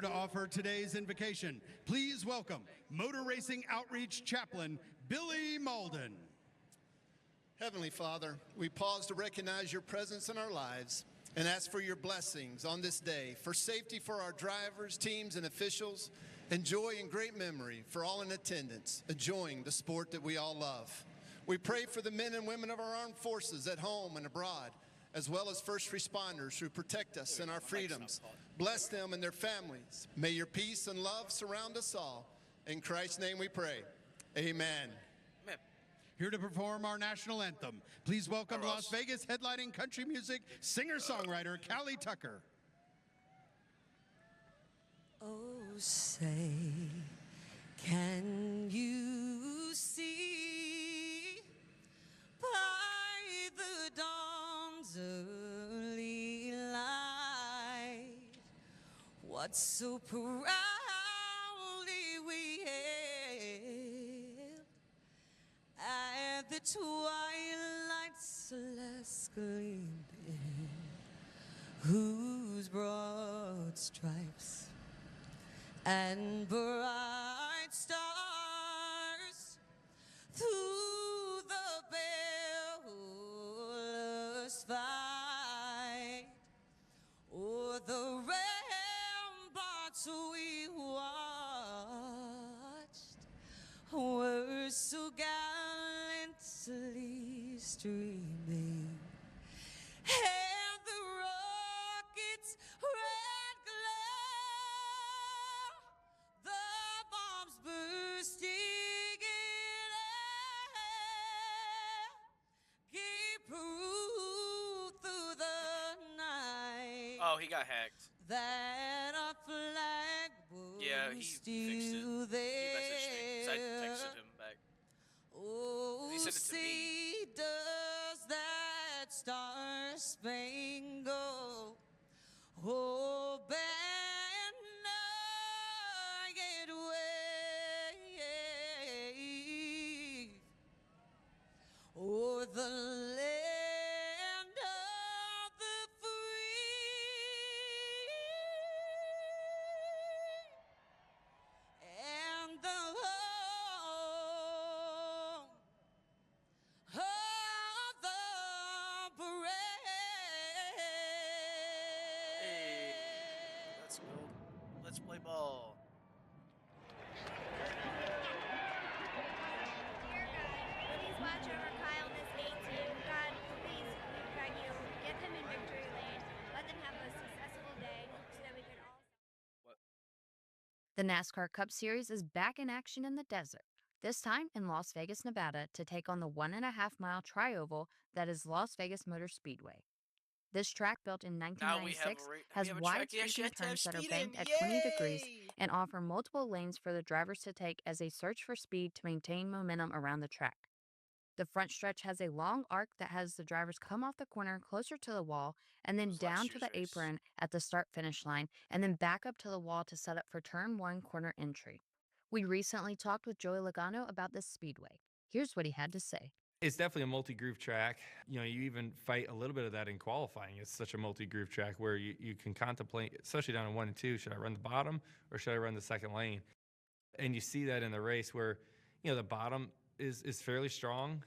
To offer today's invocation, please welcome Motor Racing Outreach Chaplain Billy Malden. Heavenly Father, we pause to recognize your presence in our lives and ask for your blessings on this day, for safety for our drivers, teams, and officials, and joy and great memory for all in attendance, enjoying the sport that we all love. We pray for the men and women of our armed forces at home and abroad, as well as first responders who protect us and our freedoms. Bless them and their families. May your peace and love surround us all. In Christ's name we pray. Amen. Here to perform our national anthem, please welcome Las Vegas headlining country music singer-songwriter Callie Tucker. Oh, say, can you see by the dawn's early light what so proudly we hailed at the twilight's last gleaming, whose broad stripes and bright stars through the perilous fight o'er the ramparts we watched were so gallantly streaming, and the rockets' red glare, the bombs bursting in air, gave proof through the night. Oh, he got hacked. That our flag was still there. He messaged me, 'cause I texted him back. Oh, He sent it to me. see, does that star-spangled oh, banner yet wave o'er the land of the free and the home of the brave. Hey, let's go. Let's play ball. Dear God, please watch over Kyle this 18. God, please, we beg you, get them in victory lane. Let them have a successful day so that we can all... The NASCAR Cup Series is back in action in the desert, this time in Las Vegas, Nevada, to take on the 1.5-mile tri-oval that is Las Vegas Motor Speedway. This track, built in Now we 1996, have has a wide track. Yes, sweeping you have to have turns that are speed banked in. at 20 degrees Yay! and offer multiple lanes for the drivers to take as they search for speed to maintain momentum around the track. The front stretch has a long arc that has the drivers come off the corner closer to the wall and then It was down last to year's the race. apron at the start-finish line and then back up to the wall to set up for turn 1 corner entry. We recently talked with Joey Logano about this speedway. Here's what he had to say. It's definitely a multi-groove track. You know, you even fight a little bit of that in qualifying. It's such a multi-groove track where you can contemplate, especially down in 1 and 2, should I run the bottom or should I run the second lane? And you see that in the race where, you know, the bottom is fairly strong,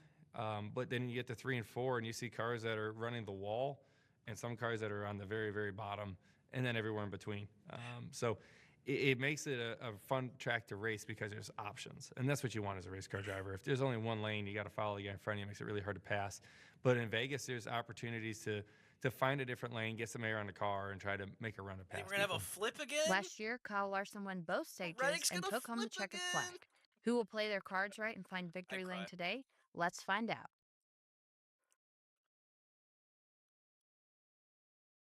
but then you get to 3 and 4 and you see cars that are running the wall and some cars that are on the very, very bottom and then everywhere in between. So it makes it a fun track to race because there's options. And that's what you want as a race car driver. If there's only one lane, you got to follow the guy in front of you. It makes it really hard to pass. But in Vegas, there's opportunities to find a different lane, get some air on the car, and try to make a run to pass. Hey, we're going to have a flip again? Last year, Kyle Larson won both stages Reddick's and gonna took home the flip checkered again? flag. Who will play their cards right and find victory lane cried. today? Let's find out.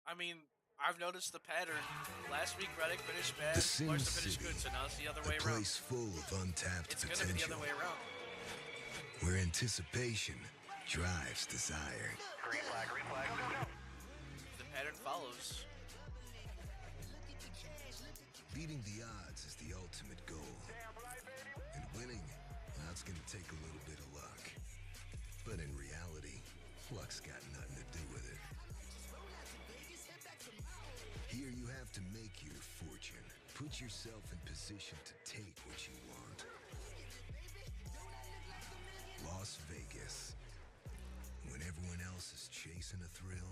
I mean, I've noticed the pattern. Last week, Reddick finished bad. The Sim Larson finished City, good, so now it's the other way a around. place full of untapped It's going to be the potential, other way around. where anticipation drives desire. Green flag, go, go. The pattern follows. Beating the odds is the ultimate goal. And winning, well, it's going to take a little bit of luck. But in reality, luck's got nothing to do with it. Here you have to make your fortune, Put yourself in position to take what you want. Las Vegas. When everyone else is chasing a thrill,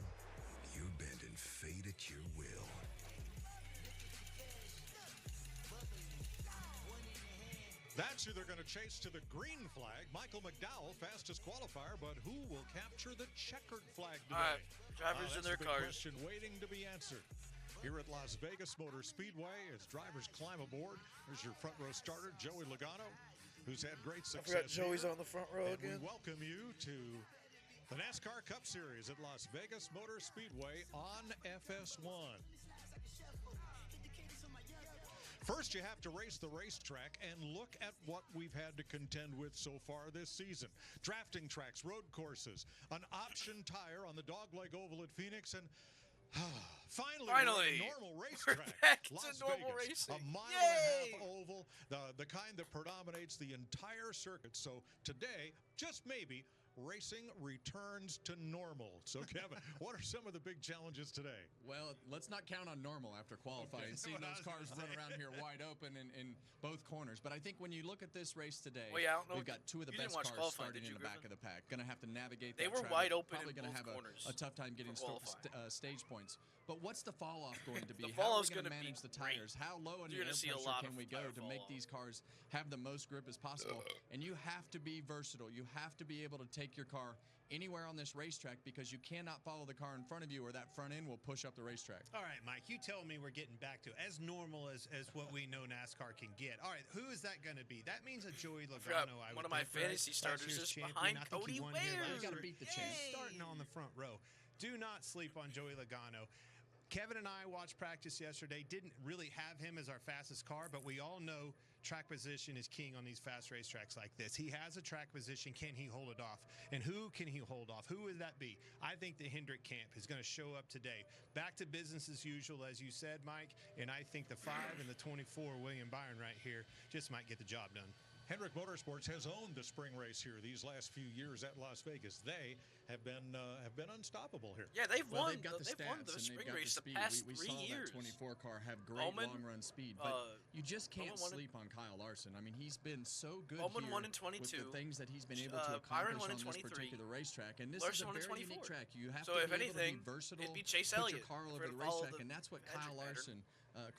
you're bending fate at your will. That's who they're going to chase to the green flag. Michael McDowell, fastest qualifier, but who will capture the checkered flag today? All right, drivers in That's their the big cars. question waiting to be answered. Here at Las Vegas Motor Speedway, as drivers climb aboard, there's your front row starter, Joey Logano, who's had great I success. forgot Joey's here. on the front row And again. we welcome you to the NASCAR Cup Series at Las Vegas Motor Speedway on FS1. First, you have to race the racetrack and look at what we've had to contend with so far this season. Drafting tracks, road courses, an option tire on the Dogleg Oval at Phoenix, and finally, we're at a normal racetrack. back to Las normal Vegas, racing. a mile Yay! and a half oval, the kind that predominates the entire circuit. So today, just maybe, racing returns to normal. So, Kevin, what are some of the big challenges today? Well, let's not count on normal after qualifying. Seeing those cars run around here wide open in both corners. But I think when you look at this race today, Well, yeah, I don't know we've got two of the you didn't best watch cars qualifying, starting did in you, the back of Griffin? the pack. Going to have to navigate They that were traffic. wide open Probably in going to both have corners a tough time getting for qualifying. stage points. But what's the fall off going to be? The How are fall-off's we going to gonna be manage the great. tires? How low in the You're air gonna see a pressure lot can of we go tire to make fall-off. these cars have the most grip as possible? And you have to be versatile. You have to be able to take your car anywhere on this racetrack because you cannot follow the car in front of you or that front end will push up the racetrack. All right, Mike, you tell me we're getting back to as normal as what we know NASCAR can get. All right, who is that going to be? That means a Joey forgot Logano. one of my fantasy starters is behind Cody Ware. You got to beat the champ. champ. Starting on the front row. Do not sleep on Joey Logano. Kevin and I watched practice yesterday. Didn't really have him as our fastest car, but we all know track position is king on these fast racetracks like this. He has a track position. Can he hold it off? And who can he hold off? Who would that be? I think the Hendrick camp is going to show up today. Back to business as usual, as you said, Mike. And I think the 5 and the 24, William Byron right here, just might get the job done. Hendrick Motorsports has owned the spring race here these last few years at Las Vegas. They have been unstoppable here. Yeah, they've Well, won. they've got the They've won stats the and spring they've got race the the speed. past We 3 saw years. that 24 car have great Bowman, long run speed, but you just can't Bowman won sleep on Kyle Larson. I mean, he's been so good Bowman here won in with 22. the things that he's been able to Byron accomplish won in on this 23. particular racetrack, and this Larson is a won in very 24. unique track. You have So to if be able anything, to be versatile, it'd be Chase put Elliott your car all if over we're the to follow racetrack, the and that's what Hendrick Kyle pattern. Larson,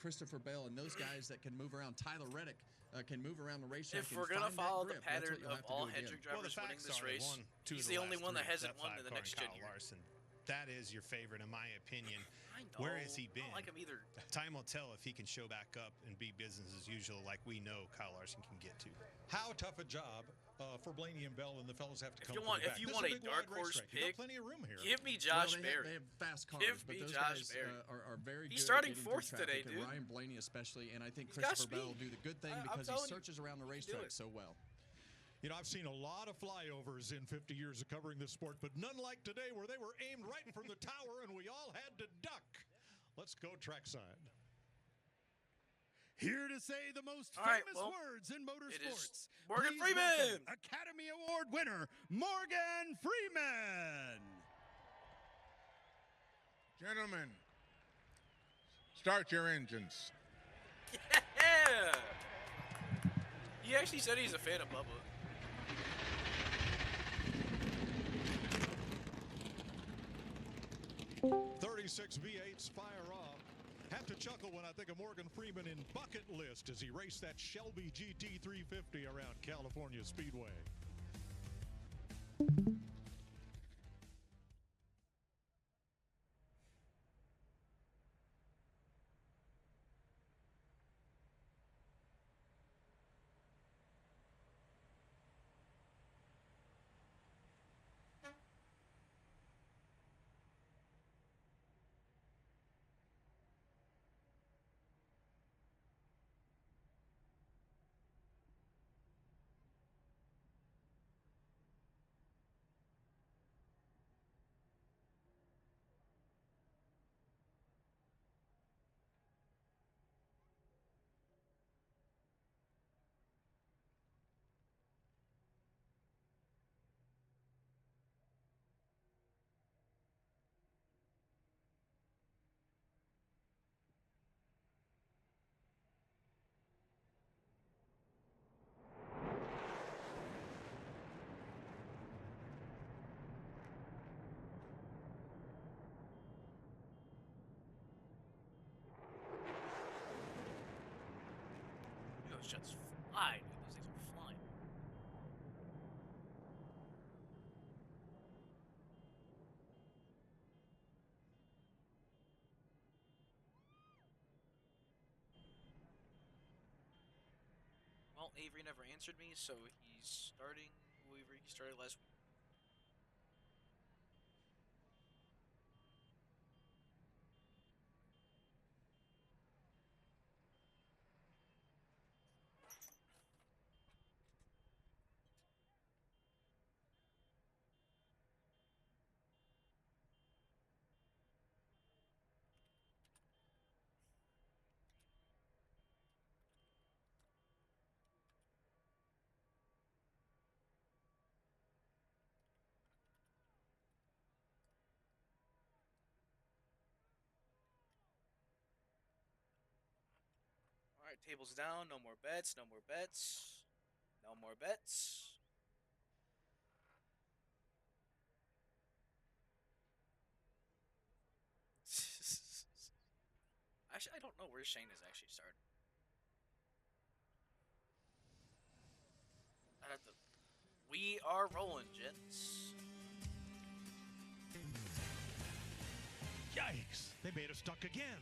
Christopher Bell, and those guys that can move around, Tyler Reddick, can move around the racetrack. If and we're gonna find that follow the grip. That's pattern what you'll of have to all do again. Hendrick Well, the drivers winning facts this are they race, won 2 he's of the only last one that 3. hasn't That won 5 in the car next and 10 Kyle years. Larson. That is your favorite, in my opinion. I know. Where has he I been? don't like him either. Time will tell if he can show back up and be business as usual like we know Kyle Larson can get to. How tough a job for Blaney and Bell and the fellas have to come If you from want, the if back. you This want is a big, wide dark horse racetrack. You got pick, plenty of room here. give me Josh well, Berry. They have fast cars, Give but me those Josh guys Berry. are very He's good starting at getting through 4th today, traffic, and dude. Ryan Blaney especially, and I think He's got Christopher Bell will speed. do the good thing I'm because he telling you, searches around the he can do racetrack it. so well. You know, I've seen a lot of flyovers in 50 years of covering this sport, but none like today where they were aimed right from the tower and we all had to duck. Let's go trackside. Here to say the most All right, famous well, words in it is motorsports. Morgan Please Freeman! welcome Academy Award winner, Morgan Freeman. Gentlemen, start your engines. Yeah. He actually said he's a fan of Bubba. 36 V8s fire off. Have to chuckle when I think of Morgan Freeman in bucket list as he raced that Shelby GT350 around California Speedway. those jets fly, dude. Those things are flying. Well, Avery never answered me, so he's starting whoever he started last week. All right, tables down. No more bets. No more bets. No more bets. Actually, I don't know where Shane is actually starting. I have to. We are rolling, gents. Yikes! They made us duck again.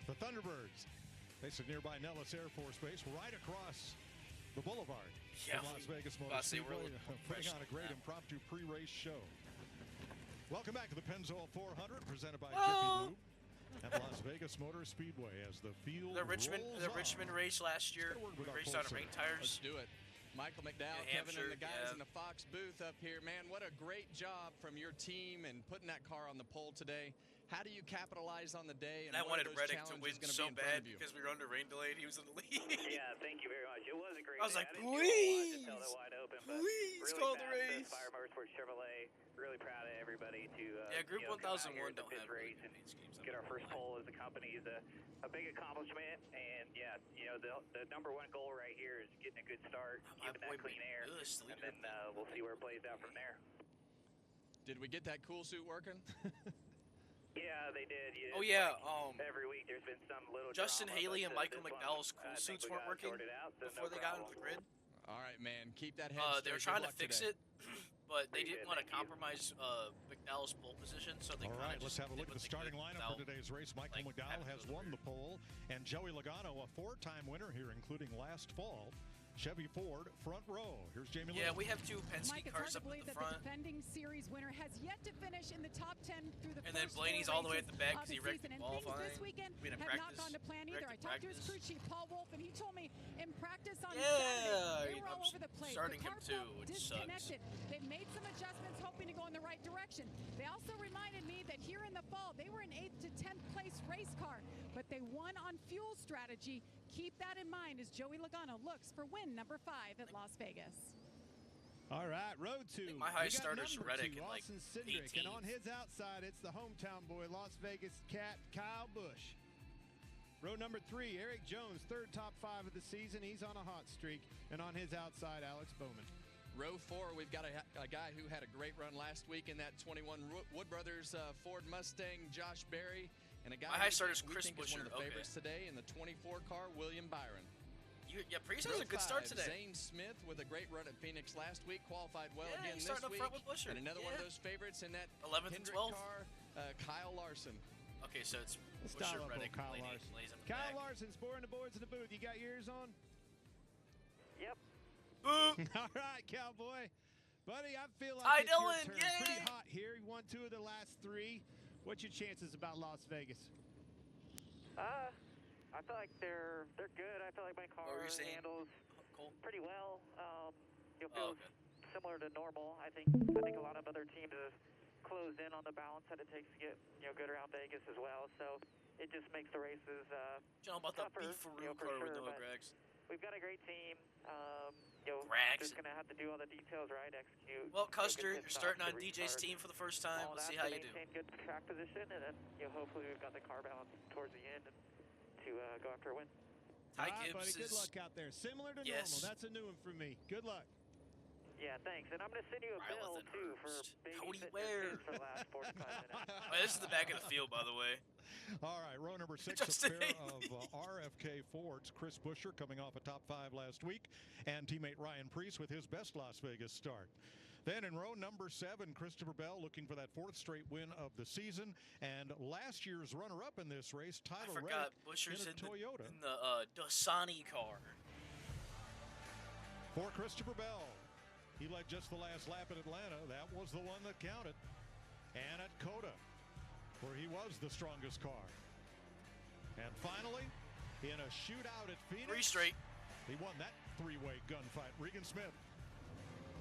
The Thunderbirds face a nearby Nellis Air Force Base right across the boulevard Yeah, from Las Vegas Motor about to say, we're Speedway, a little putting on a great professional impromptu pre-race show. Welcome back to the Pennzoil 400, presented by Oh! Jiffy Lube at Las Vegas Motor Speedway as the field The Richmond rolls on. race last year. Let's get a word We with our raced pole on rain sitter. Let's tires. do it. Michael McDowell, New Kevin, and Hampshire, the guys yeah. in the Fox booth up here. Man, what a great job from your team and putting that car on the pole today. How do you capitalize on the day? And I what are wanted those Reddick to challenges win gonna so be in front bad of you? because we were under rain delay and he was in the lead. Yeah, thank you very much. It was a great I was day. like, didn't do a lot to tell please, it wide open, but please really call the fast race. Fire Motorsports Chevrolet. Really proud of everybody to Yeah, Group come out 1001 here at the don't fifth have really race good and paint schemes. get our first pole as a company is a big accomplishment. And yeah, you know the number one goal right here is getting a good start, My giving boy that clean air, Lewis, the and leader then we'll see where it plays out from there. Did we get that cool suit working? Yeah, they did. Oh yeah, every week there's been some little Justin drama, Haley but, and Michael this one, McDowell's I cool think suits we weren't got it working sorted out, so before no they got problem. into the grid. All right, man. Keep that head They were straight. trying Good to luck fix today. it, but they Appreciate didn't it, want to thank you. compromise McDowell's pole position, so they All kind right, of let's just have a did look at what the they starting could lineup for without, today's race. Michael like, McDowell having has to go won to the pole, and Joey Logano, a four-time winner here, including last fall. Chevy Ford, front row. Here's Jamie Yeah, Lewis. we have two Mike, Penske it's cars hard to up believe at the that front. the defending series winner has yet to finish in the top 10 through the And then first Blaney's four all the way at races the back of 'cause he the wrecked season. the And things qualifying. this weekend We had a have not practice. gone to plan either. Wrecked I in talked to his crew practice. chief, Paul Wolf, and he told me in practice on Yeah, Saturday, they were I'm all over the place. starting The car him too, felt which disconnected. They made some adjustments, hoping to go in the right direction. They also reminded me that here in the fall, they were an 8th to 10th place race car, but they won on fuel strategy. Keep that in mind as Joey Logano looks for win number 5 at Las Vegas. All right, road two. my highest We got starter's number Reddick two, in, like, Austin Cindric, 18th. and on his outside, it's the hometown boy, Las Vegas cat Kyle Busch. Row number 3, Eric Jones, third top 5 of the season. He's on a hot streak, and on his outside, Alex Bowman. Row 4, we've got a guy who had a great run last week in that 21 Wood Brothers Ford Mustang, Josh Berry, and a guy My high starter's Chris think is one of the Buescher, okay. favorites today in the 24 car, William Byron. Yeah, Priest has a good start today. Zane Smith with a great run at Phoenix last week, qualified well Yeah, again he's this starting up week. front with Buescher. And another one of Yeah. those favorites in that 11th and Hendrick 12th. car, Kyle Larson. Okay, so it's Style Buescher, up Reddick, on Kyle Blaney, Larson. Blaze in the Kyle back. Larson's boring the boards in the booth. You got yours on? Yep. All right, cowboy. Buddy, I feel like Ty it's your Dillon, turn. yay! Pretty hot here. You won 2 of the last 3. What's your chances about Las Vegas? I feel like they're good. I feel like my car What were you saying, handles Cole? pretty well. It Oh, feels okay. similar to normal. I think a lot of other teams have closed in on the balance that it takes to get good around Vegas as well. So it just makes the races You know about that tougher, beef for you know, real for car with sure, Noah but Greggs? we've got a great team. Greggs. Just gonna have to do all the details right, execute. Well, good Custer, pit you're starting stops, on good DJ's restarts, team for the first time. all Let's that see how to you do. maintain good track position, and then hopefully we've got the car balance towards the end to go after a win. Ty All right, Gibbs buddy. Good is luck out there. Similar to Yes. normal. That's a new one for me. Good luck. Yeah, thanks. And I'm going to send you a bill, too, for babysitting your kids for the last 45 minutes. Oh, this is the back of the field, by the way. All right, row number 6, Justin a pair of RFK Fords. Chris Buescher coming off a top 5 last week, and teammate Ryan Preece with his best Las Vegas start. Then in row number 7, Christopher Bell looking for that 4th straight win of the season, and last year's runner-up in this race, Tyler I forgot Reddick Buescher's in a Toyota. in the Dasani car. For Christopher Bell, he led just the last lap at Atlanta. That was the one that counted. And at Coda, where he was the strongest car. And finally, in a shootout at Phoenix, 3 straight. He won that 3-way gunfight. Regan Smith.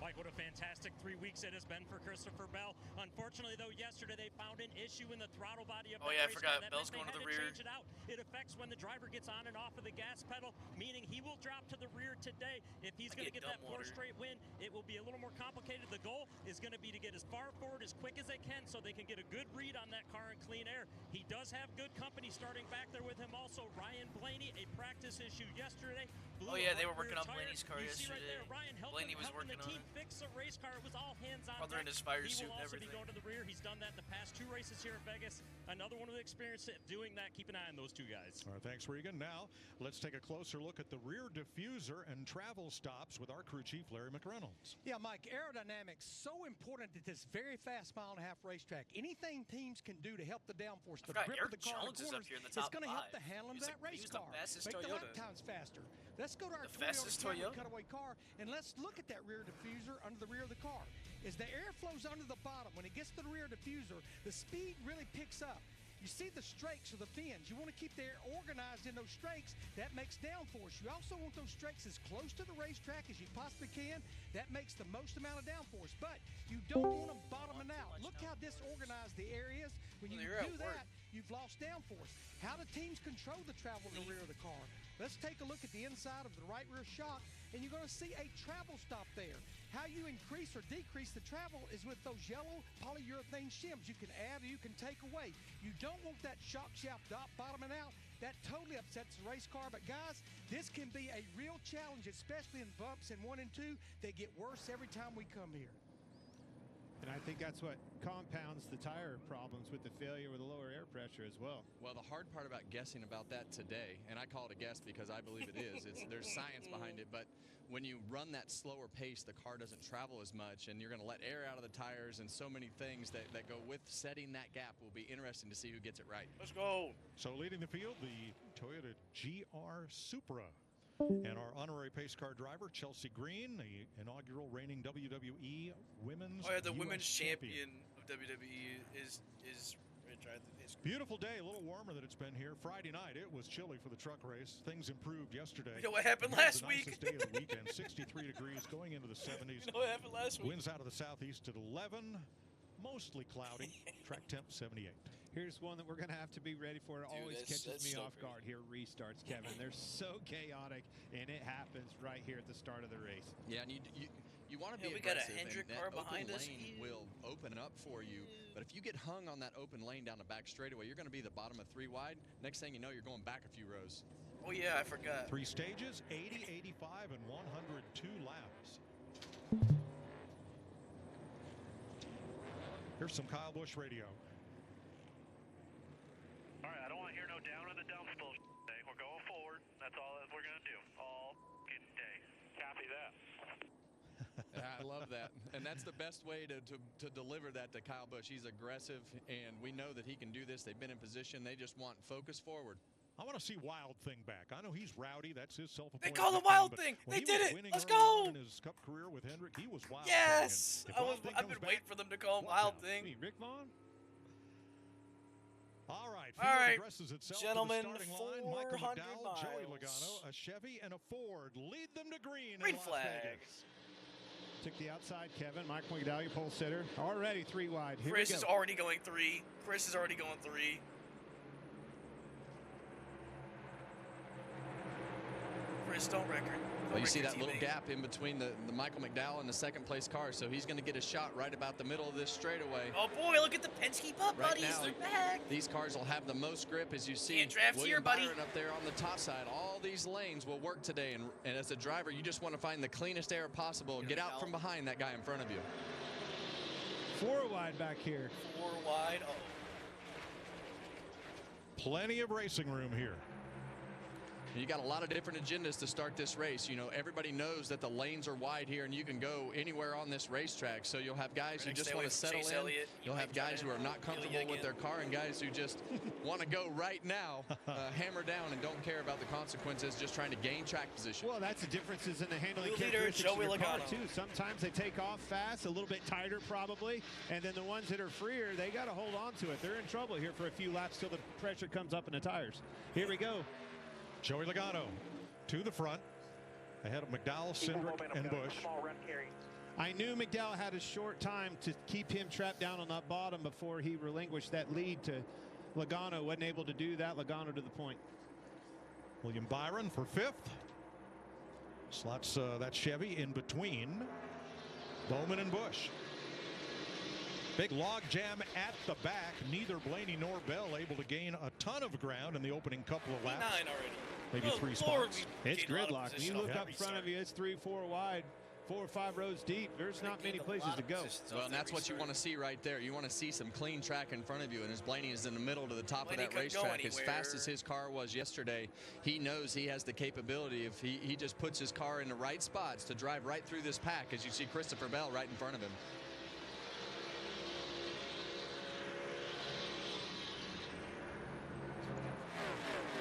Mike, what a fantastic 3 weeks it has been for Christopher Bell. Unfortunately, though, yesterday they found an issue in the throttle body of Oh, that yeah, I race forgot. car. That Bell's meant going to they the had rear. change it out. It affects when the driver gets on and off of the gas pedal, meaning he will drop to the rear today. If he's going to get that 4th straight win, it will be a little more complicated. The goal is going to be to get as far forward as quick as they can so they can get a good read on that car in clean air. He does have good company starting back there with him also. Ryan Blaney, a practice issue yesterday. Oh, yeah, they were working on Blaney's car yesterday. Right there, Ryan Blaney was helping working the on team it. fix a race car. It was all hands on Brother in deck. his fire He suit will and also be everything. going to the rear. He's done that the past 2 races here at Vegas. Another one with experience at doing that. Keep an eye on those 2 guys. All right, thanks, Regan. Now, let's take a closer look at the rear diffuser and travel stops with our crew chief, Larry McReynolds. Yeah, Mike, aerodynamics so important at this very fast mile-and-a-half racetrack. Anything teams can do to help the downforce, the grip of the car, Jones is up here in the it's top going to help 5. the handling of that race He was the car. fastest Make the Toyota. lap times faster. Let's go to our The fastest Toyota? cutaway car, and let's look at that rear diffuser under the rear of the car. As the air flows under the bottom, when it gets to the rear diffuser, the speed really picks up. You see the strakes or the fins. You want to keep the air organized in those strakes. That makes downforce. You also want those strakes as close to the racetrack as you possibly can. That makes the most amount of downforce. But you don't want them bottoming out. Look how disorganized the air is. When you do that, you've lost downforce. How do teams control the travel in the rear of the car? Let's take a look at the inside of the right rear shock, and you're going to see a travel stop there. How you increase or decrease the travel is with those yellow polyurethane shims. You can add or you can take away. You don't want that shock shaft bottoming out. That totally upsets the race car. But guys, this can be a real challenge, especially in bumps in 1 and 2. They get worse every time we come here. And I think that's what compounds the tire problems with the failure with the lower air pressure as well. Well, the hard part about guessing about that today, and I call it a guess because I believe it is, there's science behind it, but when you run that slower pace, the car doesn't travel as much, and you're going to let air out of the tires, and so many things that go with setting that gap. Will be interesting to see who gets it right. Let's go. So leading the field, the Toyota GR Supra. And our honorary pace car driver, Chelsea Green, the inaugural reigning WWE Women's Oh, yeah, the US women's champion of WWE is Beautiful day, a little warmer than it's been here. Friday night, it was chilly for the truck race. Things improved yesterday. You know what happened It was last the week? nicest day of the weekend, 63 degrees going into the 70s. You know what happened last week? Winds out of the southeast at 11, mostly cloudy. Track temp 78. Here's one that we're going to have to be ready for. It always catches that's me so off guard here. Restarts, Kevin. They're so chaotic, and it happens right here at the start of the race. Yeah, and you want to be we got a aggressive, Hendrick and car that behind open us. lane will open up for you. But if you get hung on that open lane down the back straightaway, you're going to be the bottom of 3 wide. Next thing you know, you're going back a few rows. Oh, yeah, I forgot. 3 stages, 80, 85, and 102 laps. Here's some Kyle Busch radio. All right, I don't want to hear no down in the dumps bullshit today. We're going forward. That's all that we're going to do all day. Copy that. I love that. And that's the best way to deliver that to Kyle Busch. He's aggressive, and we know that he can do this. They've been in position. They just want focus forward. I want to see Wild Thing back. I know he's rowdy. That's his self-appointed They call him nickname, Wild but Thing. when They he did was it. winning Let's early go. on in his Cup career with Hendrick, he was Wild Yes. Thing. And if Wild Thing I've comes been waiting back, for them to call him watch Wild out. Thing. Rick Vaughn? All right, All field right, addresses itself gentlemen, to the starting line. Michael 400 McDowell, Joey miles. Logano, a Chevy, and a Ford lead them to green Green in Las flag. Vegas. Took the outside, Kevin. Mike McDowell, your pole sitter. Already 3 wide. Here Chris we go. is already going 3. Chris is already going 3. Chris, don't record. Well, you see that little gap in between the Michael McDowell and the second place car, so he's going to get a shot right about the middle of this straightaway. Oh boy, look at the Penske Pup Right buddies, now, they're back. These cars will have the most grip, as you see. Can't draft William here, buddy. Byron up there on the top side. All these lanes will work today, and as a driver, you just want to find the cleanest air possible. Get out from behind that guy in front of you. 4 wide back here. 4 wide. Oh. Plenty of racing room here. You got a lot of different agendas to start this race. You know, everybody knows that the lanes are wide here and you can go anywhere on this racetrack. So you'll have guys who just want to settle in. You'll have guys who are not comfortable with their car and guys who just want to go right now, hammer down and don't care about the consequences, just trying to gain track position. Well, that's the differences in the handling New leader, characteristics of Joey your car, Logano. too. Sometimes they take off fast, a little bit tighter probably, and then the ones that are freer, they got to hold on to it. They're in trouble here for a few laps till the pressure comes up in the tires. Here we go. Joey Logano to the front, ahead of McDowell, Cindric, and Busch. I knew McDowell had a short time to keep him trapped down on that bottom before he relinquished that lead to Logano. Wasn't able to do that. Logano to the point. William Byron for 5th. Slots that Chevy in between Bowman and Busch. Big log jam at the back. Neither Blaney nor Bell able to gain a ton of ground in the opening couple of laps. 9 already. Maybe Oh, 3 Lord, spots. It's gridlock. When you look Yeah. up in front of you, it's 3, 4 wide, 4 or 5 rows deep. There's not many places to go. Well, and that's what you want to see right there. You want to see some clean track in front of you. And as Blaney is in the middle to the top Blaney of that couldn't go racetrack, as fast anywhere. as his car was yesterday, he knows he has the capability. If he just puts his car in the right spots to drive right through this pack, as you see Christopher Bell right in front of him.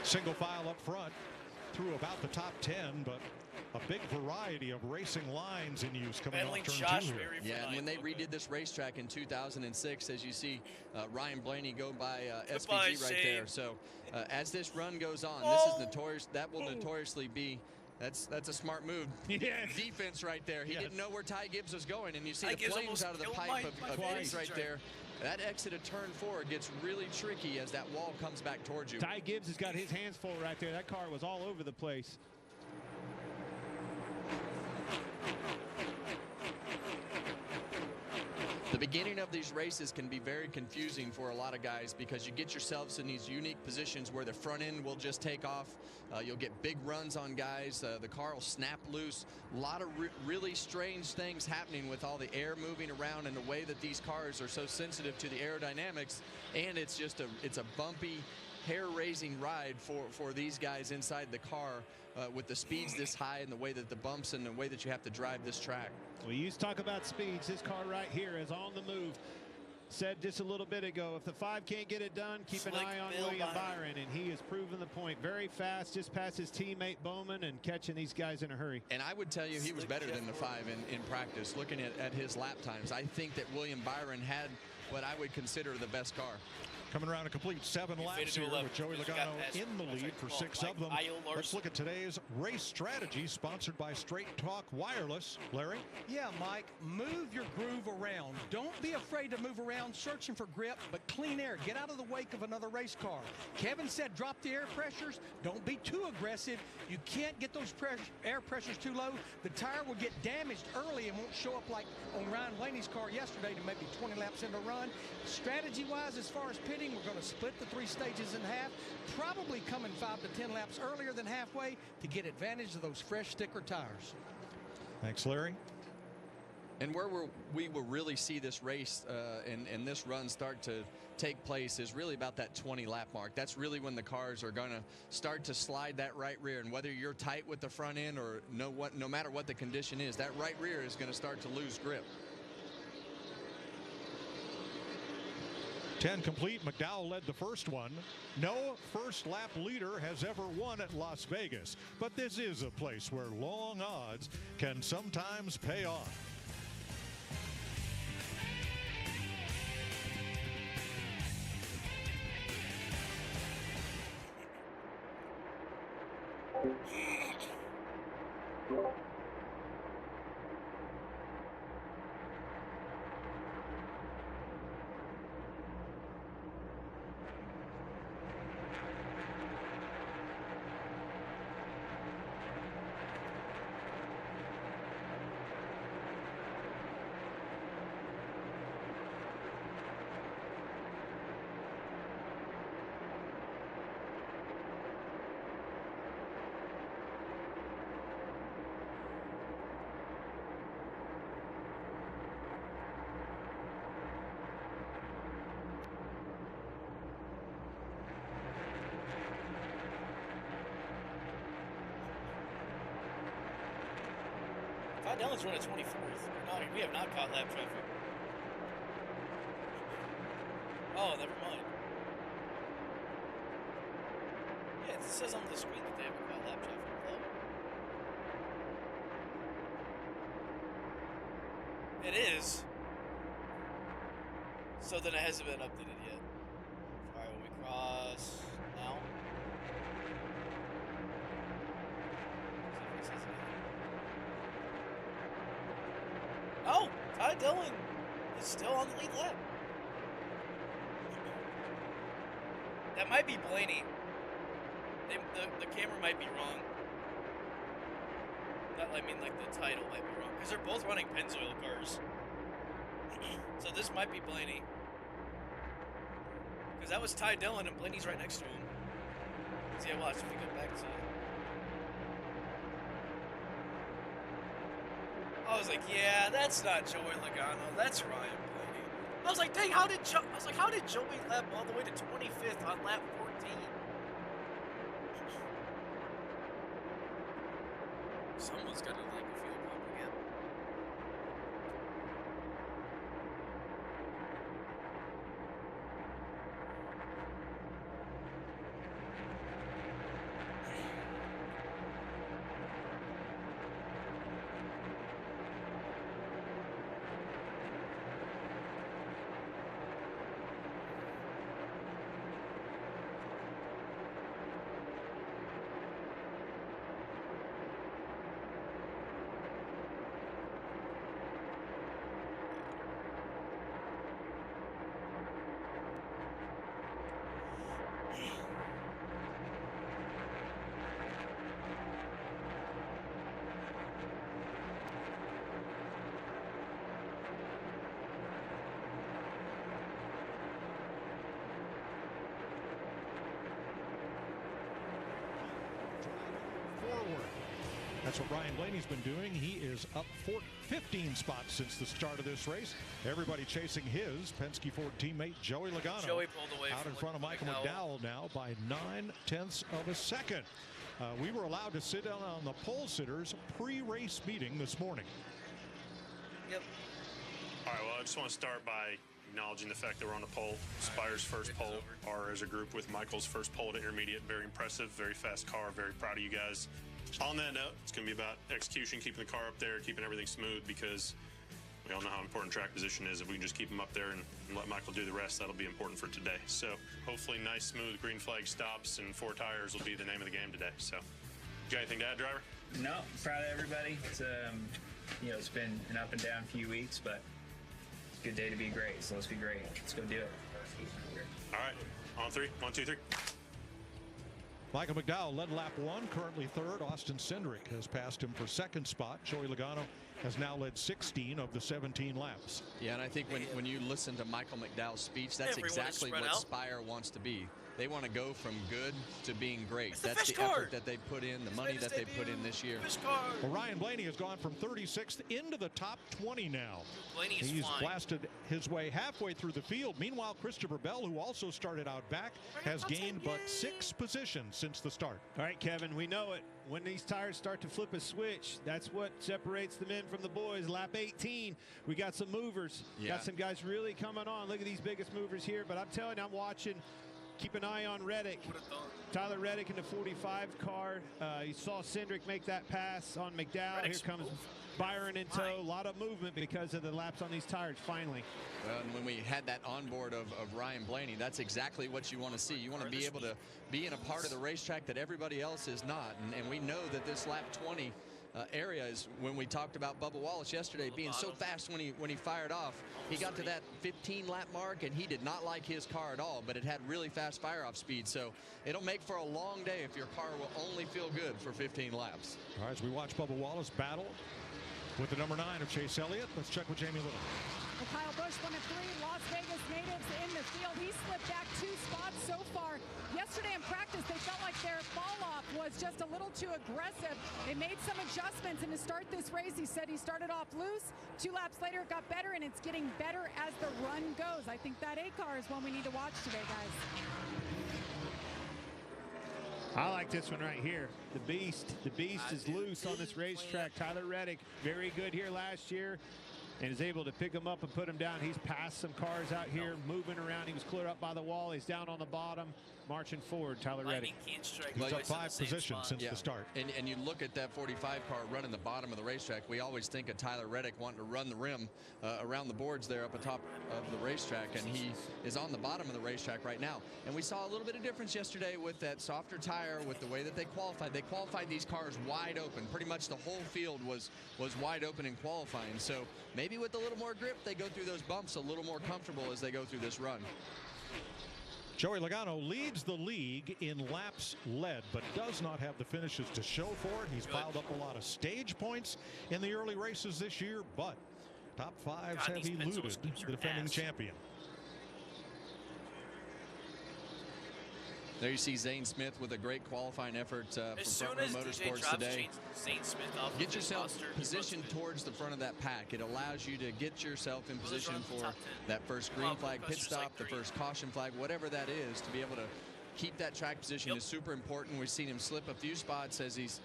Single file up front through about the top 10, but a big variety of racing lines in use coming off turn 2 here. Yeah, and when they redid this racetrack in 2006, as you see Ryan Blaney go by SVG right there. So as this run goes on, this is notorious. That will notoriously be. That's a smart move. Defense right there. He didn't know where Ty Gibbs was going, and you see Ty the Gibbs flames almost out of the killed pipe my of Gibbs right driver. there. That exit of turn 4 gets really tricky as that wall comes back towards you. Ty Gibbs has got his hands full right there. That car was all over the place. The beginning of these races can be very confusing for a lot of guys because you get yourselves in these unique positions where the front end will just take off. You'll get big runs on guys. The car will snap loose. A lot of really strange things happening with all the air moving around and the way that these cars are so sensitive to the aerodynamics. And it's just a bumpy, hair-raising ride for these guys inside the car with the speeds this high and the way that the bumps and the way that you have to drive this track. We used to talk about speeds. This car right here is on the move. Said just a little bit ago, if the 5 can't get it done, keep an eye on William Byron, and he has proven the point. Very fast, just past his teammate Bowman and catching these guys in a hurry. And I would tell you he was better than the 5 in practice. Looking at his lap times, I think that William Byron had what I would consider the best car. Coming around a complete 7 laps here with Joey Logano in the lead for 6 of them. Let's look at today's race strategy sponsored by Straight Talk Wireless. Larry? Yeah, Mike, move your groove around. Don't be afraid to move around searching for grip, but clean air. Get out of the wake of another race car. Kevin said drop the air pressures. Don't be too aggressive. You can't get those air pressures too low. The tire will get damaged early and won't show up like on Ryan Blaney's car yesterday to maybe 20 laps into run. Strategy-wise, as far as pitting, we're going to split the 3 stages in half, probably coming 5 to 10 laps earlier than halfway to get advantage of those fresh sticker tires. Thanks, Larry. And where we will really see this race and this run start to take place is really about that 20 lap mark. That's really when the cars are going to start to slide that right rear, and whether you're tight with the front end or no matter what the condition is, that right rear is going to start to lose grip. 10 complete. McDowell led the first one. No first lap leader has ever won at Las Vegas, but this is a place where long odds can sometimes pay off. Ty Dillon's running 24th. We have not caught lap traffic. Oh, never mind. Yeah, it says on the screen that they haven't caught lap traffic. Oh. It is. So then it hasn't been updated yet. Alright, when we cross now. Oh! Ty Dillon is still on the lead lap. That might be Blaney. The camera might be wrong. I mean, like, the title might be wrong. Because they're both running Pennzoil cars. So this might be Blaney. Because that was Ty Dillon and Blaney's right next to him. So yeah, watch if we go back to... I was like, yeah, that's not Joey Logano. That's Ryan Blaney. I was like, dang, how did Joey lap all the way to 25th on lap 14? Someone's got to like a fuel pump again. Forward. That's what Ryan Blaney's been doing. He is up 15 spots since the start of this race. Everybody chasing his Penske Ford teammate Joey Logano. Joey pulled away out in front of Michael McDowell now by 9/10 of a second. We were allowed to sit down on the pole sitters pre-race meeting this morning. Yep. All right, well, I just want to start by acknowledging the fact that we're on the pole. Spire's first pole, or as a group with Michael's first pole to intermediate. Very impressive, very fast car. Very proud of you guys. On that note, it's going to be about execution, keeping the car up there, keeping everything smooth, because we all know how important track position is. If we can just keep him up there and let Michael do the rest, that'll be important for today. So hopefully nice, smooth green flag stops and 4 tires will be the name of the game today. So, you got anything to add, driver? No, proud of everybody. It's it's been an up and down few weeks, but it's a good day to be great. So let's be great. Let's go do it. All right, on 3, 1, 2, 3. Michael McDowell led lap 1, currently third. Austin Cindric has passed him for second spot. Joey Logano has now led 16 of the 17 laps. Yeah, and I think when you listen to Michael McDowell's speech, that's exactly what Spire wants to be. They want to go from good to being great. That's the effort that they put in, the money that they put in this year. Well, Ryan Blaney has gone from 36th into the top 20 now. He's blasted his way halfway through the field. Meanwhile, Christopher Bell, who also started out back, has gained but 6 positions since the start. All right, Kevin, we know it. When these tires start to flip a switch, that's what separates the men from the boys. Lap 18, we got some movers. Yeah. Got some guys really coming on. Look at these biggest movers here. But I'm telling you, I'm watching. Keep an eye on Reddick. Tyler Reddick in the 45 car. You saw Cindric make that pass on McDowell. Here comes Byron in tow. A lot of movement because of the laps on these tires, finally. Well, and when we had that onboard of Ryan Blaney, that's exactly what you want to see. You want to be able to be in a part of the racetrack that everybody else is not. And we know that this lap 20 area is when we talked about Bubba Wallace yesterday being so fast when he fired off. He got to that 15 lap mark and he did not like his car at all, but it had really fast fire off speed. So it'll make for a long day if your car will only feel good for 15 laps. All right, as we watch Bubba Wallace battle with the number 9 of Chase Elliott, let's check with Jamie Little. Well, Kyle Busch, 1 of 3 Las Vegas natives in the field. He slipped back 2 spots so far. Yesterday in practice, they felt like their fall off was just a little too aggressive. They made some adjustments, and to start this race, he said he started off loose. 2 laps later, it got better, and it's getting better as the run goes. I think that A car is one we need to watch today, guys. I like this one right here. The Beast is loose on this racetrack. Tyler Reddick, very good here last year, and is able to pick him up and put him down. He's passed some cars out here, moving around. He was clear up by the wall. He's down on the bottom, marching forward. Tyler Reddick. He's up 5 positions since the start. And you look at that 45 car running the bottom of the racetrack. We always think of Tyler Reddick wanting to run the rim around the boards there up atop of the racetrack, and he is on the bottom of the racetrack right now. And we saw a little bit of difference yesterday with that softer tire, with the way that they qualified. They qualified these cars wide open. Pretty much the whole field was wide open in qualifying. So maybe with a little more grip, they go through those bumps a little more comfortable as they go through this run. Joey Logano leads the league in laps led, but does not have the finishes to show for it. He's piled up a lot of stage points in the early races this year, but top fives have eluded the defending champion. There you see Zane Smith with a great qualifying effort from Front Row Motorsports today. Zane Smith off Get yourself positioned towards the front of that pack. It allows you to get yourself in position for that first green flag pit stop, the first caution flag, whatever that is, to be able to keep that track position is super important. We've seen him slip a few spots as he's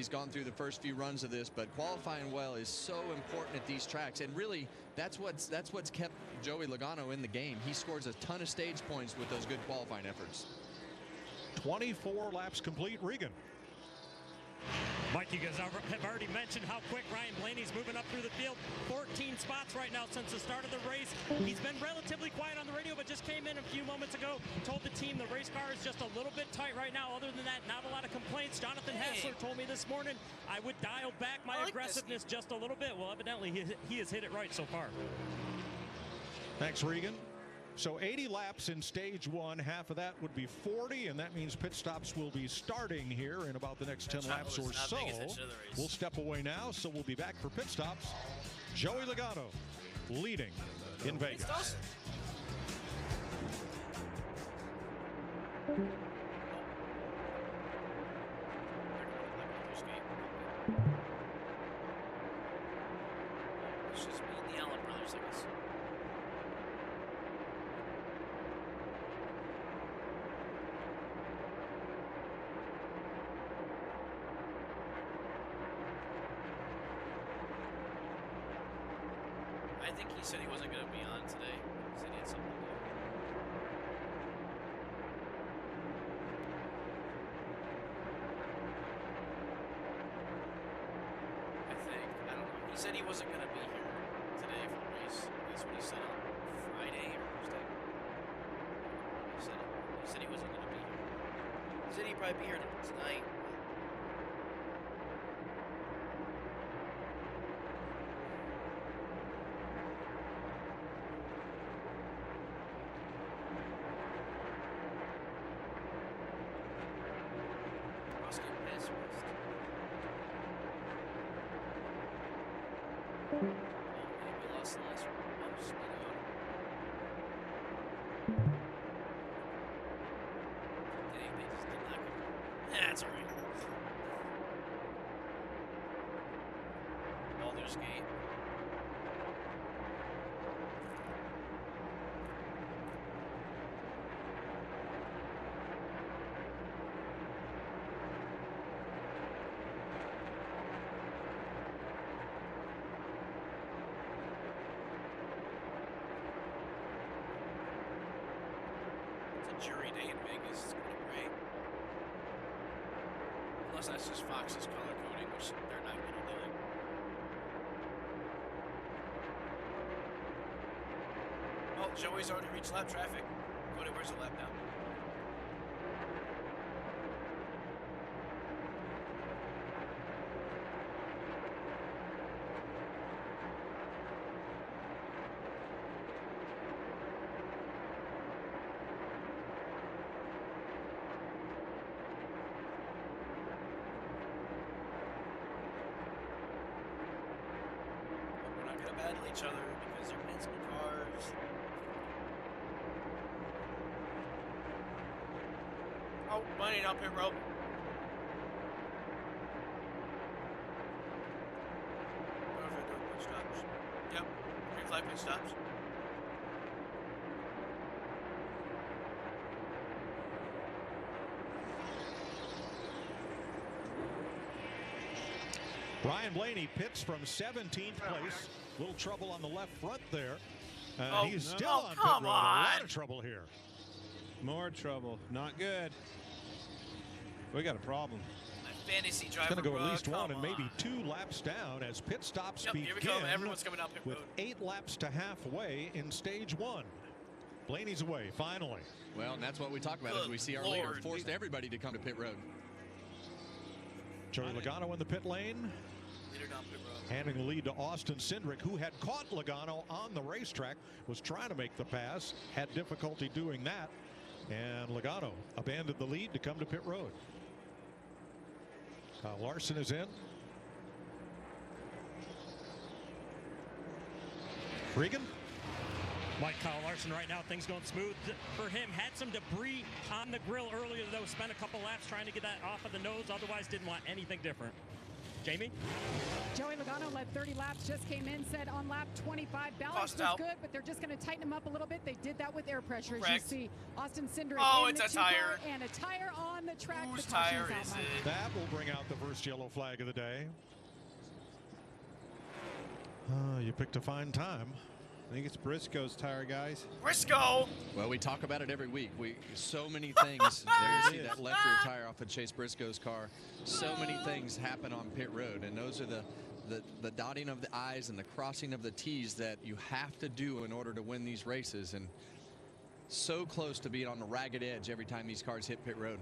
gone through the first few runs of this, but qualifying well is so important at these tracks, and really that's what's kept Joey Logano in the game. He scores a ton of stage points with those good qualifying efforts. 24 laps complete. Regan. Mike, you guys have already mentioned how quick Ryan Blaney's moving up through the field. 14 spots right now since the start of the race. He's been relatively quiet on the radio, but just came in a few moments ago, told the team the race car is just a little bit tight right now. Other than that, not a lot of complaints. Jonathan Hassler told me this morning I would dial back my aggressiveness just a little bit. Well, evidently he has hit it right so far. Thanks, Regan. So 80 laps in stage 1, half of that would be 40, and that means pit stops will be starting here in about the next 10 laps or so. We'll step away now, so we'll be back for pit stops. Joey Logano leading in Vegas. It's just me and the Allen brothers, I guess. I think he said he wasn't going to be on today. He said he had something to do. I don't know. He said he wasn't going to be here today for the race. That's what he said on Friday or Thursday. He said he wasn't going to be here. He said he'd probably be here tonight. We lost the last one. Dang, they just did not go. That's alright. Baldur's Gate. Jury day in Vegas. It's going to be great. Unless that's just Fox's color coding, which they're not going to do it. Oh, Joey's already reached lap traffic. Cody, where's the lap now? Battle each other because they're Penzoil cars. Oh, bunny up here, bro. Pit stops. Yep. Green flag pit stops. Ryan Blaney pits from 17th place. Little trouble on the left front there. He's still on pit road. A lot of trouble here. More trouble. Not good. We got a problem. Fantasy It's driver. going to go at least one and maybe 2 laps down as pit stops begin. Here we go. Everyone's coming out pit road. With 8 laps to halfway in stage 1. Blaney's away, finally. Well, and that's what we talk about as we see our leader forced everybody to come to pit road. Joey Logano in the pit lane. Handing the lead to Austin Cindric, who had caught Logano on the racetrack, was trying to make the pass, had difficulty doing that, and Logano abandoned the lead to come to pit road. Kyle Larson is in. Regan. Like Kyle Larson right now, things going smooth for him. Had some debris on the grill earlier, though. Spent a couple laps trying to get that off of the nose. Otherwise, didn't want anything different. Jamie? Joey Logano led 30 laps, just came in, said on lap 25, balance was good, but they're just going to tighten him up a little bit. They did that with air pressure, as you see. Austin Cindric in it's a tire. And a tire on the track. Whose tire is it? That will bring out the first yellow flag of the day. You picked a fine time. I think it's Briscoe's tire, guys. Briscoe! Well, we talk about it every week. So many things. There you see that left rear tire off of Chase Briscoe's car. So many things happen on pit road, and those are the dotting of the I's and the crossing of the T's that you have to do in order to win these races. And so close to being on the ragged edge every time these cars hit pit road.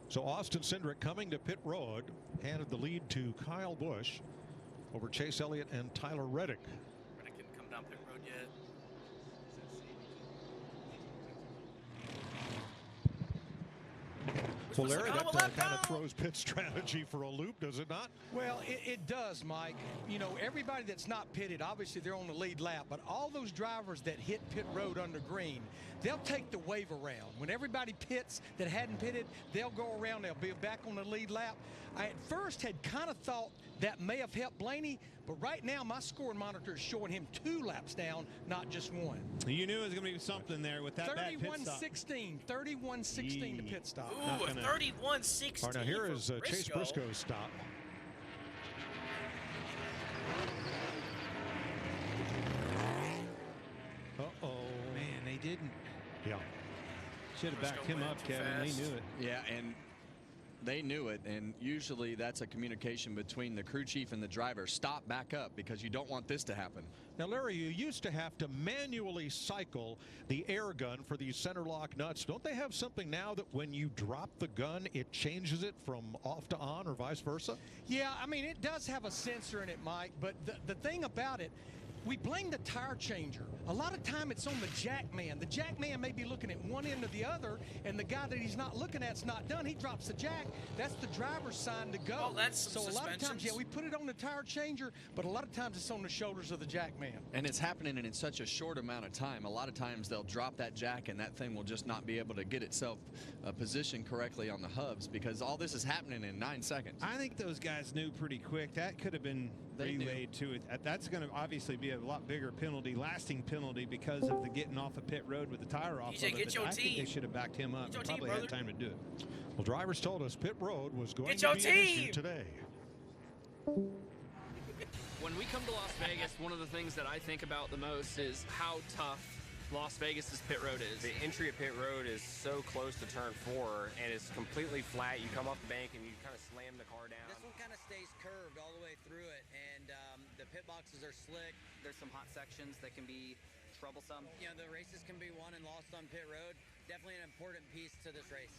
So Austin Cindric coming to pit road handed the lead to Kyle Busch over Chase Elliott and Tyler Reddick. Down pit road yet. Well, Larry, that kind of throws pit strategy for a loop, does it not? Well, it does, Mike. You know, everybody that's not pitted, obviously they're on the lead lap, but all those drivers that hit pit road under green, they'll take the wave around. When everybody pits that hadn't pitted, they'll go around, they'll be back on the lead lap. I at first had kind of thought that may have helped Blaney, but right now my scoring monitor is showing him 2 laps down, not just 1. You knew it was going to be something there with that bad pit stop. 31-16 to pit stop. Ooh, a 31-16. All right, now here is Chase Briscoe's stop. Uh-oh. Man, they didn't. Yeah. Should have backed him up, Kevin. They knew it. Yeah, and they knew it, and usually that's a communication between the crew chief and the driver. Stop, back up, because you don't want this to happen. Now, Larry, you used to have to manually cycle the air gun for these center lock nuts. Don't they have something now that when you drop the gun, it changes it from off to on or vice versa? Yeah, I mean, it does have a sensor in it, Mike, but the thing about it, we blame the tire changer. A lot of time it's on the jack man. The jack man may be looking at one end or the other, and the guy that he's not looking at's not done. He drops the jack. That's the driver's sign to go. Oh, that's some so a lot of times, yeah, we put it on the tire changer, but a lot of times it's on the shoulders of the jack man. And it's happening in such a short amount of time. A lot of times they'll drop that jack, and that thing will just not be able to get itself positioned correctly on the hubs, because all this is happening in 9 seconds. I think those guys knew pretty quick. That could have been relayed to it. That's going to obviously be a lot bigger penalty, lasting penalty, because of the getting off a pit road with the tire off. DJ, get your I think they should have backed him up. They probably had time to do it. Well, drivers told us pit road was going Get to your be an issue today. When we come to Las Vegas, one of the things that I think about the most is how tough Las Vegas's pit road is. The entry at pit road is so close to turn 4, and it's completely flat. You come off the bank and you kind of slam the car down. This one kind of stays curved all the way through it, and the pit boxes are slick. There's some hot sections that can be troublesome. You know, the races can be won and lost on pit road. Definitely an important piece to this race.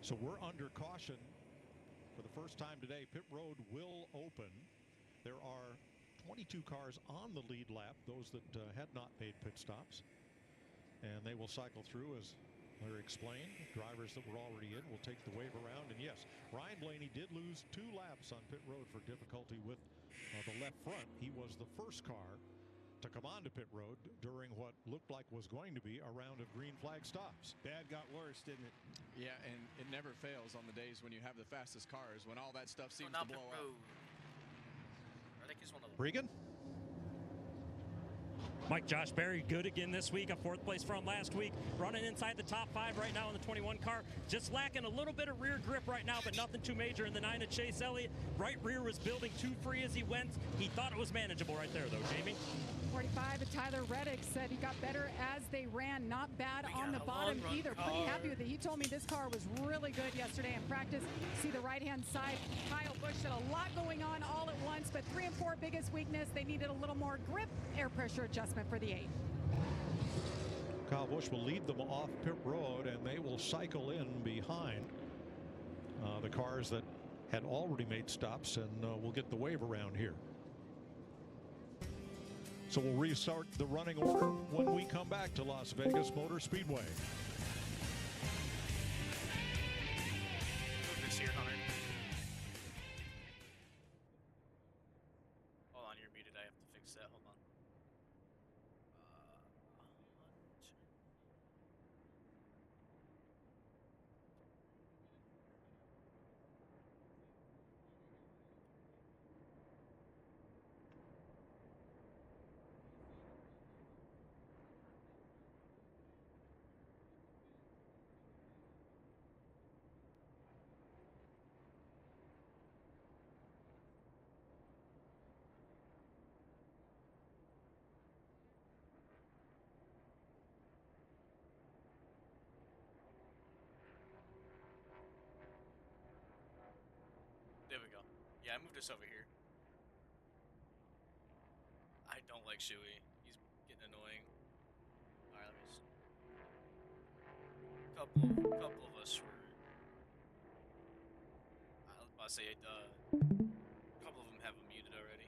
So we're under caution for the first time today. Pit road will open. There are 22 cars on the lead lap, those that had not made pit stops, and they will cycle through as Larry explained. Drivers that were already in will take the wave around. And yes, Ryan Blaney did lose 2 laps on pit road for difficulty with the left front. He was the first car to come onto pit road during what looked like was going to be a round of green flag stops. Bad got worse, didn't it? Yeah, and it never fails on the days when you have the fastest cars, when all that stuff seems to blow up. Regan? Mike Josh Berry, good again this week. A 4th place from last week. Running inside the top 5 right now in the 21 car. Just lacking a little bit of rear grip right now, but nothing too major in the 9 of Chase Elliott. Right rear was building too free as he went. He thought it was manageable right there, though, Jamie. 45, and Tyler Reddick said he got better as they ran. Not bad on the bottom either. Pretty happy with it. He told me this car was really good yesterday in practice. See the right-hand side. Kyle Busch had a lot going on all at once, but 3 and 4 biggest weakness. They needed a little more grip, air pressure adjustment for the 8. Kyle Busch will lead them off pit road, and they will cycle in behind the cars that had already made stops, and we'll get the wave around here. So we'll restart the running order when we come back to Las Vegas Motor Speedway. Move this here, Hunter. Hold on, you're muted. I have to fix that. Hold on. There we go. Yeah, I moved this over here. I don't like Shuey. He's getting annoying. Alright, let me just... Couple of us were... I was about to say, a couple of them have him muted already.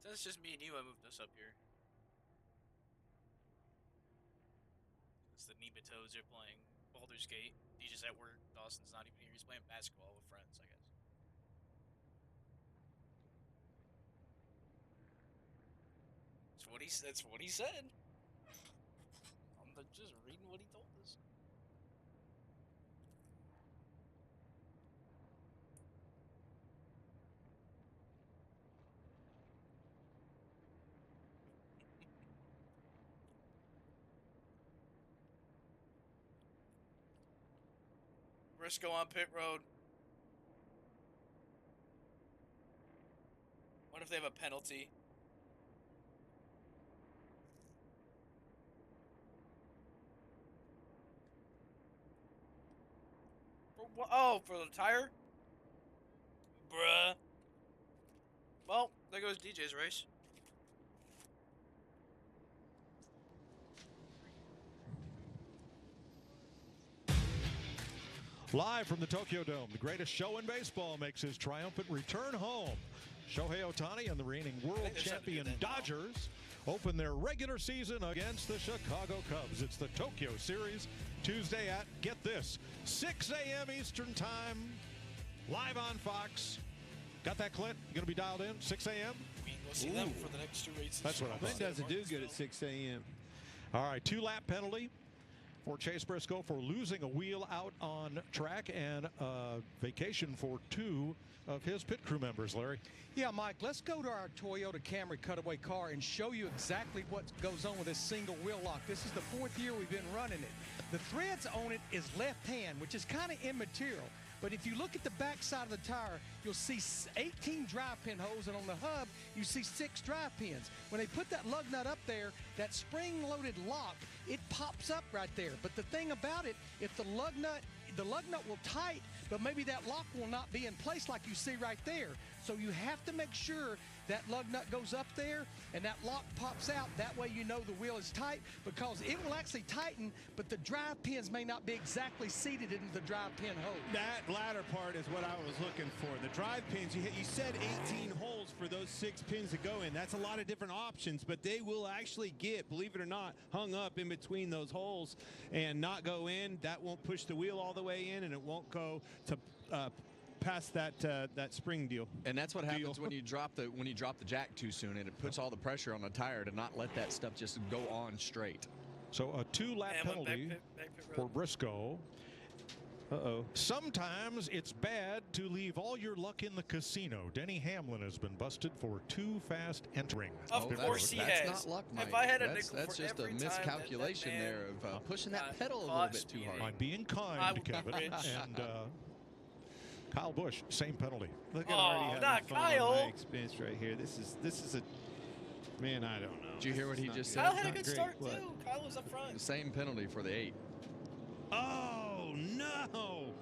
Since it's just me and you, I moved this up here. The Nematodes are playing Baldur's Gate. DJ's at work. Dawson's not even here. He's playing basketball with friends, I guess. That's what he said. I'm just reading what he told us. Briscoe on pit road. What if they have a penalty? Oh, for the tire? Bruh. Well, there goes DJ's race. Live from the Tokyo Dome, the greatest show in baseball makes his triumphant return home. Shohei Ohtani and the reigning world champion Dodgers open their regular season against the Chicago Cubs. It's the Tokyo Series, Tuesday at, get this, 6 a.m. Eastern Time, live on Fox. Got that, Clint? You going to be dialed in, 6 a.m.? We can go see them for the next 2 races. That's what I thought. Clint doesn't do good at 6 a.m. All right, 2-lap penalty for Chase Briscoe for losing a wheel out on track, and vacation for 2 of his pit crew members, Larry. Yeah, Mike, let's go to our Toyota Camry cutaway car and show you exactly what goes on with this single wheel lock. This is the 4th year we've been running it. The threads on it is left hand, which is kind of immaterial. But if you look at the back side of the tire, you'll see 18 drive pin holes, and on the hub, you see 6 drive pins. When they put that lug nut up there, that spring-loaded lock, it pops up right there. But the thing about it, if the lug nut will tight, but maybe that lock will not be in place like you see right there. So you have to make sure that lug nut goes up there and that lock pops out. That way you know the wheel is tight, because it will actually tighten, but the drive pins may not be exactly seated into the drive pin hole. That latter part is what I was looking for. The drive pins, you said 18 holes for those 6 pins to go in. That's a lot of different options, but they will actually get, believe it or not, hung up in between those holes and not go in. That won't push the wheel all the way in, and it won't go to past that spring deal. And that's what happens when you drop the jack too soon, and it puts all the pressure on the tire to not let that stuff just go on straight. So a 2-lap penalty for Briscoe. Uh-oh. Sometimes it's bad to leave all your luck in the casino. Denny Hamlin has been busted for too fast entering. Of course he has. That's not luck, Mike. If I had a that's nickel that's for just a every time miscalculation that there of pushing that pedal a little caught bit too hard. I'm being kind, Kevin. And Kyle Busch, same penalty. Look at already not having fun on Kyle. my expense right here. This is a man. I don't know. Did you hear what he just said? Kyle had a good start too. Kyle was up front. The same penalty for the 8. Oh no!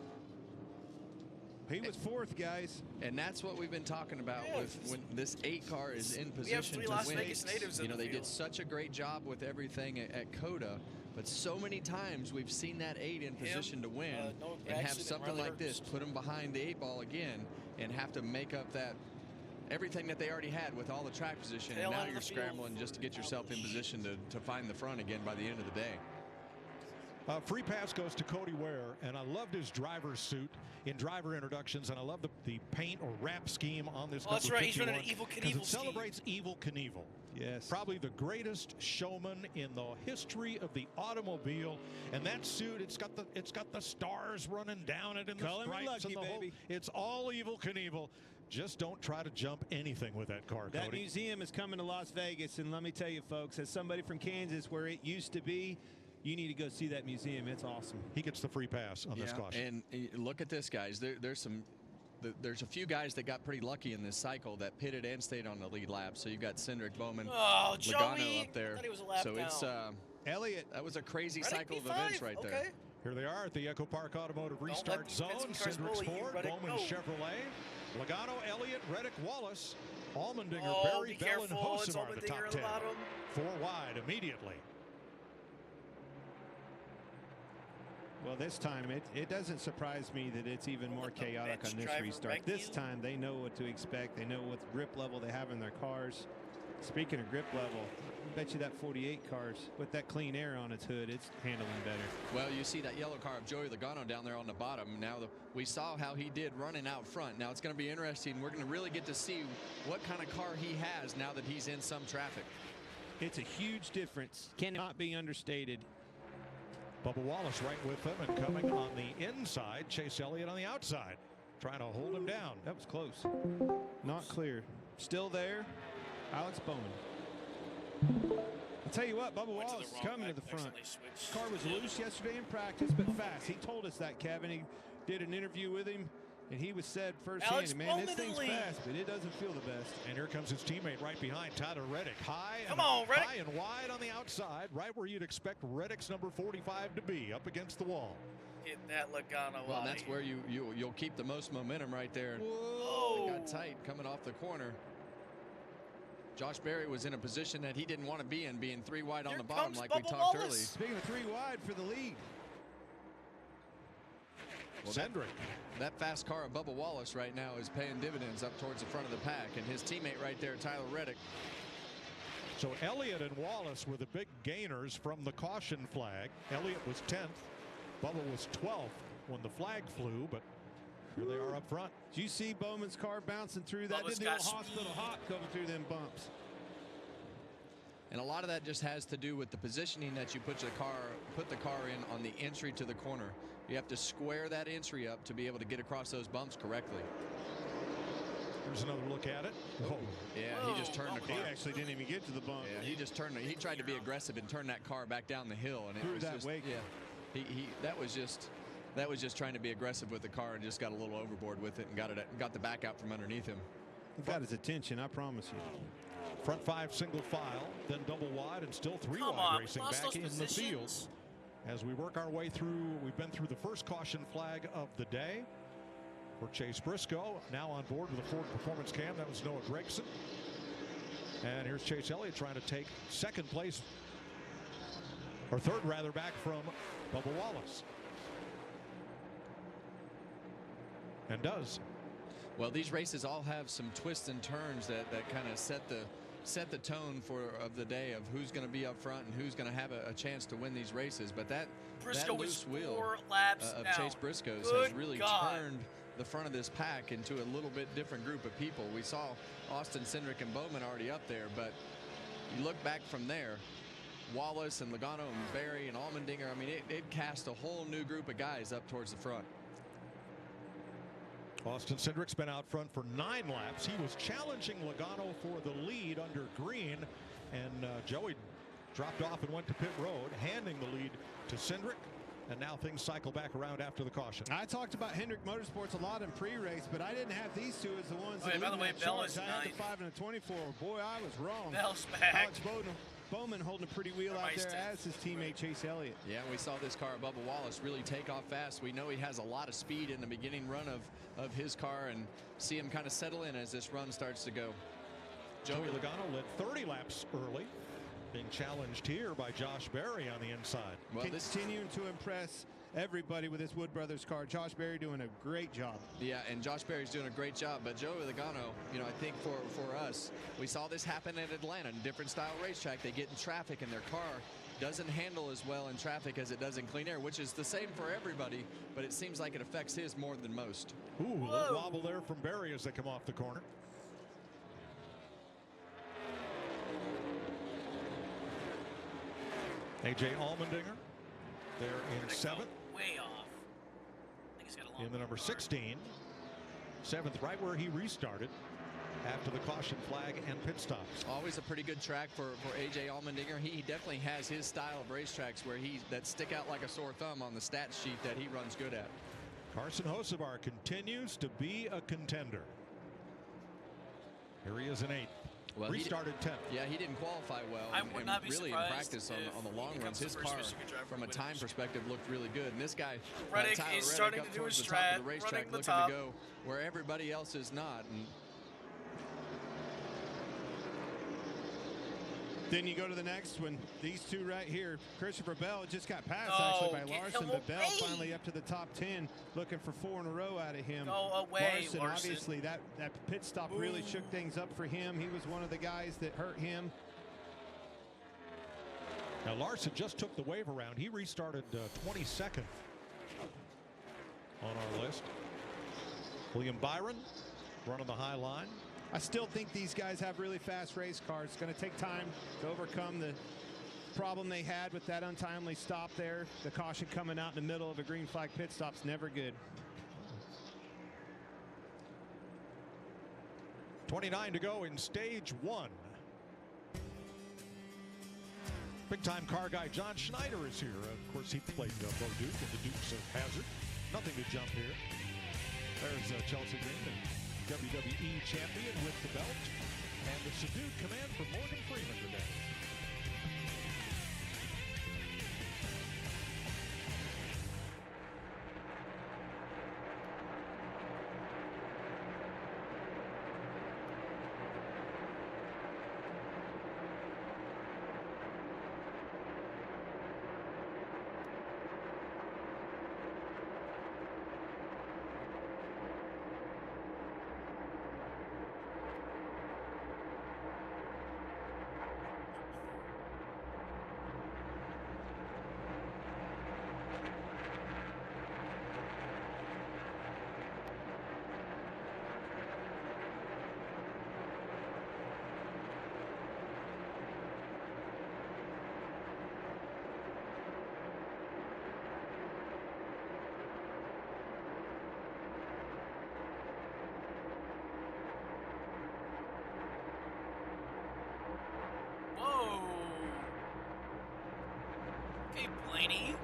He was 4th, guys. And that's what we've been talking about with when this 8 car is in We have position 3 to Las win. Vegas natives in You know, the they field. did such a great job with everything at COTA, but so many times we've seen that 8 in position to win and have something like this, put them behind the 8 ball again and have to make up that everything that they already had with all the track position, and now you're scrambling just to get yourself in position to find the front again by the end of the day. Free pass goes to Cody Ware, and I loved his driver's suit in driver introductions, and I love the paint or wrap scheme on this. Oh, that's right. He's running an 51, Evil 'cause Knievel it celebrates Evil Knievel. Yes. Probably the greatest showman in the history of the automobile. And that suit, it's got the stars running down it and the Calling me stripes lucky, and the baby. whole. It's all Evil Knievel. Just don't try to jump anything with that car, That Cody. museum is coming to Las Vegas, and let me tell you, folks, as somebody from Kansas where it used to be, you need to go see that museum. It's awesome. He gets the free pass on this caution. And look at this, guys. There's a few guys that got pretty lucky in this cycle that pitted and stayed on the lead lap. So you've got Cindric, Bowman, Oh, Logano Joey. up there. I thought he was a lap so it's down. Elliott. That was a crazy Reddick cycle of P5, events right there. okay. Here they are at the Echo Park Automotive let Restart Zone. Penske cars Cindric's bully you, Ford, Reddick. Bowman No. Chevrolet, Logano, Elliott, Reddick, Wallace, Allmendinger, Oh, Barry, be Bell, and careful. It's Hocevar, the Allmendinger top at the 10. bottom. 4 wide immediately. Well, this time it doesn't surprise me that it's even more chaotic on this restart. This time they know what to expect. They know what grip level they have in their cars. Speaking of grip level, I bet you that 48 cars with that clean air on its hood, it's handling better. Well, you see that yellow car of Joey Logano down there on the bottom. Now we saw how he did running out front. Now it's going to be interesting. We're going to really get to see what kind of car he has now that he's in some traffic. It's a huge difference. Cannot be understated. Bubba Wallace right with them, and coming on the inside, Chase Elliott on the outside, trying to hold him down. That was close. Not clear. Still there, Alex Bowman. I'll tell you what, Bubba Wallace is coming to the front. Car was loose yesterday in practice, but fast. He told us that, Kevin. He did an interview with him, and he was said firsthand, man, this thing's fast, but it doesn't feel the best. And here comes his teammate right behind, Tyler Reddick. High and wide on the outside, right where you'd expect Reddick's number 45 to be, up against the wall. Get that Logano Well, out that's of where you'll keep the most momentum right there. Whoa. It got tight coming off the corner. Josh Berry was in a position that he didn't want to be in, being 3 wide on the bottom like we talked earlier. Speaking of 3 wide for the lead. Well, that fast car of Bubba Wallace right now is paying dividends up towards the front of the pack, and his teammate right there, Tyler Reddick. So Elliott and Wallace were the big gainers from the caution flag. Elliott was 10th. Bubba was 12th when the flag flew, but here they are up front. Did you see Bowman's car bouncing through that? Did the old hospital hop coming through them bumps? And a lot of that just has to do with the positioning that you put the car in on the entry to the corner. You have to square that entry up to be able to get across those bumps correctly. Here's another look at it. Oh. Yeah, he just turned the car. He actually didn't even get to the bump. Yeah, he just turned. He tried to be aggressive and turn that car back down the hill, and it was that just wake. Yeah, that was just trying to be aggressive with the car and just got a little overboard with it and got the back out from underneath him. Got his attention, I promise you. Front 5 single file, then double wide, and still 3 wide racing back in the field. As we work our way through, we've been through the first caution flag of the day for Chase Briscoe. Now on board with the Ford Performance Cam. That was Noah Gregson. And here's Chase Elliott trying to take second place, or third rather, back from Bubba Wallace. And does. Well, these races all have some twists and turns that kind of set the tone of the day of who's going to be up front and who's going to have a chance to win these races. But that loose wheel of Chase Briscoe's has really turned the front of this pack into a little bit different group of people. We saw Austin Cindric and Bowman already up there, but you look back from there, Wallace and Logano and Berry and Allmendinger, I mean, it cast a whole new group of guys up towards the front. Austin Cindric's been out front for 9 laps. He was challenging Logano for the lead under green, and Joey dropped off and went to pit road, handing the lead to Cindric. And now things cycle back around after the caution. I talked about Hendrick Motorsports a lot in pre-race, but I didn't have these two as the ones that by the way, Bell is I had the 5 and the 24. Boy, I was wrong. Bell's back. Alex Bowman holding a pretty wheel out there as his teammate Chase Elliott. Yeah, we saw this car, Bubba Wallace, really take off fast. We know he has a lot of speed in the beginning run of his car, and see him kind of settle in as this run starts to go. Joey Logano led 30 laps early, being challenged here by Josh Berry on the inside. Well, continuing to impress everybody with this Wood Brothers car. Josh Berry doing a great job. Yeah, and Josh Berry's doing a great job. But Joey Logano, you know, I think for us, we saw this happen at Atlanta, a different style racetrack. They get in traffic and their car doesn't handle as well in traffic as it does in clean air, which is the same for everybody, but it seems like it affects his more than most. Ooh, a little wobble there from Berry as they come off the corner. A.J. Allmendinger there in 7th. Way off. I think he's got a long in the number 16. 7th, right where he restarted after the caution flag and pit stops. Always a pretty good track for A.J. Allmendinger. He definitely has his style of racetracks where that stick out like a sore thumb on the stat sheet that he runs good at. Carson Hocevar continues to be a contender. Here he is in 8th. Well, restarted 10th. Yeah, he didn't qualify well. I would not be really in surprised practice on the long runs. His car, from a time perspective, looked really good. And this guy, Reddick Tyler is Reddick, starting up to do towards his the top strat, of the racetrack, running the looking top. to go where everybody else is not. And then you go to the next one. These two right here. Christopher Bell just got passed Oh, actually by get Larson, him but Bell away. finally up to the top 10, looking for 4 in a row out of him. Go away, Larson, Larson. obviously that pit stop really shook things up for him. He was one of the guys that hurt him. Now Larson just took the wave around. He restarted 22nd on our list. William Byron running the high line. I still think these guys have really fast race cars. It's going to take time to overcome the problem they had with that untimely stop there. The caution coming out in the middle of a green flag pit stop's never good. 29 to go in stage 1. Big-time car guy John Schneider is here. Of course, he played Bo Duke in the Dukes of Hazzard. Nothing to jump here. There's Chelsea Green, the WWE champion with the belt. And the subdued command from Morgan Freeman today. Whoa. Okay, Blaney.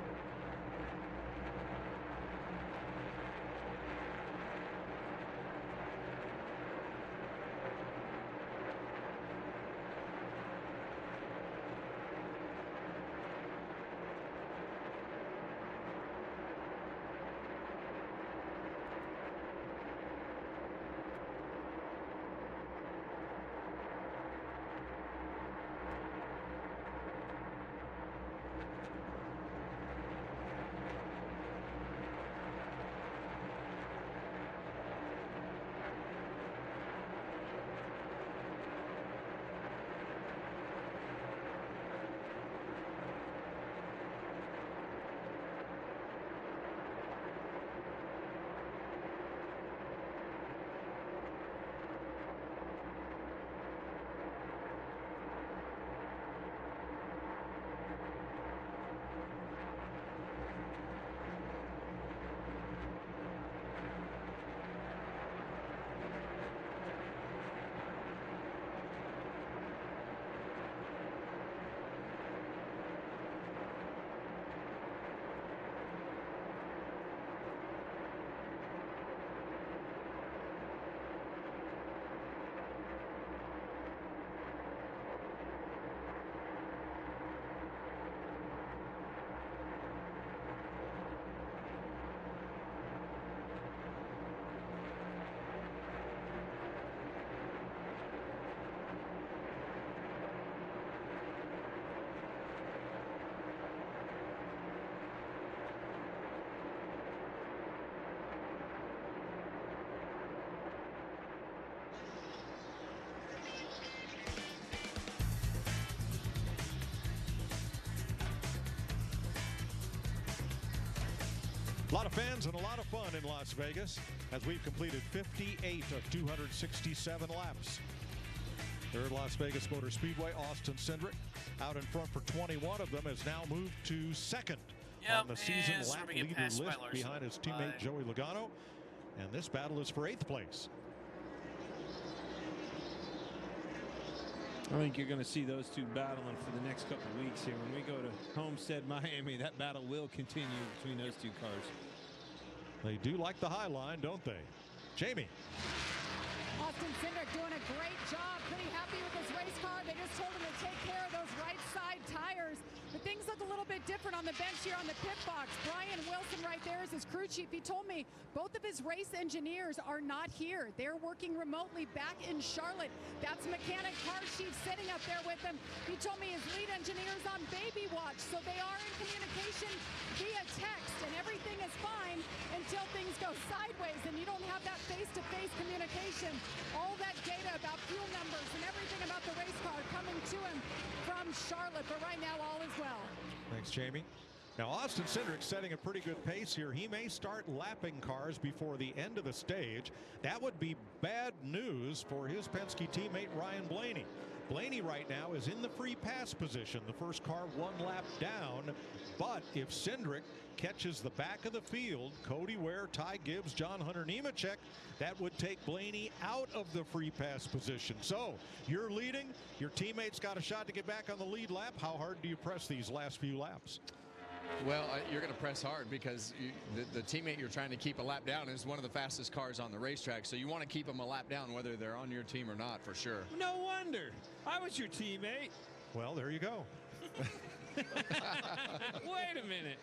A lot of fans and a lot of fun in Las Vegas as we've completed 58 of 267 laps. Third Las Vegas Motor Speedway, Austin Cindric out in front for 21 of them, has now moved to second on the season lap leader list behind his teammate Joey Logano. And this battle is for 8th place. I think you're going to see those two battling for the next couple of weeks here. When we go to Homestead, Miami, that battle will continue between those two cars. They do like the high line, don't they? Jamie. Austin Cindric doing a great job. Pretty happy with his race car. They just told him to take care of those right side tires. But things look a little bit different on the bench here on the pit box. Brian Wilson right there is his crew chief. He told me both of his race engineers are not here. They're working remotely back in Charlotte. That's mechanic car chief sitting up there with him. He told me his lead engineer is on baby watch, so they are in communication via text, and everything is fine until things go sideways and you don't have that face-to-face communication. All that data about fuel numbers and everything about the race car coming to him from Charlotte, but right now all is well. Thanks, Jamie. Now, Austin Cindric setting a pretty good pace here. He may start lapping cars before the end of the stage. That would be bad news for his Penske teammate Ryan Blaney. Blaney right now is in the free pass position, the first car one lap down. But if Cindric catches the back of the field, Cody Ware, Ty Gibbs, John Hunter Nemechek, that would take Blaney out of the free pass position. So you're leading, your teammate's got a shot to get back on the lead lap. How hard do you press these last few laps? Well, you're going to press hard because the teammate you're trying to keep a lap down is one of the fastest cars on the racetrack. So you want to keep them a lap down whether they're on your team or not, for sure. No wonder. I was your teammate. Well, there you go. Wait a minute.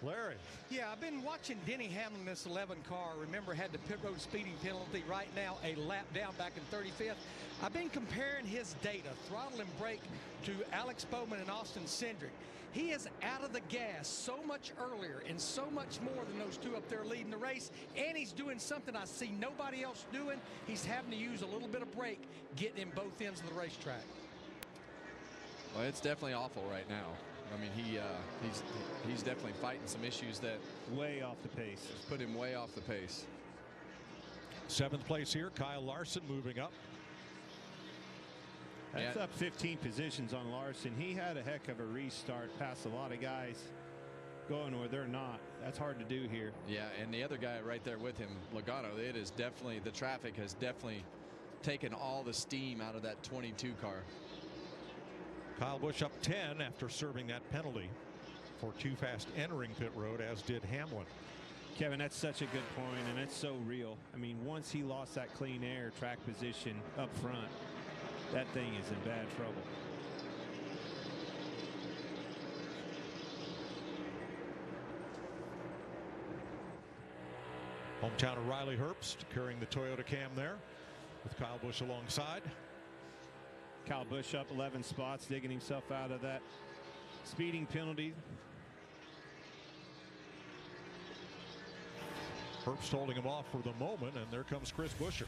Larry. Yeah, I've been watching Denny Hamlin, this 11 car. Remember, had the pit road speeding penalty. Right now, a lap down back in 35th. I've been comparing his data, throttle and brake, to Alex Bowman and Austin Cindric. He is out of the gas so much earlier and so much more than those two up there leading the race. And he's doing something I see nobody else doing. He's having to use a little bit of brake getting in both ends of the racetrack. Well, it's definitely awful right now. I mean, he's definitely fighting some issues that way off the pace. Put him way off the pace. 7th place here, Kyle Larson moving up. That's up 15 positions on Larson. He had a heck of a restart past a lot of guys going where they're not. That's hard to do here. Yeah, and the other guy right there with him, Logano, it is definitely, the traffic has definitely taken all the steam out of that 22 car. Kyle Busch up 10 after serving that penalty for too fast entering pit road, as did Hamlin. Kevin, that's such a good point, and it's so real. I mean, once he lost that clean air track position up front, that thing is in bad trouble. Hometown of Riley Herbst carrying the Toyota Cam there with Kyle Busch alongside. Kyle Busch up 11 spots, digging himself out of that speeding penalty. Herbst holding him off for the moment, and there comes Chris Buescher.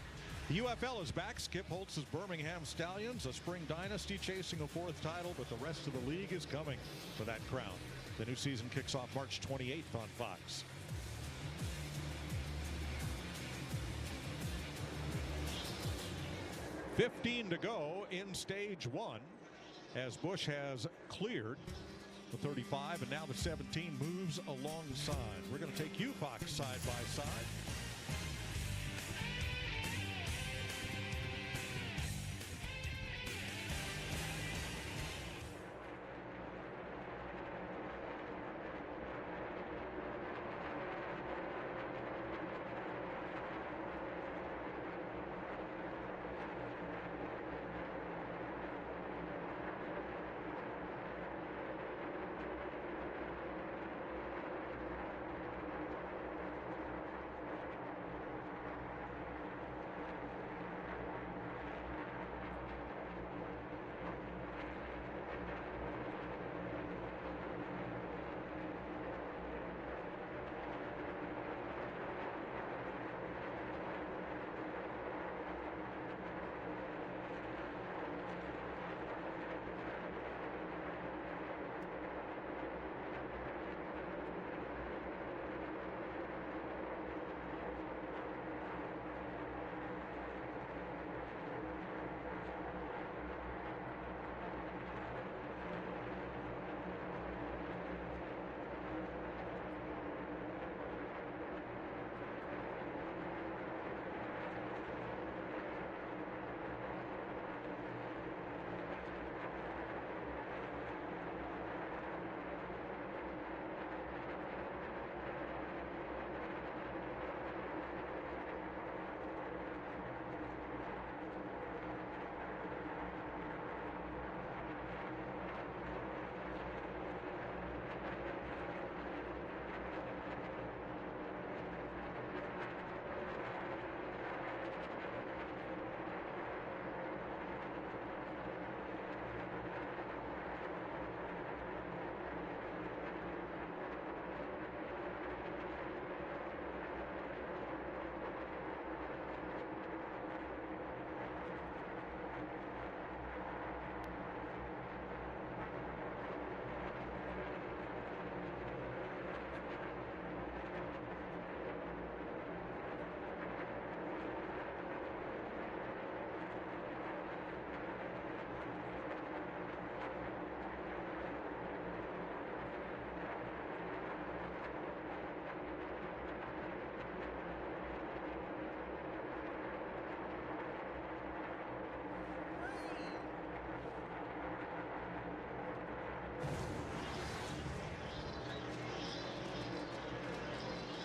The UFL is back. Skip Holtz's Birmingham Stallions, a spring dynasty chasing a 4th title, but the rest of the league is coming for that crown. The new season kicks off March 28th on Fox. $15 to go in stage 1 as Busch has cleared the 35, and now the 17 moves alongside. We're going to take you, Fox, side by side.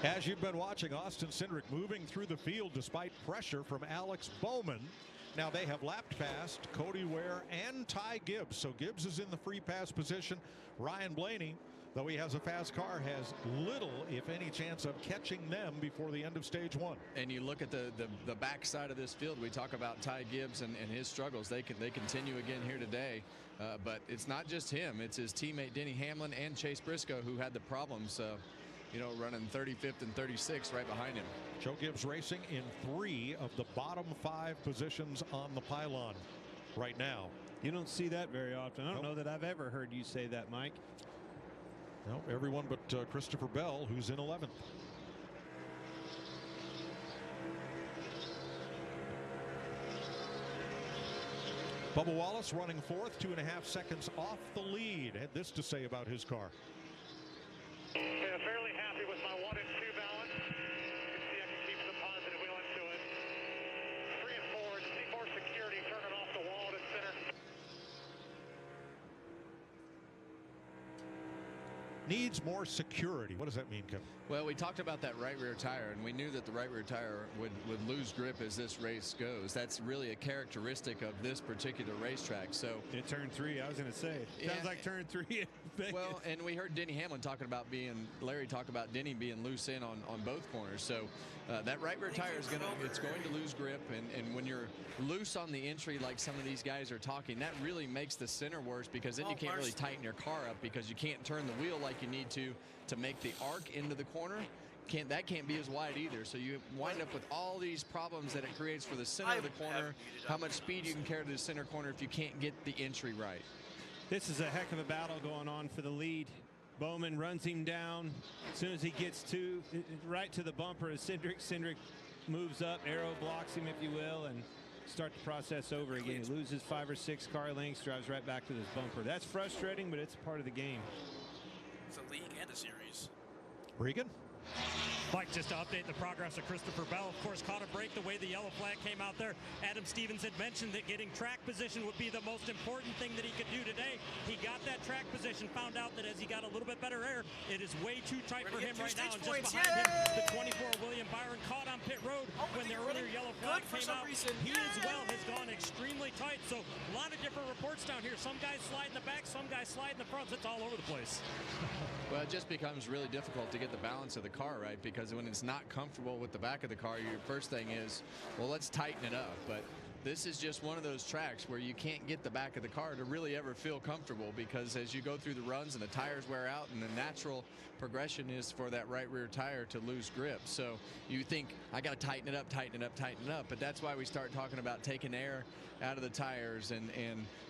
As you've been watching, Austin Cindric moving through the field despite pressure from Alex Bowman. Now they have lapped past Cody Ware and Ty Gibbs. So Gibbs is in the free pass position. Ryan Blaney, though he has a fast car, has little, if any, chance of catching them before the end of stage one. And you look at the backside of this field. We talk about Ty Gibbs and his struggles. They continue again here today. But it's not just him. It's his teammate Denny Hamlin and Chase Briscoe who had the problems, running 35th and 36th right behind him. Joe Gibbs racing in 3 of the bottom 5 positions on the pylon right now. You don't see that very often. I don't know that I've ever heard you say that, Mike. No, everyone but Christopher Bell, who's in 11th. Bubba Wallace running 4th, 2.5 seconds off the lead. Had this to say about his car. Yeah, fairly happy with my 1 and 2 balance. You can see I can keep some positive wheel into it. 3 and 4, just need more security, turning off the wall to center. Needs more security. What does that mean, Kevin? Well, we talked about that right rear tire, and we knew that the right rear tire would lose grip as this race goes. That's really a characteristic of this particular racetrack. So in turn 3, I was going to say, sounds like turn 3 in Vegas. Well, and we heard Denny Hamlin talking about Larry talk about Denny being loose in on both corners. So that right rear tire is going to lose grip, and when you're loose on the entry like some of these guys are talking, that really makes the center worse, because then you can't really tighten your car up, because you can't turn the wheel like you need to make the arc into the corner. That can't be as wide either, so you wind up with all these problems that it creates for the center of the corner, how much speed you can carry to the center corner if you can't get the entry right. This is a heck of a battle going on for the lead. Bowman runs him down as soon as he gets right to the bumper as Cindric moves up, arrow blocks him, if you will, and start the process over again. He loses 5 or 6 car lengths, drives right back to this bumper. That's frustrating, but it's part of the game. It's a league and a series. Regan? Mike, just to update the progress of Christopher Bell, of course, caught a break the way the yellow flag came out there. Adam Stevens had mentioned that getting track position would be the most important thing that he could do today. He got that track position, found out that as he got a little bit better air, it is way too tight for him right now. And just behind him, the 24 William Byron caught on pit road when the earlier yellow flag came out. He as well has gone extremely tight. So a lot of different reports down here. Some guys slide in the back, some guys slide in the front. It's all over the place. Well, it just becomes really difficult to get the balance of the car right, because when it's not comfortable with the back of the car, your first thing is, well, let's tighten it up. But this is just one of those tracks where you can't get the back of the car to really ever feel comfortable, because as you go through the runs and the tires wear out, and the natural progression is for that right rear tire to lose grip. So you think, I got to tighten it up, tighten it up, tighten it up. But that's why we start talking about taking air out of the tires and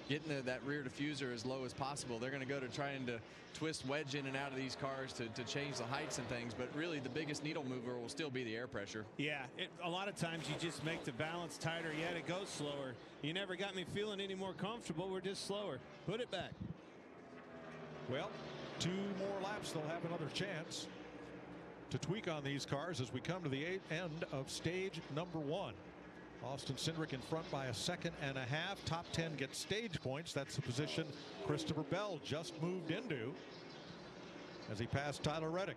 getting that rear diffuser as low as possible. They're going to go to trying to twist wedge in and out of these cars to change the heights and things, but really the biggest needle mover will still be the air pressure. Yeah, a lot of times you just make the balance tighter, yet it goes slower. You never got me feeling any more comfortable. We're just slower. Put it back. Well, 2 more laps, they'll have another chance to tweak on these cars as we come to the end of stage number 1. Austin Cindric in front by 1.5 seconds. Top 10 gets stage points. That's the position Christopher Bell just moved into as he passed Tyler Reddick.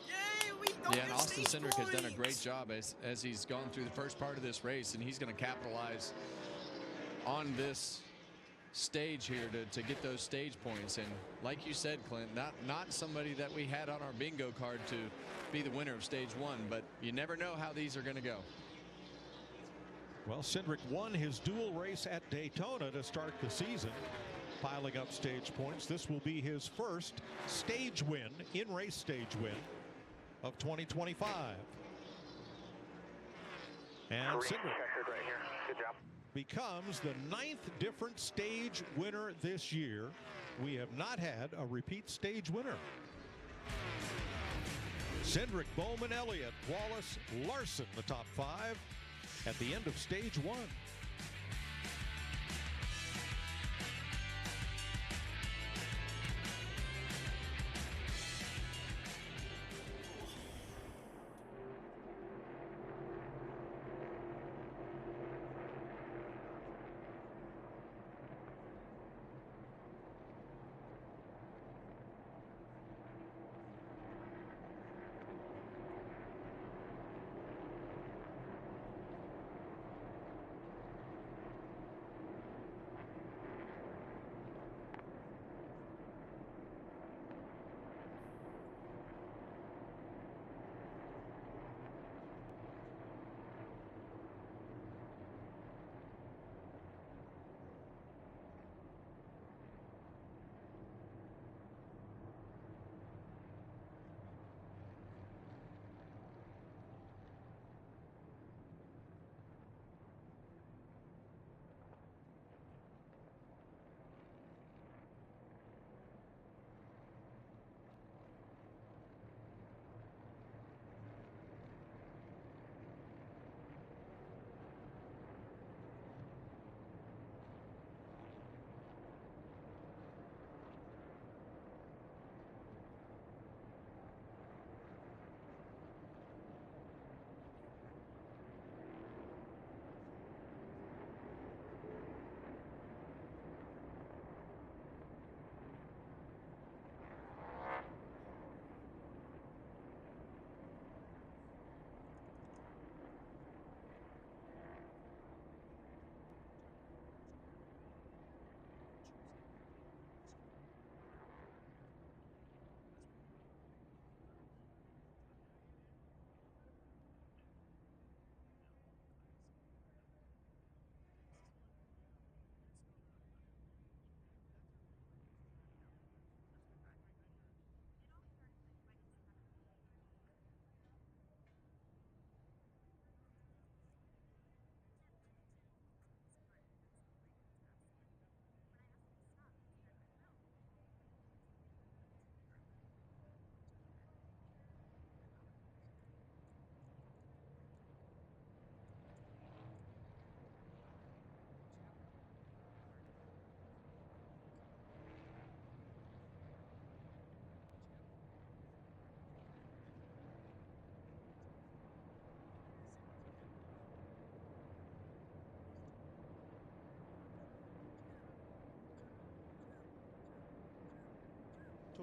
Yay, we don't Yeah, and get Austin stage Cindric has done a points. great job as he's gone through the first part of this race, and he's going to capitalize on this stage here to get those stage points. And like you said, Clint, not somebody that we had on our bingo card to be the winner of stage 1, but you never know how these are going to go. Well, Cindric won his dual race at Daytona to start the season, piling up stage points. This will be his first stage win, in-race stage win of 2025. And Cindric right here. Good job. becomes the 9th different stage winner this year. We have not had a repeat stage winner. Cindric, Bowman, Elliott, Wallace, Larson, the top 5 at the end of stage 1.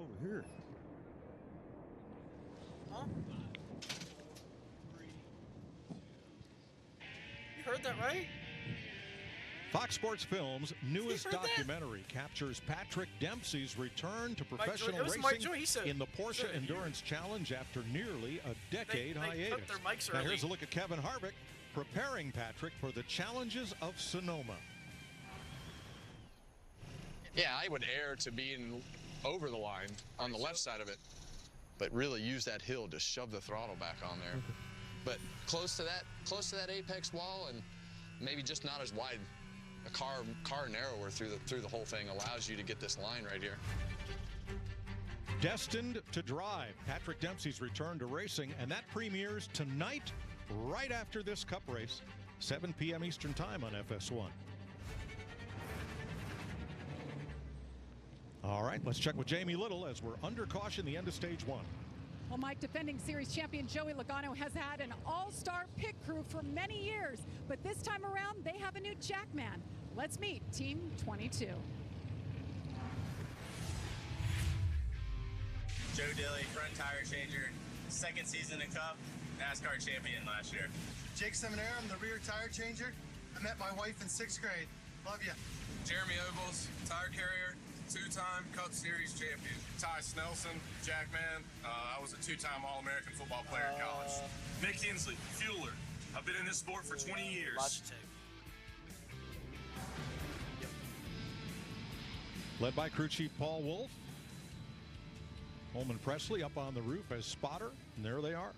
over here. Huh? You heard that right? Fox Sports Films' newest heard that? documentary captures Patrick Dempsey's return to Mike professional Joy- it was Mike racing Joy, he said- in the he Porsche said it here. Endurance Challenge after nearly a decade They hiatus. cut their mics Now early. here's a look at Kevin Harvick preparing Patrick for the challenges of Sonoma. Yeah, I would err to being over the line on the left side of it, but really use that hill to shove the throttle back on there. But close to that apex wall, and maybe just not as wide. A car narrower through the whole thing allows you to get this line right here. Destined to drive, Patrick Dempsey's return to racing, and that premieres tonight, right after this Cup race, 7 p.m. Eastern Time on FS1. All right, let's check with Jamie Little as we're under caution, the end of stage 1. Well, Mike, defending series champion Joey Logano has had an all-star pit crew for many years, but this time around they have a new jackman. Let's meet Team 22. Joe Dilly, front tire changer, second season in Cup, NASCAR champion last year. Jake Seminara, I'm the rear tire changer. I met my wife in 6th grade. Love you. Jeremy Ogles, tire carrier, two-time Cup Series champion. Ty Snelson, Jackman. I was a two-time All-American football player in college. Nick Hensley, fueler. I've been in this sport for 20 years. Led by crew chief Paul Wolf. Holman Presley up on the roof as spotter, and there they are.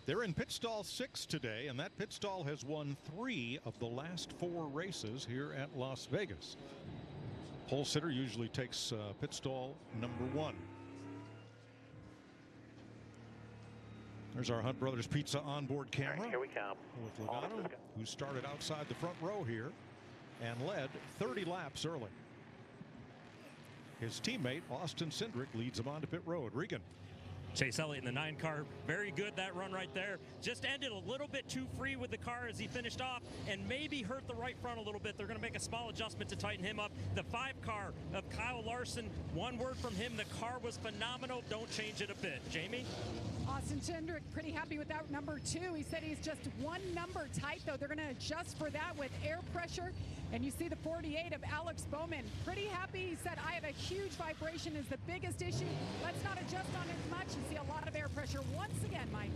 They're in pit stall 6 today, and that pit stall has won 3 of the last 4 races here at Las Vegas. Pole sitter usually takes pit stall number 1. There's our Hunt Brothers Pizza onboard camera. Here we come. With Logano, who started outside the front row here and led 30 laps early. His teammate Austin Cindric leads him onto pit road. Regan. Chase Elliott in the 9 car, very good that run right there. Just ended a little bit too free with the car as he finished off and maybe hurt the right front a little bit. They're going to make a small adjustment to tighten him up. The 5 car of Kyle Larson, one word from him, the car was phenomenal. Don't change it a bit. Jamie? Austin Cindric pretty happy with that number 2. He said he's just 1 number tight, though. They're going to adjust for that with air pressure. And you see the 48 of Alex Bowman. Pretty happy. He said, I have a huge vibration is the biggest issue. Let's not adjust on as much. You see a lot of air pressure once again, Mike.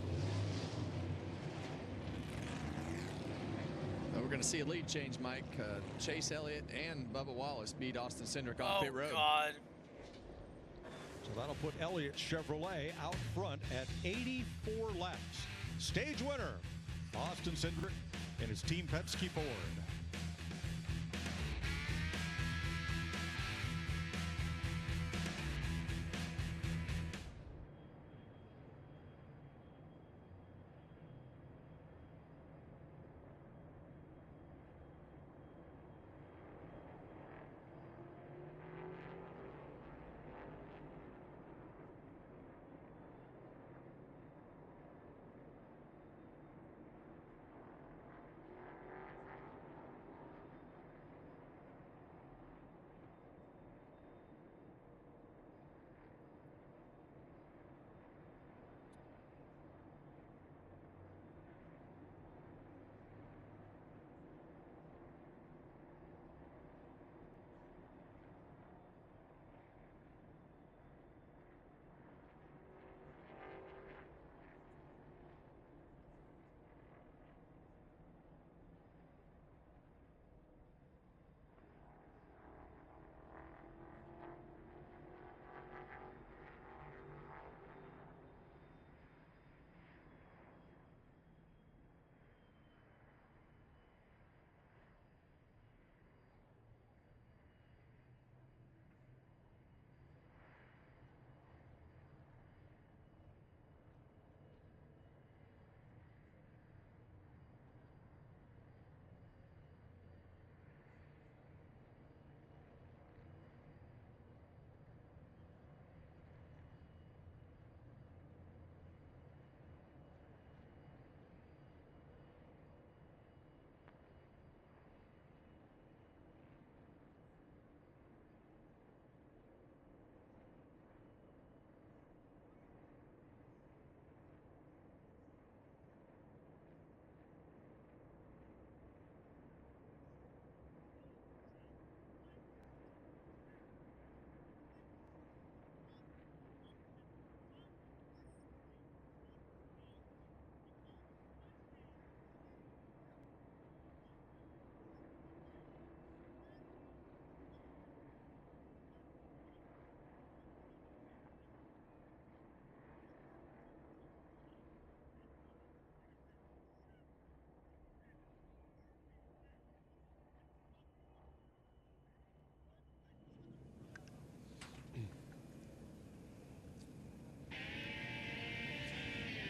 Well, we're going to see a lead change, Mike. Chase Elliott and Bubba Wallace beat Austin Cindric on pit road. Oh, God. So that'll put Elliott Chevrolet out front at 84 laps. Stage winner, Austin Cindric and his team Penske Ford.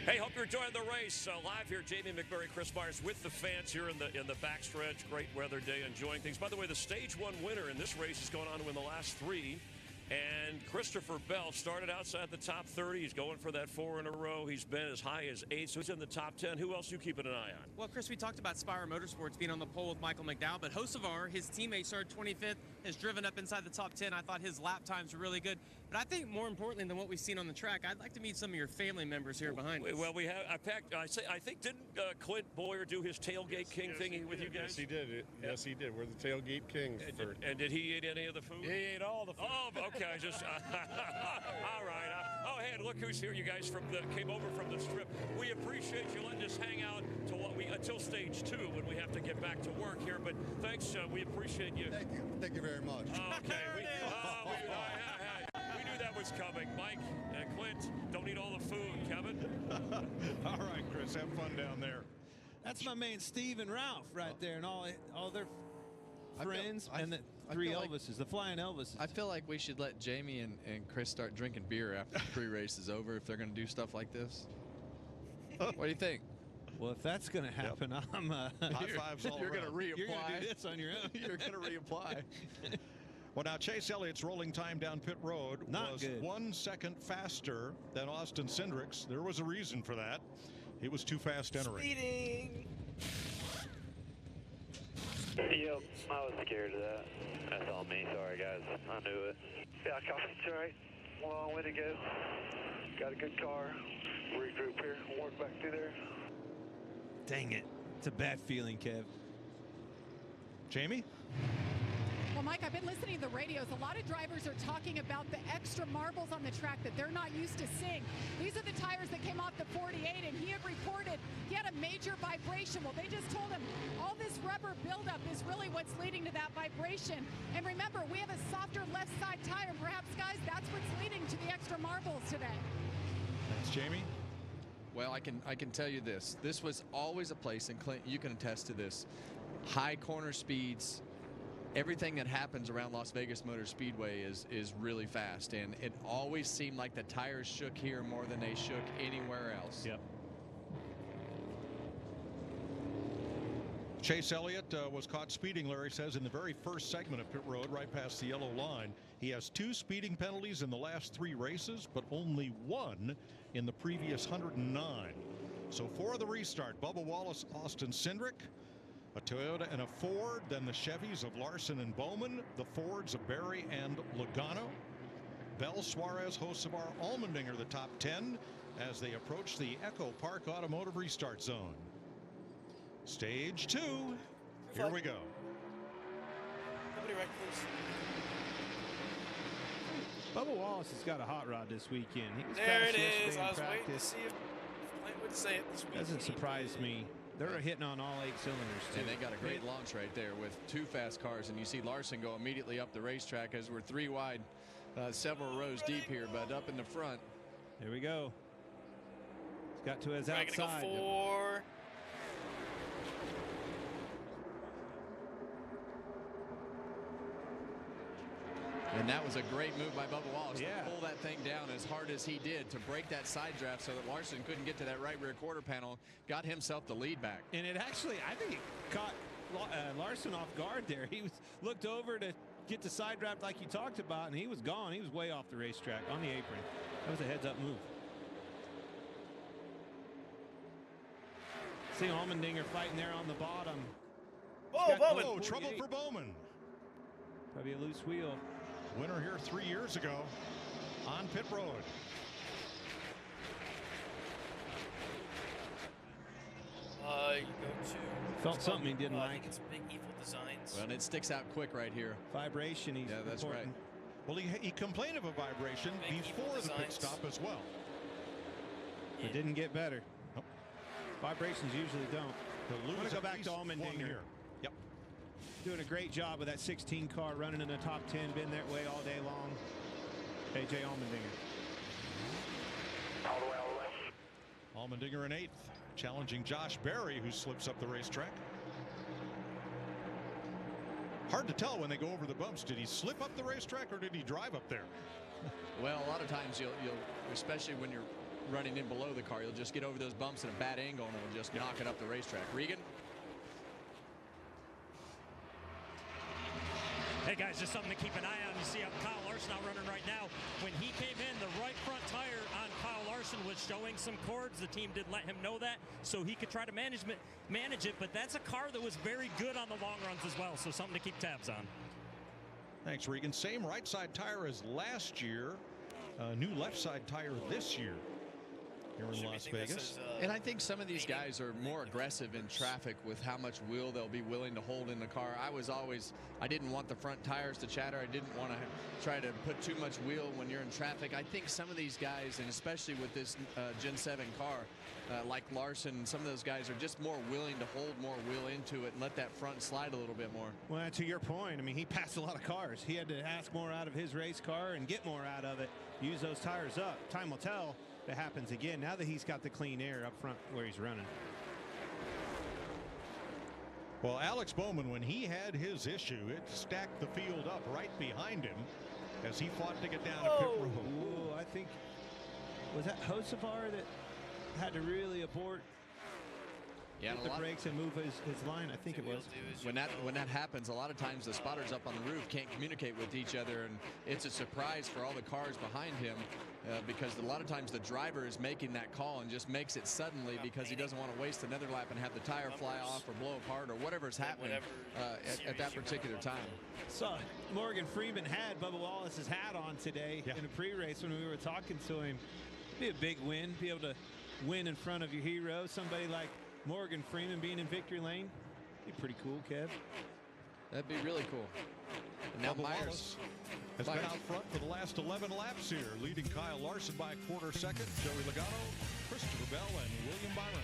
Hey, hope you're enjoying the race. Live here, Jamie McMurray, Chris Myers with the fans here in the backstretch. Great weather day, enjoying things. By the way, the Stage 1 winner in this race has gone on to win the last 3. And Christopher Bell started outside the top 30. He's going for that 4 in a row. He's been as high as 8, so he's in the top 10. Who else are you keeping an eye on? Well, Chris, we talked about Spire Motorsports being on the pole with Michael McDowell, but Hocevar, his teammate, started 25th, has driven up inside the top 10. I thought his lap times were really good. But I think more importantly than what we've seen on the track, I'd like to meet some of your family members here behind us. Well, we have. I think didn't Clint Boyer do his tailgate king thingy with you guys? Yes, he did. Yes, he did. We're the tailgate kings. And did he eat any of the food? He ate all the food. Oh, okay. Just all right. Oh, hey, look who's here. You guys came over from the strip. We appreciate you letting us hang out until stage 2 when we have to get back to work here. But thanks. We appreciate you. Thank you. Thank you very much. Okay. We knew that was coming. Mike and Clint, don't eat all the food. Kevin? All right, Chris, have fun down there. That's my man Steve and Ralph right there, and all their friends, and the 3 Elvises, the flying Elvises. I feel like we should let Jamie and Chris start drinking beer after the pre-race is over if they're going to do stuff like this. What do you think? Well, if that's going to happen, I'm high fives all You're going to around. reapply. You're going to do this on your own. You're going to reapply. Well, now Chase Elliott's rolling time down pit road Not was good. 1 second faster than Austin Cindric's. There was a reason for that. He was too fast entering. Speeding. Yep, I was scared of that. That's all me. Sorry, guys. I knew it. Yeah, copy. It's all right. Long way to go. Got a good car. Regroup here. Work back through there. Dang it. It's a bad feeling, Kev. Jamie? Well, Mike, I've been listening to the radios. A lot of drivers are talking about the extra marbles on the track that they're not used to seeing. These are the tires that came off the 48, and he had reported he had a major vibration. Well, they just told him all this rubber buildup is really what's leading to that vibration. And remember, we have a softer left side tire, and perhaps, guys, that's what's leading to the extra marbles today. Thanks, Jamie. Well, I can tell you this. This was always a place, and Clint, you can attest to this. High corner speeds. Everything that happens around Las Vegas Motor Speedway is really fast, and it always seemed like the tires shook here more than they shook anywhere else. Yep. Chase Elliott was caught speeding, Larry says, in the very first segment of pit road right past the yellow line. He has 2 speeding penalties in the last 3 races, but only 1 in the previous 109. So for the restart, Bubba Wallace, Austin Cindric, a Toyota and a Ford, then the Chevys of Larson and Bowman, the Fords of Berry and Logano. Bell, Suarez, Hocevar, Allmendinger the top 10 as they approach the Echo Park Automotive restart zone. Stage 2. Here we go. Nobody wreck, please. Bubba Wallace has got a hot rod this weekend. He was There fast it yesterday is. in I was waiting to practice. see if Clint would say it this week. Doesn't surprise me. They're hitting on all 8 cylinders, too. And they got a great launch right there with 2 fast cars, and you see Larson go immediately up the racetrack as we're 3 wide, several rows deep here, but up in the front. Here we go. He's got to his Right, outside. gonna go 4. And that was a great move by Bubba Wallace Yeah. to pull that thing down as hard as he did to break that side draft so that Larson couldn't get to that right rear quarter panel, got himself the lead back. And it actually, I think it caught Larson off guard there. He looked over to get the side draft like you talked about, and he was gone. He was way off the racetrack on the apron. That was a heads-up move. See Allmendinger fighting there on the bottom. Oh, Bowman. Oh, trouble for Bowman. Probably a loose wheel. Winner here 3 years ago on pit road. You go to. Felt something he didn't I like. think it's Big Evil Designs. Well, and it sticks out quick right here. Vibration. He's Yeah, that's reporting. right. Well, he complained of a vibration Big before Evil the pit Designs. stop as well. It didn't get better. Nope. Vibrations usually don't. I'm going to go back to one Allmendinger. here. Yep. Doing a great job with that 16 car, running in the top 10, been that way all day long. AJ Allmendinger. Allmendinger in 8th, challenging Josh Berry, who slips up the racetrack. Hard to tell when they go over the bumps. Did he slip up the racetrack or did he drive up there? Well, a lot of times you'll especially when you're running in below the car. You'll just get over those bumps at a bad angle, and it'll just knock it up the racetrack. Regan? Hey guys, just something to keep an eye on. You see how Kyle Larson out running right now. When he came in, the right front tire on Kyle Larson was showing some cords. The team didn't let him know that, so he could try to manage it. But that's a car that was very good on the long runs as well, so something to keep tabs on. Thanks, Regan. Same right side tire as last year. New left side tire this year here in Las Vegas. And I think some of these guys are more aggressive in traffic with how much wheel they'll be willing to hold in the car. I didn't want the front tires to chatter. I didn't want to try to put too much wheel when you're in traffic. I think some of these guys, and especially with this Gen 7 car, like Larson, some of those guys are just more willing to hold more wheel into it and let that front slide a little bit more. Well, to your point, I mean, he passed a lot of cars. He had to ask more out of his race car and get more out of it. Use those tires up. Time will tell if it happens again now that he's got the clean air up front where he's running. Well, Alex Bowman, when he had his issue, it stacked the field up right behind him as he fought to get down to pit road. Ooh, I think, was that Hocevar that had to really abort? Yeah, the brakes and move his line. I think it was. When that happens, a lot of times the spotters up on the roof can't communicate with each other, and it's a surprise for all the cars behind him because a lot of times the driver is making that call and just makes it suddenly because he doesn't want to waste another lap and have the tire fly off or blow apart or whatever's happening at that particular time. So Morgan Freeman had Bubba Wallace's hat on today in a pre-race when we were talking to him. It'd be a big win, be able to win in front of your hero, somebody like Morgan Freeman being in victory lane. Be pretty cool, Kev. That'd be really cool. And now Bubba Myers Wallace has been out front for the last 11 laps here, leading Kyle Larson by a quarter second. Joey Logano, Christopher Bell, and William Byron.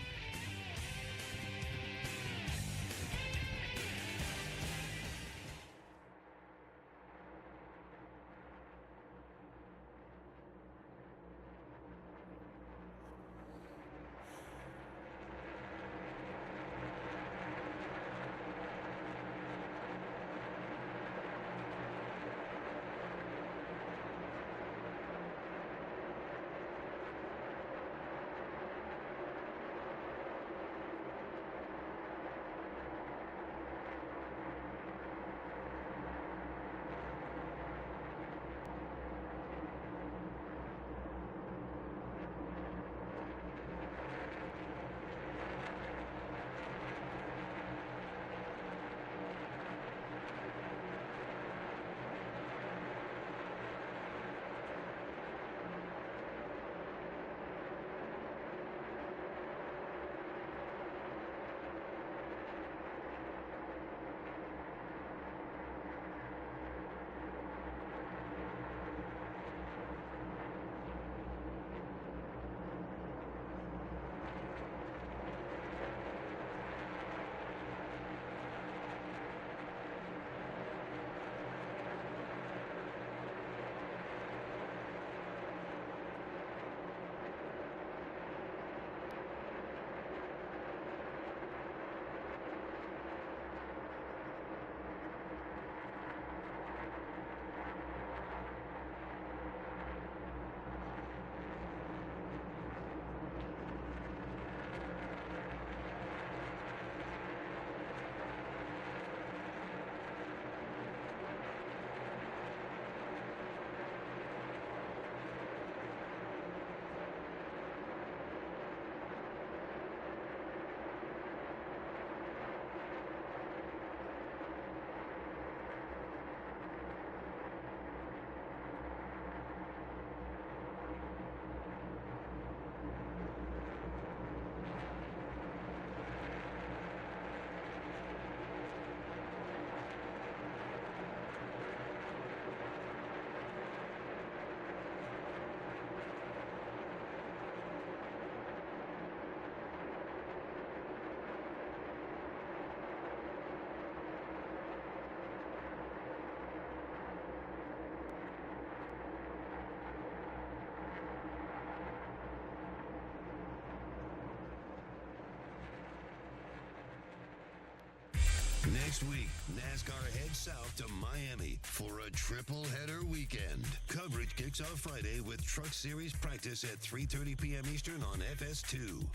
Next week, NASCAR heads south to Miami for a triple-header weekend. Coverage continues. Kicks off Friday with Truck Series practice at 3:30 p.m. Eastern on FS2.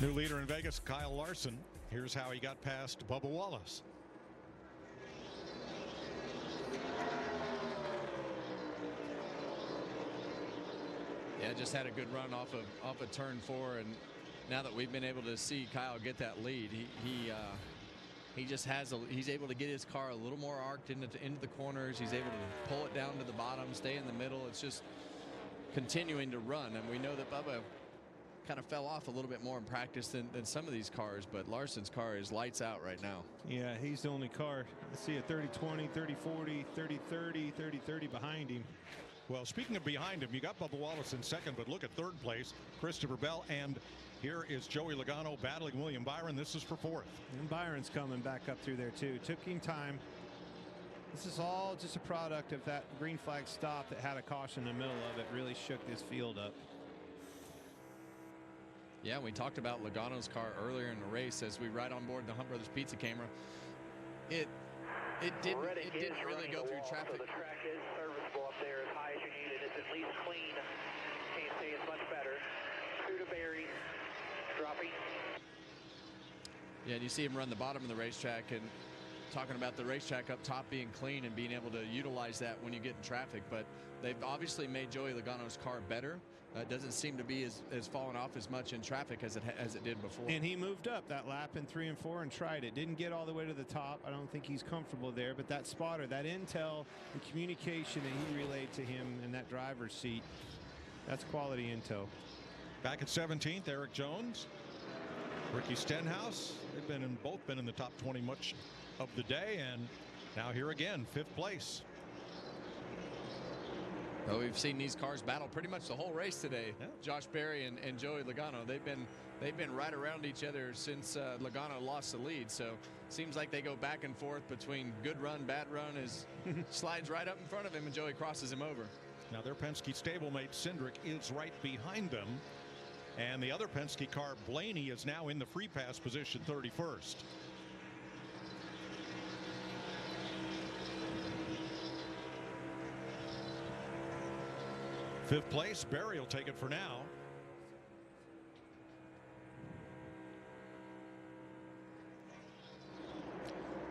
New leader in Vegas, Kyle Larson. Here's how he got past Bubba Wallace. Yeah, just had a good run off of turn 4, and now that we've been able to see Kyle get that lead, he just has he's able to get his car a little more arced into the corners. He's able to pull it down to the bottom, stay in the middle. It's just continuing to run, and we know that Bubba kind of fell off a little bit more in practice than some of these cars, but Larson's car is lights out right now. Yeah, he's the only car. I see a 30-20, 30-40, 30-30, 30-30 behind him. Well, speaking of behind him, you got Bubba Wallace in second, but look at third place, Christopher Bell, and here is Joey Logano battling William Byron. This is for fourth. And Byron's coming back up through there too. Took him time. This is all just a product of that green flag stop that had a caution in the middle of it. Really shook this field up. Yeah, we talked about Logano's car earlier in the race as we ride on board the Hunt Brothers Pizza camera. It didn't really go through traffic. So the track is serviceable up there as high as you need it. It's at least clean. Can't say it's much better. Two to Barry. Dropping. Yeah, and you see him run the bottom of the racetrack, and talking about the racetrack up top being clean and being able to utilize that when you get in traffic. But they've obviously made Joey Logano's car better. It doesn't seem to be as fallen off as much in traffic as it did before. And he moved up that lap in 3 and 4 and tried it. Didn't get all the way to the top. I don't think he's comfortable there. But that spotter, that intel, the communication that he relayed to him in that driver's seat, that's quality intel. Back at 17th, Eric Jones, Ricky Stenhouse. They've both been in the top 20 much of the day, and now here again, 5th place. Well, we've seen these cars battle pretty much the whole race today. Yeah. Josh Berry and Joey Logano, they've been right around each other since Logano lost the lead. So seems like they go back and forth between good run, bad run, as slides right up in front of him and Joey crosses him over. Now their Penske stablemate Cindric is right behind them, and the other Penske car, Blaney, is now in the free pass position, 31st. Fifth place, Barry will take it for now.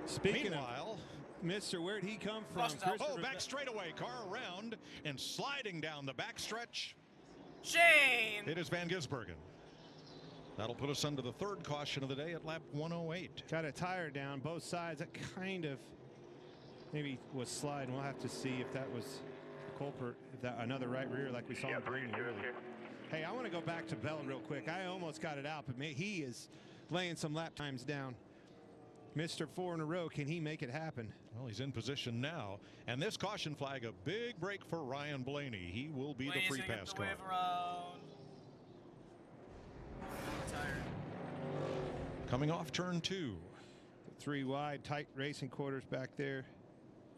Speaking Meanwhile, Mister, where'd he come from? Oh, back straightaway, car around and sliding down the backstretch. Shane! It is Van Gisbergen. That'll put us under the third caution of the day at lap 108. Got a tire down both sides. That kind of maybe was sliding. We'll have to see if that was the culprit, if that another right rear like we saw in Blaney earlier. Hey, I want to go back to Bell real quick. I almost got it out, but he is laying some lap times down. Mr. 4 in a row, can he make it happen? Well, he's in position now, and this caution flag, a big break for Ryan Blaney. He will be the free pass car. Coming off turn 2. 3 wide, tight racing quarters back there.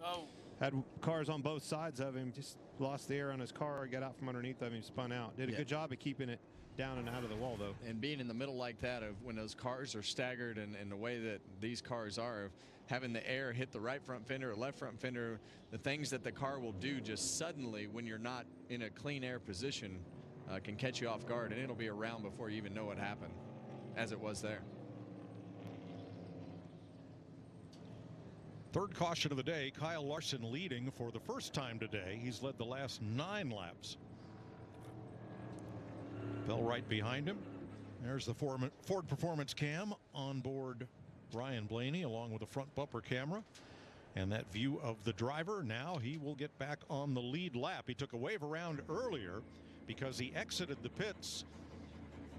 Oh. Had cars on both sides of him, just lost the air on his car, got out from underneath of him, spun out. Did a good job of keeping it down and out of the wall, though. And being in the middle like that, of when those cars are staggered and the way that these cars are, of having the air hit the right front fender or left front fender, the things that the car will do just suddenly when you're not in a clean air position can catch you off guard, and it'll be around before you even know what happened, as it was there. Third caution of the day, Kyle Larson leading for the first time today. He's led the last 9 laps. Bell right behind him. There's the Ford Performance Cam on board Ryan Blaney, along with a front bumper camera. And that view of the driver. Now he will get back on the lead lap. He took a wave around earlier because he exited the pits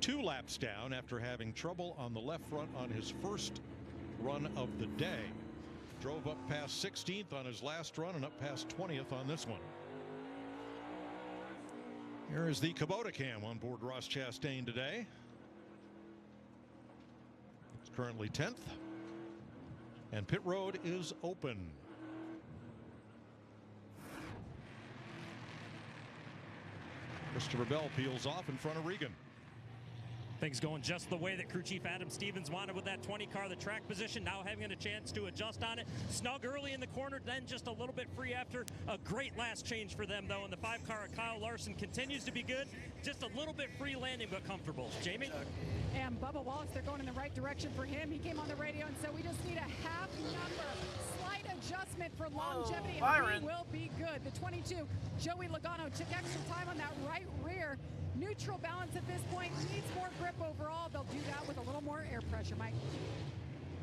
2 laps down after having trouble on the left front on his first run of the day. Drove up past 16th on his last run and up past 20th on this one. Here is the Kubota cam on board Ross Chastain today. It's currently 10th. And pit road is open. Christopher Bell peels off in front of Regan. Things going just the way that crew chief Adam Stevens wanted with that 20 car. The track position now having a chance to adjust on it. Snug early in the corner, then just a little bit free after. A great last change for them, though. And the 5 car of Kyle Larson continues to be good. Just a little bit free landing, but comfortable. Jamie? And Bubba Wallace, they're going in the right direction for him. He came on the radio and said, we just need a half number. Slight adjustment for longevity, and we will be good. The 22, Joey Logano, took extra time on that right rear. Neutral balance at this point, needs more grip overall. They'll do that with a little more air pressure, Mike.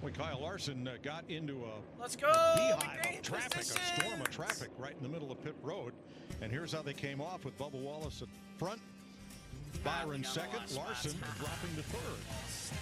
Well, Kyle Larson got into a Let's go, beehive of traffic, a storm of traffic right in the middle of pit road. And here's how they came off with Bubba Wallace at front, Byron second, Larson dropping to third.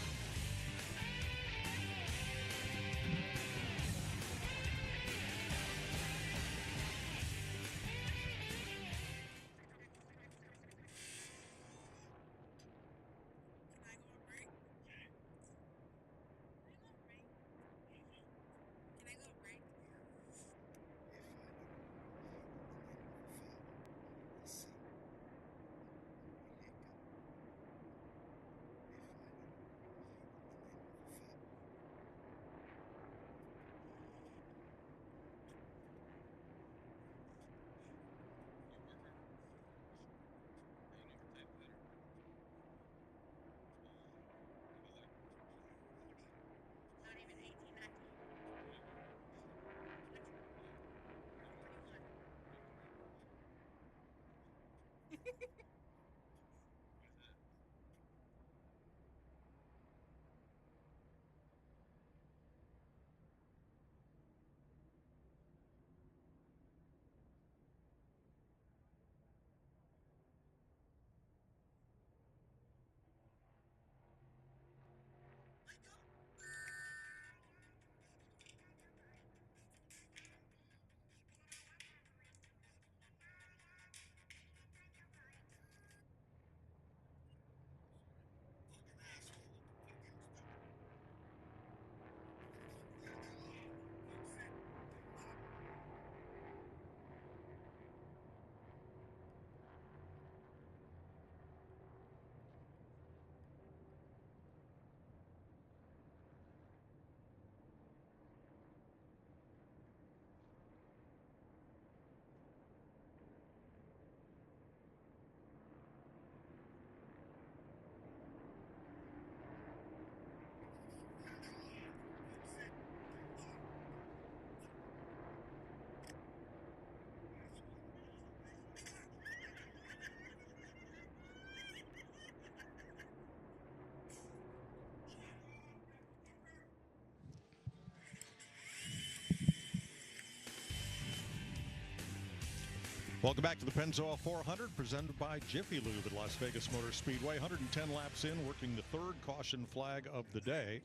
Welcome back to the Pennzoil 400, presented by Jiffy Lube at Las Vegas Motor Speedway. 110 laps in, working the third caution flag of the day.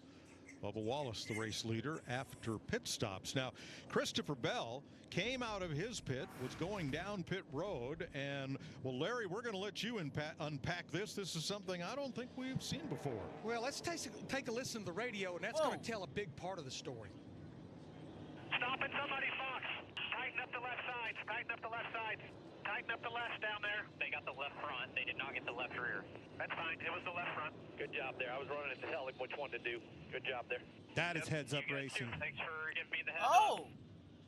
Bubba Wallace, the race leader, after pit stops. Now, Christopher Bell came out of his pit, was going down pit road, and, well, Larry, we're going to let you unpack this. This is something I don't think we've seen before. Well, let's take a listen to the radio, and that's going to tell a big part of the story. Stopping somebody, Fox. Tighten up the left sides. Tighten up the left sides. Tighten up the left down there. They got the left front. They did not get the left rear. That's fine. It was the left front. Good job there. I was running it to tell him which one to do. Good job there. That is heads-up racing. Thanks for giving me the heads up.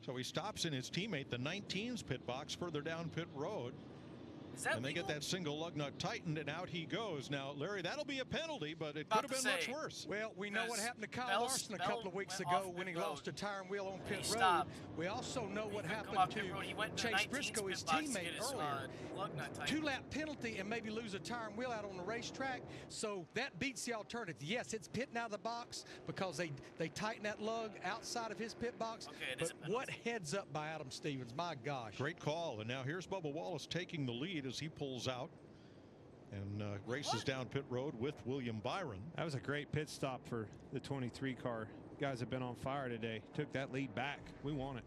So he stops in his teammate, the 19's pit box, further down pit road. And they get that single lug nut tightened, and out he goes. Now, Larry, that'll be a penalty, but it could have been much worse. Well, we know what happened to Kyle Larson a couple of weeks ago when he lost a tire and wheel on pit road. Stopped. We also know what happened to Chase Briscoe, his teammate, earlier. Two-lap penalty and maybe lose a tire and wheel out on the racetrack. So that beats the alternative. Yes, it's pitting out of the box because they tighten that lug outside of his pit box. But what heads up by Adam Stevens, my gosh. Great call. And now here's Bubba Wallace taking the lead as he pulls out and races down pit road with William Byron. That was a great pit stop for the 23 car. Guys have been on fire today. Took that lead back. We want it.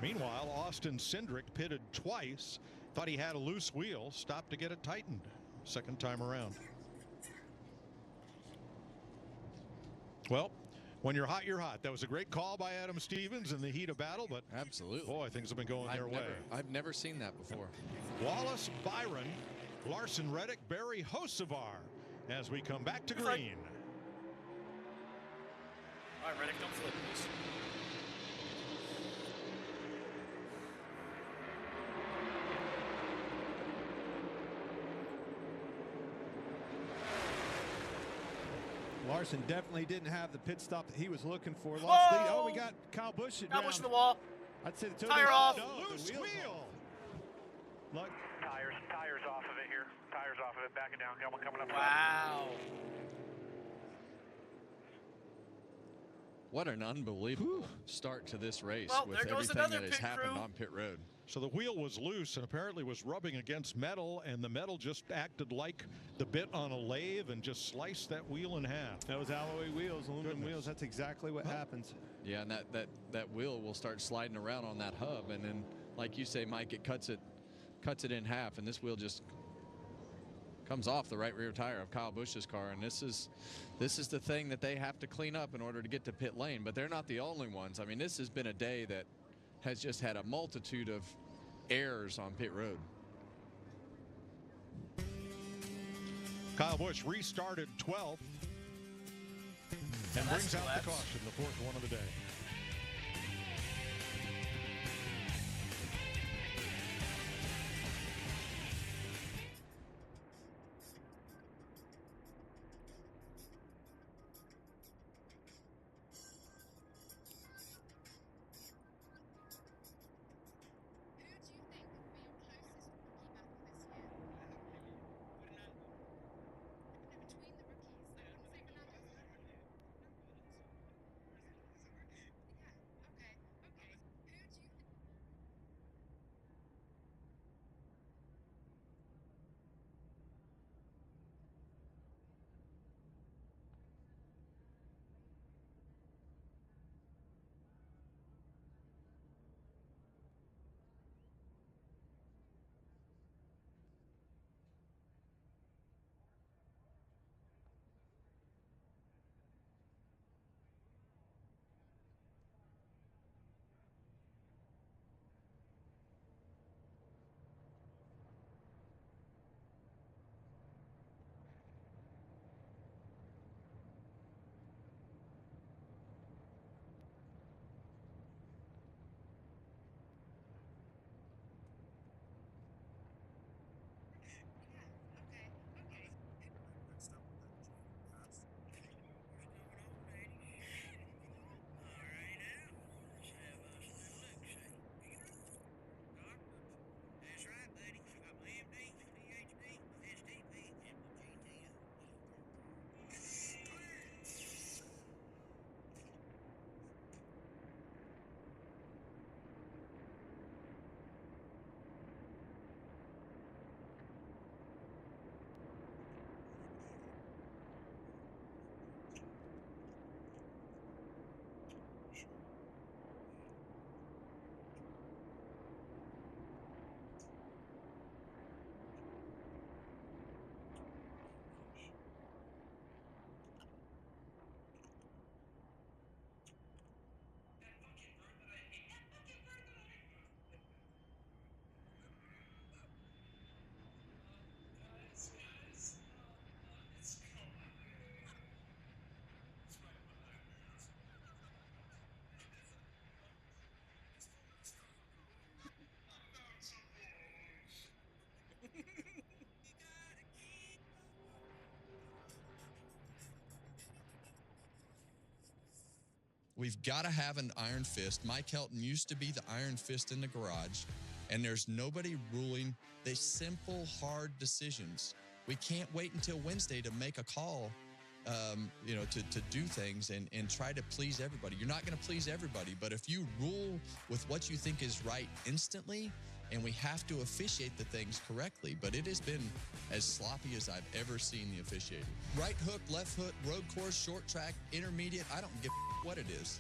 Meanwhile, Austin Cindric pitted twice. Thought he had a loose wheel. Stopped to get it tightened. Second time around. Well, when you're hot, you're hot. That was a great call by Adam Stevens in the heat of battle, but absolutely, boy, things have been going their way. I've never seen that before. Wallace, Byron, Larson Reddick, Barry Hocevar as we come back to green. All right, Reddick, don't flip, please. Larson definitely didn't have the pit stop that he was looking for. Lost lead. Oh, we got Kyle Busch. Kyle Busch in the wall. I'd say the tire off. No, Loose wheel. Look. Tires off of it here. Tires off of it. Back it down. Got one coming up. Wow. What an unbelievable start to this race Well, with there goes everything another that has pit happened crew. on pit road. So the wheel was loose and apparently was rubbing against metal, and the metal just acted like the bit on a lathe and just sliced that wheel in half. That was alloy wheels, aluminum wheels. That's exactly what happens. Yeah, and that wheel will start sliding around on that hub, and then, like you say, Mike, it cuts it in half, and this wheel just comes off the right rear tire of Kyle Busch's car. And this is the thing that they have to clean up in order to get to pit lane. But they're not the only ones. I mean, this has been a day that has just had a multitude of errors on pit road. Kyle Busch restarted 12th and brings out the caution, the fourth one of the day. We've got to have an iron fist. Mike Helton used to be the iron fist in the garage, and there's nobody ruling the simple, hard decisions. We can't wait until Wednesday to make a call, to do things and try to please everybody. You're not going to please everybody, but if you rule with what you think is right instantly, and we have to officiate the things correctly, but it has been as sloppy as I've ever seen the officiating. Right hook, left hook, road course, short track, intermediate, I don't give what it is.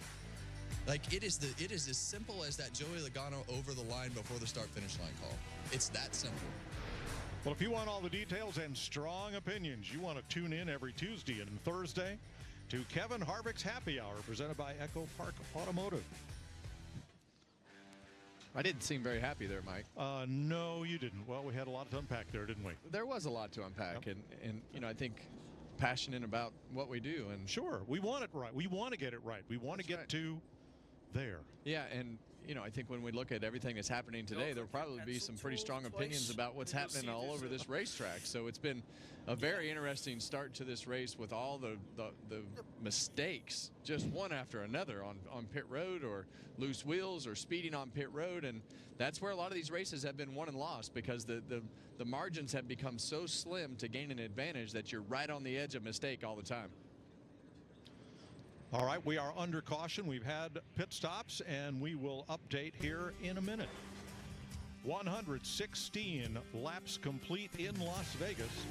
Like, it is as simple as that Joey Logano over the line before the start-finish line call. It's that simple. Well, if you want all the details and strong opinions, you want to tune in every Tuesday and Thursday to Kevin Harvick's Happy Hour, presented by Echo Park Automotive. I didn't seem very happy there, Mike. No, you didn't. Well, we had a lot to unpack there, didn't we? There was a lot to unpack, and I think passionate about what we do. And sure, we want it right. We want to get it right. We want to get to there. Yeah, and I think when we look at everything that's happening today, there'll probably be some pretty strong opinions about what's happening all over this racetrack. So it's been a very interesting start to this race with all the mistakes, just one after another on pit road, or loose wheels, or speeding on pit road. And that's where a lot of these races have been won and lost, because the margins have become so slim to gain an advantage that you're right on the edge of mistake all the time. All right, we are under caution. We've had pit stops, and we will update here in a minute. 116 laps complete in Las Vegas.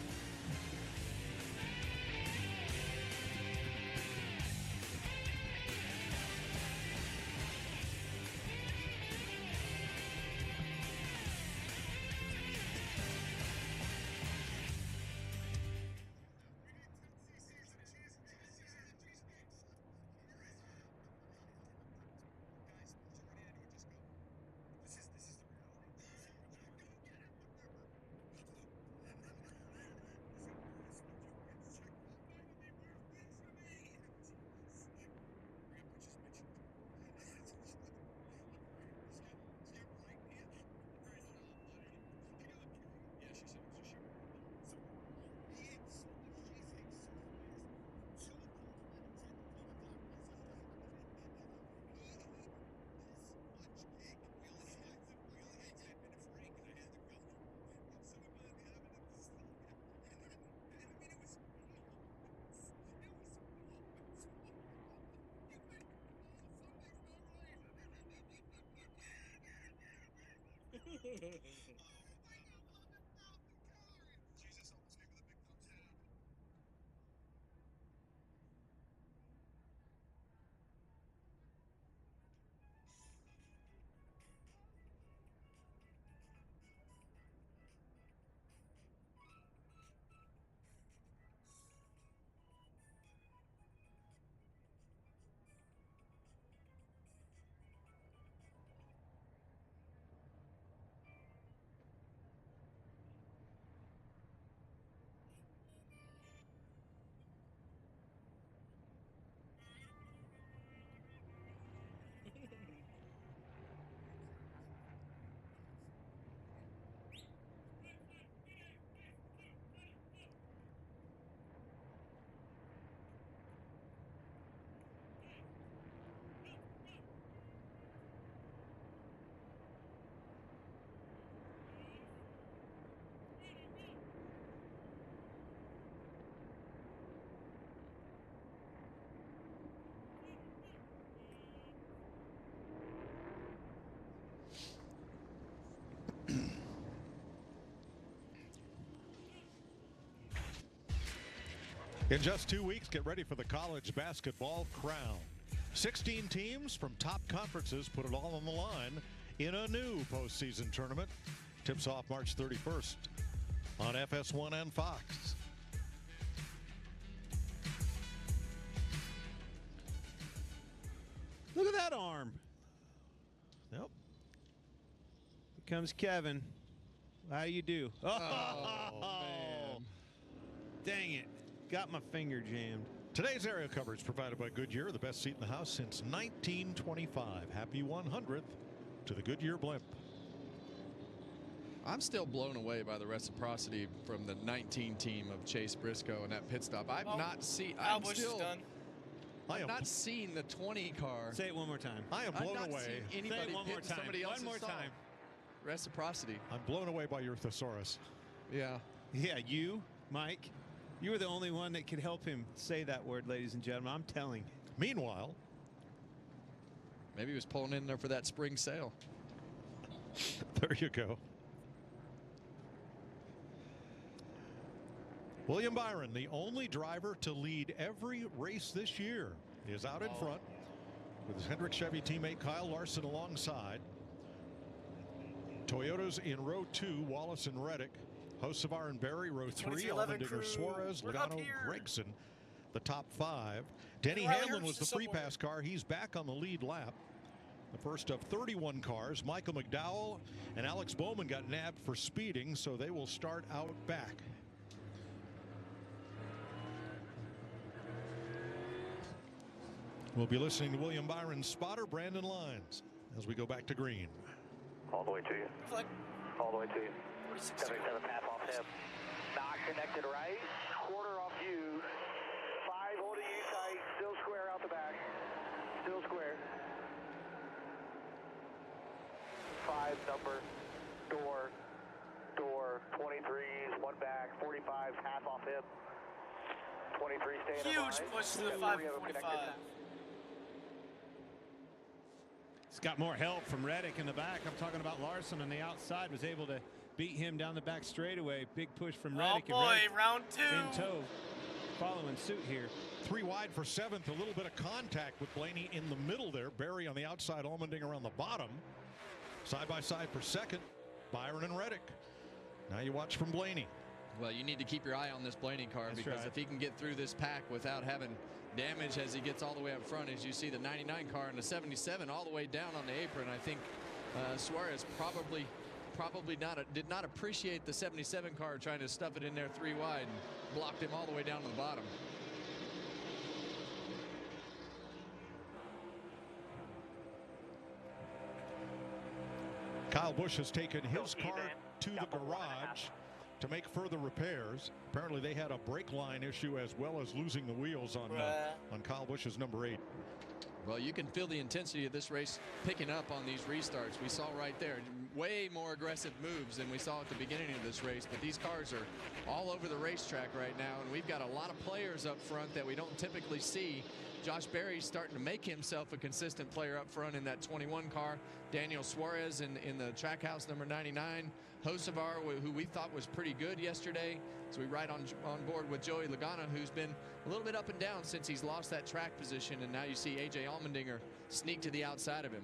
In just 2 weeks, get ready for the college basketball crown. 16 teams from top conferences put it all on the line in a new postseason tournament. Tips off March 31st on FS1 and Fox. Look at that arm. Nope. Here comes Kevin. How you do? Oh, man. Dang it. Got my finger jammed. Today's area coverage provided by Goodyear, the best seat in the house since 1925. Happy 100th to the Goodyear blimp. I'm still blown away by the reciprocity from the 19 team of Chase Briscoe and that pit stop. I've not seen. Kyle Busch is done. I've not seen the 20 car. Say it one more time. I am blown away. Say it one more time. Somebody else's One more stall. time. Reciprocity. I'm blown away by your thesaurus. Yeah. Yeah, you, Mike. You were the only one that could help him say that word, ladies and gentlemen. I'm telling. Meanwhile, maybe he was pulling in there for that spring sale. There you go. William Byron, the only driver to lead every race this year, is out in front with his Hendrick Chevy teammate Kyle Larson alongside. Toyotas in row 2, Wallace and Reddick. Hocevar and Berry, row 3, Allmendinger, Suarez, Logano, Gregson, the top 5. Denny Hamlin was the free pass car. He's back on the lead lap. The first of 31 cars. Michael McDowell and Alex Bowman got nabbed for speeding, so they will start out back. We'll be listening to William Byron's spotter, Brandon Lines, as we go back to green. All the way to you. All the way to you. 77 half off hip. Not connected right. Quarter off you. 5 holding you tight. Still square out the back. Still square. 5 number. Door. 23s. 1 back. 45 half off hip. 23 staying in line. Huge push to the 545. It's got more help from Reddick in the back. I'm talking about Larson on the outside, was able to beat him down the back straightaway. Big push from Reddick. Oh boy, round 2. In tow, following suit here. 3 wide for 7th. A little bit of contact with Blaney in the middle there. Barry on the outside, Allmendinger on the bottom. Side by side for 2nd, Byron and Reddick. Now you watch from Blaney. Well, you need to keep your eye on this Blaney car. That's because right. if he can get through this pack without having damage as he gets all the way up front, as you see the 99 car and the 77 all the way down on the apron, I think Suarez probably did not appreciate the 77 car trying to stuff it in there 3 wide and blocked him all the way down to the bottom. Kyle Busch has taken his car to the garage to make further repairs. Apparently they had a brake line issue as well as losing the wheels on Kyle Busch's number 8. Well, you can feel the intensity of this race picking up on these restarts. We saw right there way more aggressive moves than we saw at the beginning of this race, but these cars are all over the racetrack right now, and we've got a lot of players up front that we don't typically see. Josh Berry's starting to make himself a consistent player up front in that 21 car. Daniel Suarez in the track house number 99. Hocevar, who we thought was pretty good yesterday. So we ride on board with Joey Logano, who's been a little bit up and down since he's lost that track position. And now you see A.J. Allmendinger sneak to the outside of him.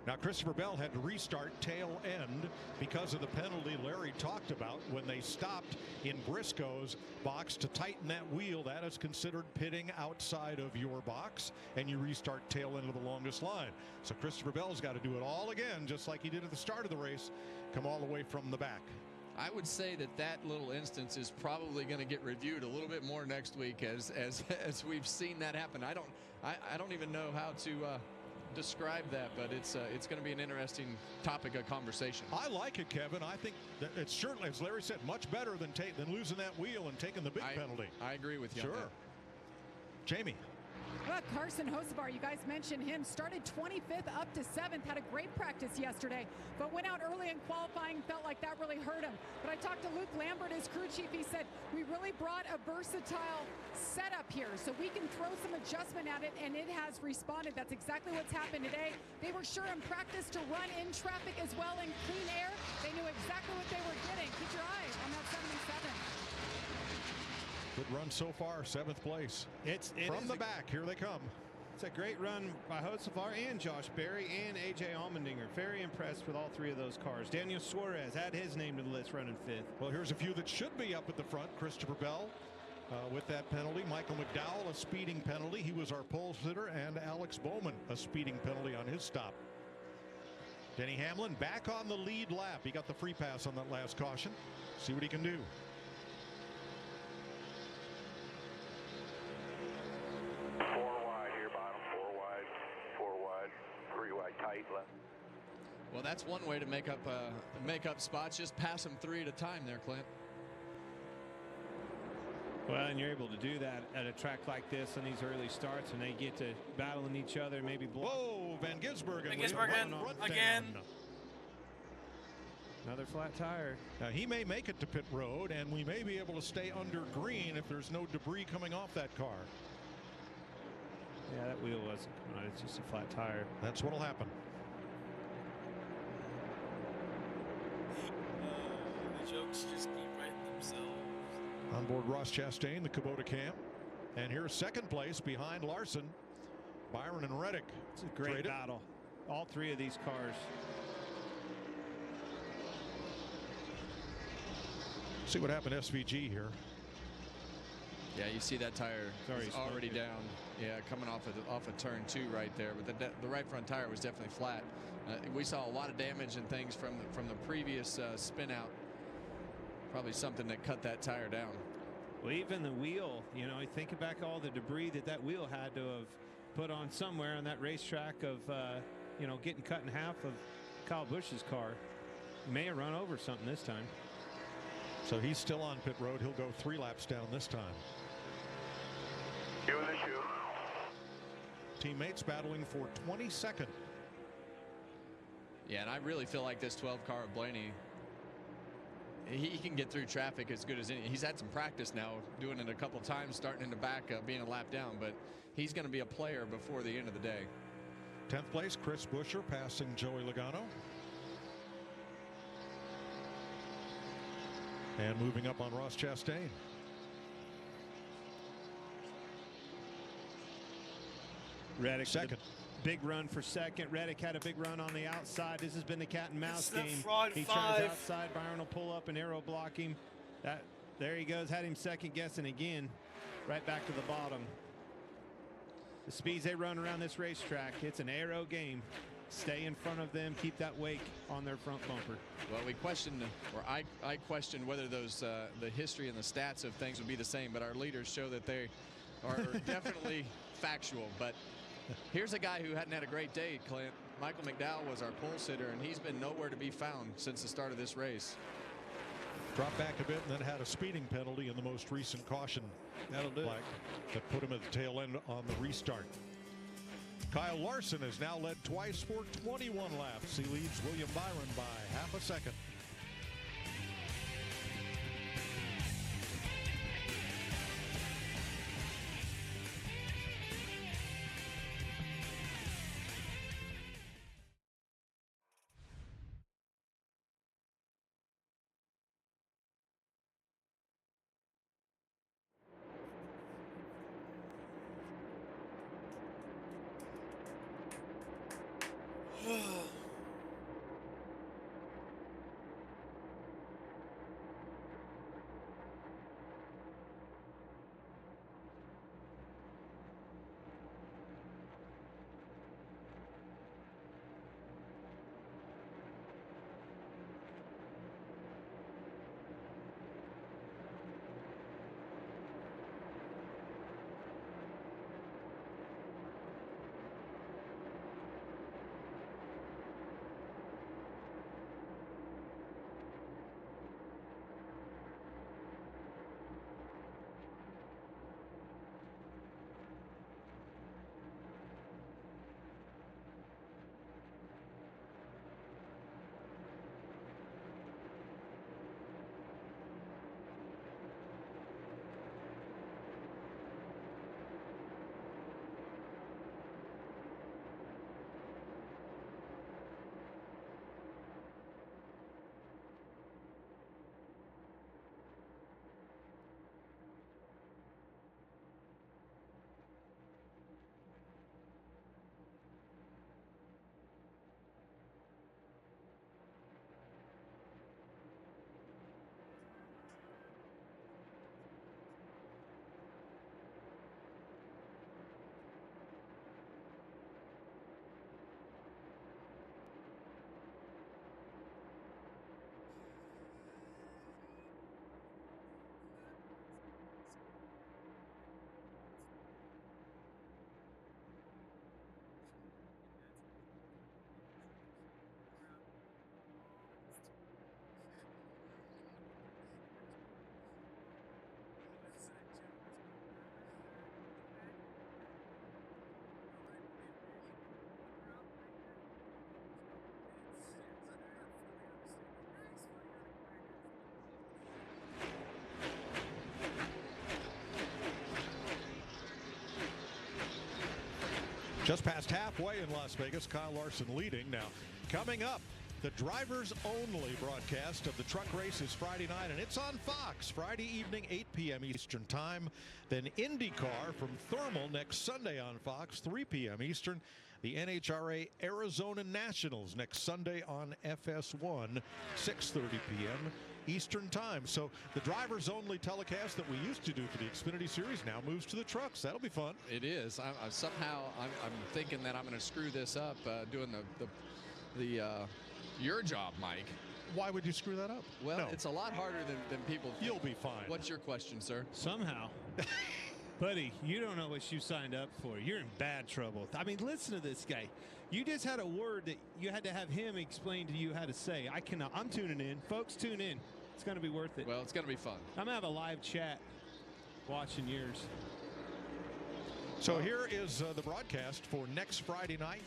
Now Christopher Bell had to restart tail end because of the penalty Larry talked about when they stopped in Briscoe's box to tighten that wheel. That is considered pitting outside of your box, and you restart tail end of the longest line. So Christopher Bell's got to do it all again, just like he did at the start of the race, come all the way from the back. I would say that little instance is probably going to get reviewed a little bit more next week as we've seen that happen. I don't even know how to describe that, but it's going to be an interesting topic of conversation. I like it, Kevin. I think that it's certainly, as Larry said, much better than losing that wheel and taking the big penalty. I agree with you. Sure. Jamie. Well, Carson Hocevar, you guys mentioned him, started 25th up to 7th, had a great practice yesterday, but went out early in qualifying, felt like that really hurt him. But I talked to Luke Lambert, his crew chief. He said, we really brought a versatile setup here, so we can throw some adjustment at it, and it has responded. That's exactly what's happened today. They were sure in practice to run in traffic as well in clean air. They knew exactly what they were getting. Keep your eye on that 77. Good run so far, 7th place. From the back, here they come. It's a great run by Hocevar and Josh Berry and A.J. Allmendinger. Very impressed with all 3 of those cars. Daniel Suarez, add his name to the list, running 5th. Well, here's a few that should be up at the front. Christopher Bell with that penalty. Michael McDowell, a speeding penalty. He was our pole sitter. And Alex Bowman, a speeding penalty on his stop. Denny Hamlin back on the lead lap. He got the free pass on that last caution. See what he can do. Well, that's one way to make up spots. Just pass them 3 at a time there, Clint. Well, and you're able to do that at a track like this on these early starts, and they get to battling each other, maybe blow. Whoa, Van Gisbergen. Again. Another flat tire. Now he may make it to pit road, and we may be able to stay under green if there's no debris coming off that car. Yeah, that wheel wasn't coming on. It's just a flat tire. That's what'll happen. The jokes just keep writing themselves. On board Ross Chastain, the Kubota Cam. And here's 2nd place behind Larson, Byron and Reddick. It's a great battle. All 3 of these cars. See what happened to SVG here. Yeah, you see that tire is already down. Yeah, coming off of turn 2 right there. But the right front tire was definitely flat. We saw a lot of damage and things from the previous spin out. Probably something that cut that tire down. Well, even the wheel, you know, think back all the debris that wheel had to have put on somewhere on that racetrack of, you know, getting cut in half of Kyle Busch's car. May have run over something this time. So he's still on pit road. He'll go 3 laps down this time. Give it a shoe. Teammates battling for 22nd. Yeah, and I really feel like this 12 car of Blaney, he can get through traffic as good as any. He's had some practice now, doing it a couple times, starting in the back, being a lap down, but he's going to be a player before the end of the day. 10th place, Chris Buescher passing Joey Logano. And moving up on Ross Chastain. Reddick second. Big run for second. Reddick had a big run on the outside. This has been the cat and mouse game. He five. turns outside. Byron will pull up and arrow block him. There he goes. Had him second guessing again. Right back to the bottom. The speeds they run around this racetrack, it's an aero game. Stay in front of them. Keep that wake on their front bumper. Well, we questioned, or I questioned whether those the history and the stats of things would be the same, but our leaders show that they are definitely factual. But here's a guy who hadn't had a great day, Clint. Michael McDowell was our pole sitter, and he's been nowhere to be found since the start of this race. Dropped back a bit and then had a speeding penalty in the most recent caution flag that put him at the tail end on the restart. Kyle Larson has now led twice for 21 laps. He leads William Byron by half a second. Just past halfway in Las Vegas, Kyle Larson leading. Now, coming up, the drivers only broadcast of the truck race is Friday night, and it's on Fox Friday evening, 8 p.m. Eastern Time. Then IndyCar from Thermal next Sunday on Fox, 3 p.m. Eastern. The NHRA Arizona Nationals next Sunday on FS1, 6:30 p.m. Eastern Time. So the drivers only telecast that we used to do for the Xfinity Series now moves to the trucks. That'll be fun. It is. Somehow I'm thinking that I'm going to screw this up doing your job, Mike. Why would you screw that up? Well, No. it's a lot harder than people think. You'll be fine. What's your question, sir? Somehow. Buddy, you don't know what you signed up for. You're in bad trouble. I mean, listen to this guy. You just had a word that you had to have him explain to you how to say. I cannot. I'm tuning in. Folks, tune in. It's going to be worth it. Well, it's going to be fun. I'm going to have a live chat watching yours. So here is the broadcast for next Friday night.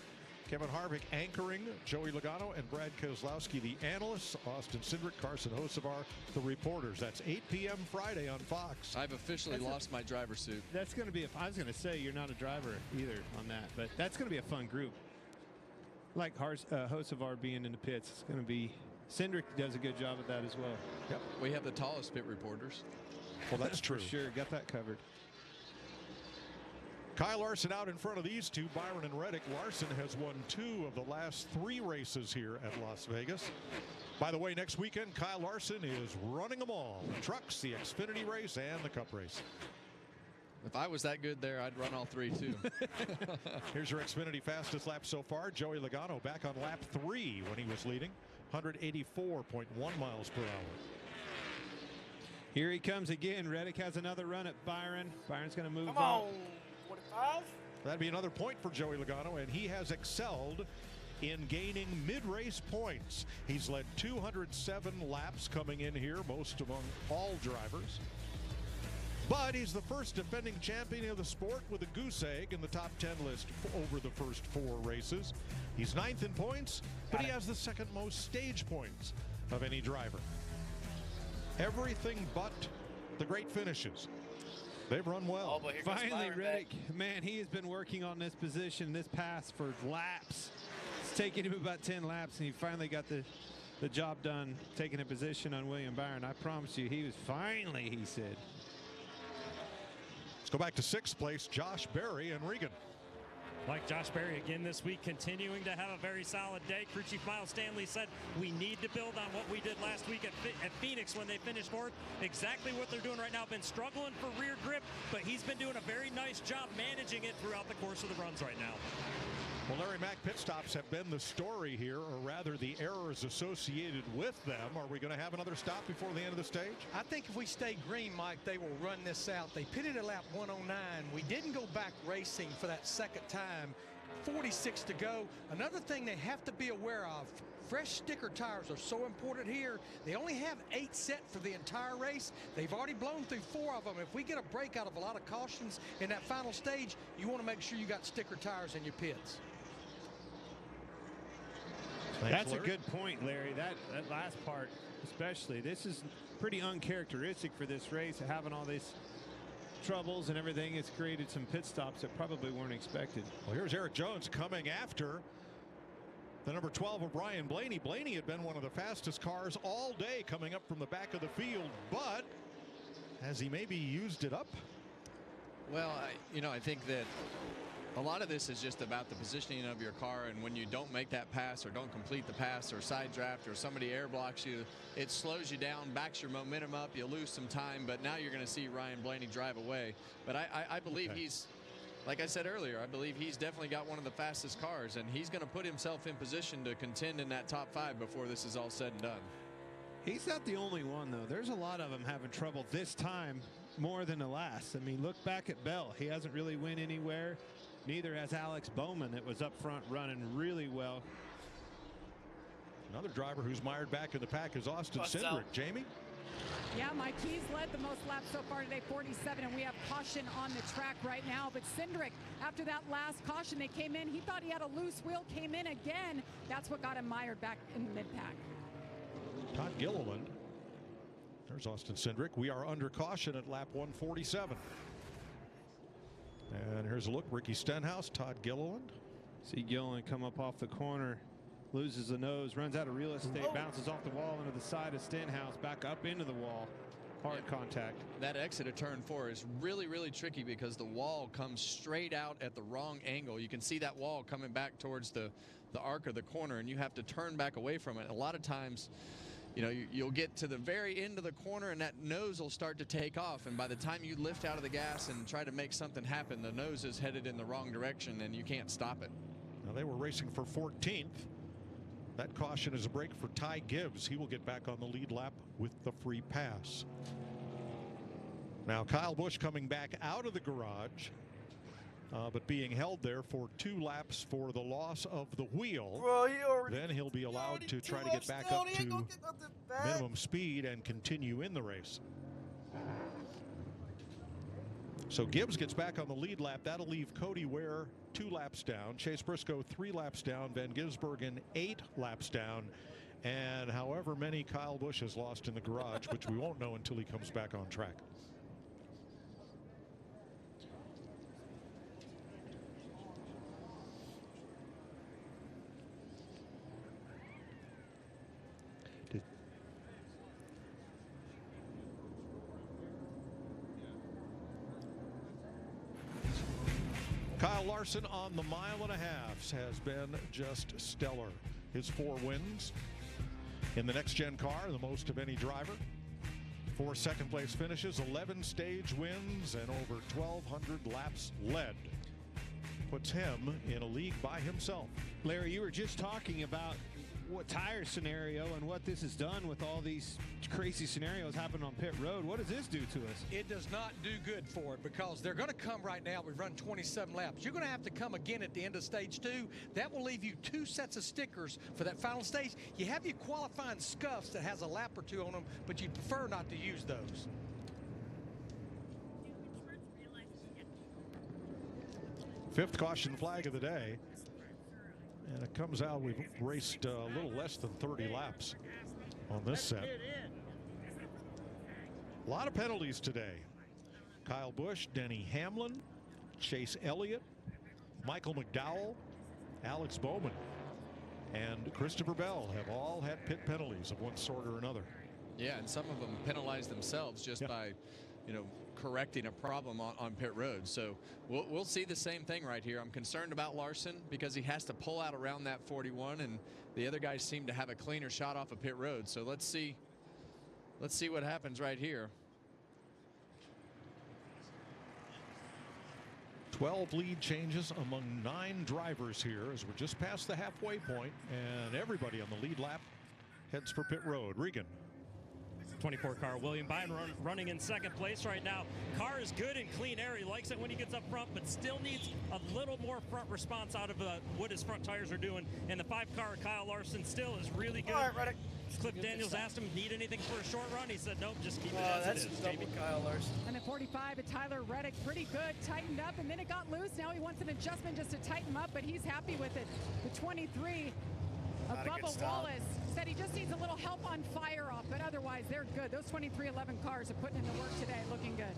Kevin Harvick anchoring, Joey Logano and Brad Keselowski, the analysts, Austin Cindric, Carson Hocevar, the reporters. That's 8 p.m. Friday on Fox. I've officially lost my driver's suit. That's going to be, I was going to say you're not a driver either on that, but that's going to be a fun group. Like Hocevar being in the pits, it's going to be, Cindric does a good job at that as well. Yep. We have the tallest pit reporters. Well, that's true. For sure, got that covered. Kyle Larson out in front of these two, Byron and Reddick. Larson has won 2 of the last 3 races here at Las Vegas. By the way, next weekend, Kyle Larson is running them all. The trucks, the Xfinity race, and the Cup race. If I was that good there, I'd run all 3 too. Here's your Xfinity fastest lap so far. Joey Logano back on lap 3 when he was leading. 184.1 miles per hour. Here he comes again. Reddick has another run at Byron. Byron's going to move Come on. 45? That'd be another point for Joey Logano, and he has excelled in gaining mid-race points. He's led 207 laps coming in here, most among all drivers. But he's the first defending champion of the sport with a goose egg in the top 10 list over the first 4 races. He's 9th in points, but he has the second most stage points of any driver. Everything but the great finishes. They've run well. Oh, but here goes Finally, Byron Reddick, back. man, he has been working on this position, this pass for laps. It's taken him about 10 laps, and he finally got the job done, taking a position on William Byron. I promise you, he was finally, he said. Let's go back to 6th place, Josh Berry and Regan. Like Josh Berry again this week, continuing to have a very solid day. Crew Chief Miles Stanley said we need to build on what we did last week at Phoenix when they finished 4th. Exactly what they're doing right now. Been struggling for rear grip, but he's been doing a very nice job managing it throughout the course of the runs right now. Well, Larry Mack pit stops have been the story here, or rather the errors associated with them. Are we going to have another stop before the end of the stage? I think if we stay green, Mike, they will run this out. They pitted at lap 109. We didn't go back racing for that second time. 46 to go. Another thing they have to be aware of, fresh sticker tires are so important here. They only have 8 set for the entire race. They've already blown through 4 of them. If we get a break out of a lot of cautions in that final stage, you want to make sure you got sticker tires in your pits. That's a good point, Larry. That last part, especially. This is pretty uncharacteristic for this race. Having all these troubles and everything, it's created some pit stops that probably weren't expected. Well, here's Eric Jones coming after the number 12 of Brian Blaney. Blaney had been one of the fastest cars all day coming up from the back of the field, but has he maybe used it up? Well, I think that a lot of this is just about the positioning of your car, and when you don't make that pass or don't complete the pass or side draft or somebody air blocks you, it slows you down, backs your momentum up, you lose some time, but now you're going to see Ryan Blaney drive away. But I believe he's, like I said earlier, I believe he's definitely got one of the fastest cars, and he's going to put himself in position to contend in that top 5 before this is all said and done. He's not the only one, though. There's a lot of them having trouble this time more than the last. I mean, look back at Bell. He hasn't really went anywhere. Neither has Alex Bowman, that was up front running really well. Another driver who's mired back in the pack is Austin Cindric. Jamie? Yeah, Mike, he's led the most laps so far today, 47, and we have caution on the track right now. But Cindric, after that last caution, they came in. He thought he had a loose wheel, came in again. That's what got him mired back in the mid-pack. Todd Gilliland. There's Austin Cindric. We are under caution at lap 147. And here's a look. Ricky Stenhouse, Todd Gilliland. See Gilliland come up off the corner, loses the nose, runs out of real estate, bounces off the wall into the side of Stenhouse, back up into the wall. Hard contact. That exit of turn 4 is really, really tricky because the wall comes straight out at the wrong angle. You can see that wall coming back towards the arc of the corner, and you have to turn back away from it. A lot of times, you'll get to the very end of the corner and that nose will start to take off, and by the time you lift out of the gas and try to make something happen, the nose is headed in the wrong direction and you can't stop it. Now they were racing for 14th. That caution is a break for Ty Gibbs. He will get back on the lead lap with the free pass. Now Kyle Busch coming back out of the garage, but being held there for 2 laps for the loss of the wheel. Bro, then he'll be allowed to try to get back up to minimum speed and continue in the race. So Gibbs gets back on the lead lap. That'll leave Cody Ware 2 laps down, Chase Briscoe 3 laps down, Van Gisbergen 8 laps down, and however many Kyle Busch has lost in the garage, which we won't know until he comes back on track. Kyle Larson on the 1.5 miles has been just stellar. His 4 wins in the next-gen car, the most of any driver. 4 second-place finishes, 11 stage wins, and over 1,200 laps led. Puts him in a league by himself. Larry, you were just talking about what tire scenario and what this has done with all these crazy scenarios happening on pit road. What does this do to us? It does not do good for it because they're going to come right now. We've run 27 laps. You're going to have to come again at the end of stage 2. That will leave you 2 sets of stickers for that final stage. You have your qualifying scuffs that has a lap or 2 on them, but you'd prefer not to use those. Fifth caution flag of the day. And it comes out, we've raced a little less than 30 laps on this set. A lot of penalties today. Kyle Busch, Denny Hamlin, Chase Elliott, Michael McDowell, Alex Bowman, and Christopher Bell have all had pit penalties of one sort or another. Yeah, and some of them penalize themselves just by, correcting a problem on pit road. So we'll see the same thing right here. I'm concerned about Larson because he has to pull out around that 41, and the other guys seem to have a cleaner shot off of pit road. So let's see what happens right here. 12 lead changes among 9 drivers here as we're just past the halfway point, and everybody on the lead lap heads for pit road. Regan. 24 car, William Byron running in second place right now. Car is good in clean air. He likes it when he gets up front, but still needs a little more front response out of what his front tires are doing. And the 5 car, Kyle Larson, still is really good. All right, Reddick. Cliff Daniels asked him, need anything for a short run? He said, nope, just keep it as that's it is. double Kyle Larson. And the 45 at Tyler Reddick, pretty good, tightened up, and then it got loose. Now he wants an adjustment just to tighten him up, but he's happy with it. The 23 of Bubba Wallace said he just needs a little help on fire off, but otherwise they're good. Those 2311 cars are putting in the work today, looking good.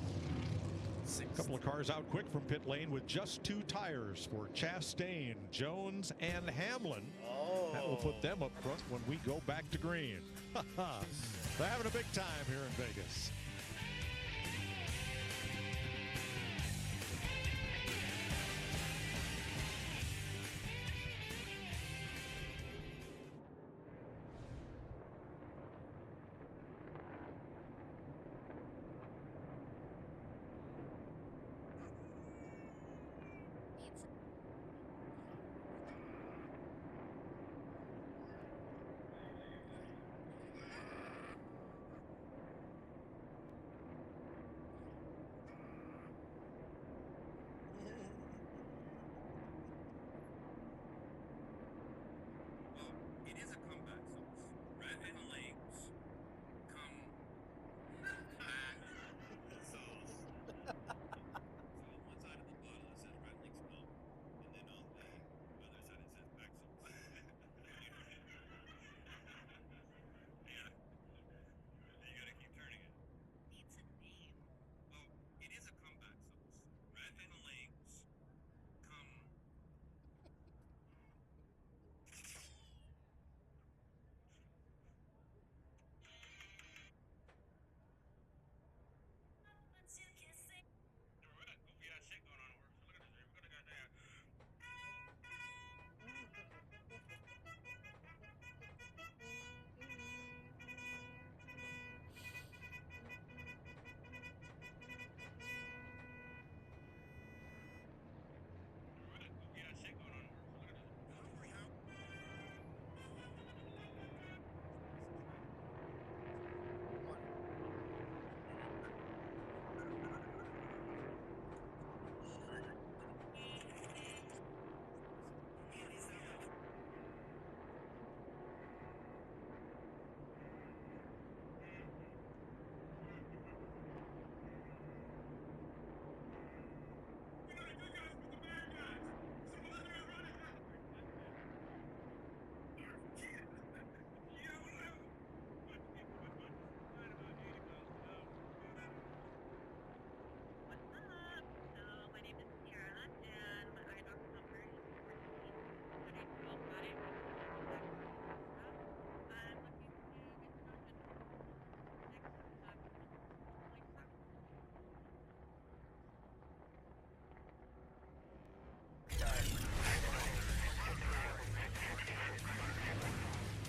A couple of cars out quick from pit lane with just 2 tires for Chastain, Jones, and Hamlin. That will put them up front when we go back to green. They're having a big time here in Vegas.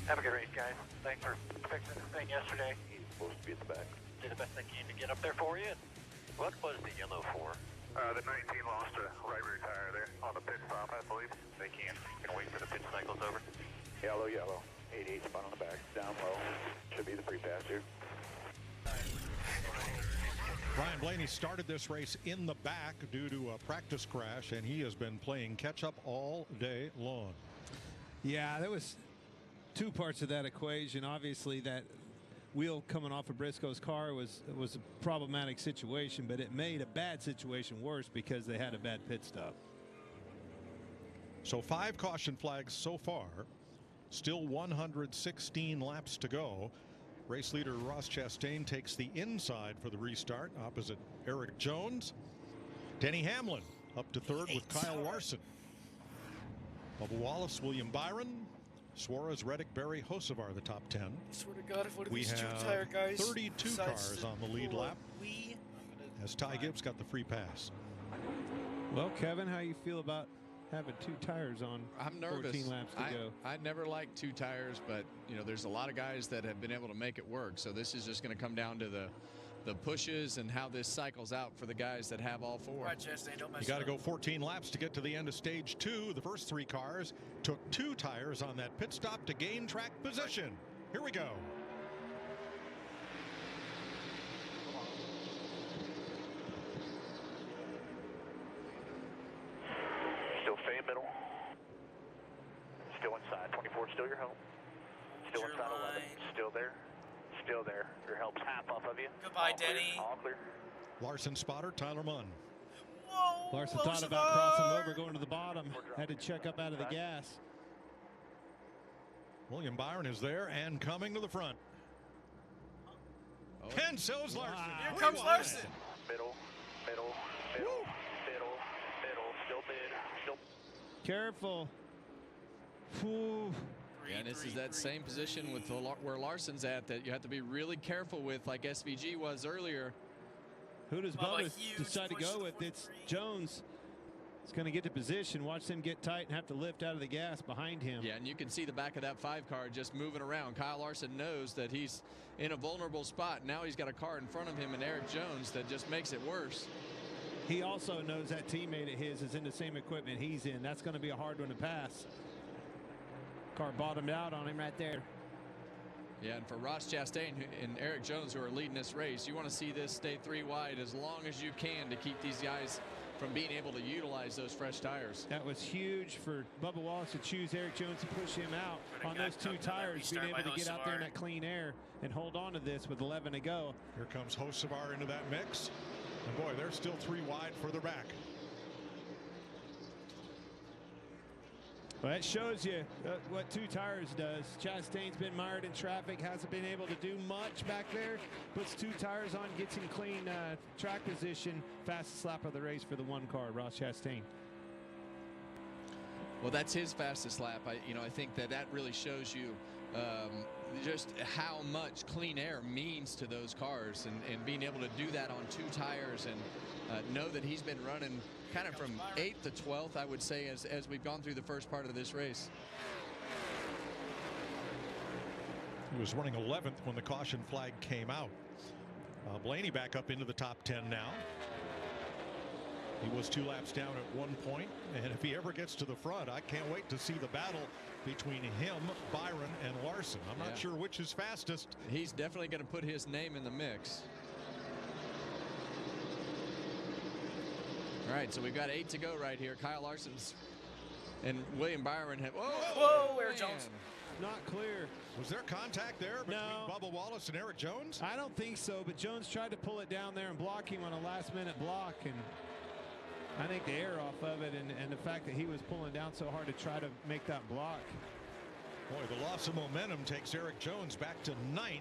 Have a good race, guys. Thanks for fixing the thing yesterday. He's supposed to be at the back. Did the best they can to get up there for you. What was the yellow for? The 19 lost a right rear tire there on the pit stop, I believe. They can wait till the pit cycle's over. Yellow, yellow. 88 spot on the back. Down low. Should be the free pass here. Brian Blaney started this race in the back due to a practice crash, and he has been playing catch-up all day long. Yeah, there was two parts of that equation. Obviously, that wheel coming off of Briscoe's car was a problematic situation, but it made a bad situation worse because they had a bad pit stop. So 5 caution flags so far. Still 116 laps to go. Race leader Ross Chastain takes the inside for the restart opposite Eric Jones. Denny Hamlin up to third with Kyle Larson. Bubba Wallace, William Byron, Suarez, Reddick, Berry, Hocevar the top 10. I swear to God, if one of We these have two-tire guys 32 cars on the lead lap as Ty Gibbs got the free pass. Well, Kevin, how you feel about having 2 tires on? I'm nervous. 14 laps to go. I never liked 2 tires, but you know, there's a lot of guys that have been able to make it work. So this is just going to come down to the pushes and how this cycles out for the guys that have all 4. Right, Chastain, don't mess You got to up. go 14 laps to get to the end of stage 2. The first 3 cars took 2 tires on that pit stop to gain track position. Here we go. Still fade middle. Still inside. 24, still your help. Still inside 11. Still there. Still there. Your help's half off of you. Goodbye, All clear, Denny. all clear. Larson spotter, Tyler Munn. Whoa! Larson thought about crossing over, going to the bottom. Had to check up out of the gas. William Byron is there and coming to the front. Pennzoil's Larson. Here comes Larson. Middle, middle, middle, middle, middle. Still mid. Still. Careful. Whew. Yeah, and this is that same position with where Larson's at that you have to be really careful with, like SVG was earlier. Who does Bubba decide to go with? It's Jones. It's going to get to position. Watch them get tight and have to lift out of the gas behind him. Yeah, and you can see the back of that 5 car just moving around. Kyle Larson knows that he's in a vulnerable spot. Now he's got a car in front of him and Eric Jones that just makes it worse. He also knows that teammate of his is in the same equipment he's in. That's going to be a hard one to pass. Car bottomed out on him right there. Yeah, and for Ross Chastain and Eric Jones, who are leading this race, you want to see this stay 3 wide as long as you can to keep these guys from being able to utilize those fresh tires. That was huge for Bubba Wallace to choose Eric Jones to push him out on those 2 tires, being able to get out there in that clean air and hold on to this with 11 to go. Here comes Hocevar into that mix. And boy, they're still 3 wide further back. Well, that shows you what 2 tires does. Chastain's been mired in traffic, hasn't been able to do much back there. Puts 2 tires on, gets in clean track position. Fastest lap of the race for the 1 car, Ross Chastain. Well, that's his fastest lap. I think that really shows you just how much clean air means to those cars, and being able to do that on 2 tires and know that he's been running kind of from 8th to 12th, I would say, as we've gone through the first part of this race. He was running 11th when the caution flag came out. Blaney back up into the top 10 now. He was 2 laps down at one point, and if he ever gets to the front, I can't wait to see the battle between him, Byron, and Larson. I'm not sure which is fastest. He's definitely going to put his name in the mix. All right, so we've got 8 to go right here. Kyle Larson's and William Byron have. Whoa, Eric Jones. Not clear. Was there contact there between Bubba Wallace and Eric Jones? I don't think so, but Jones tried to pull it down there and block him on a last-minute block, and I think the air off of it and the fact that he was pulling down so hard to try to make that block. Boy, the loss of momentum takes Eric Jones back to 9th.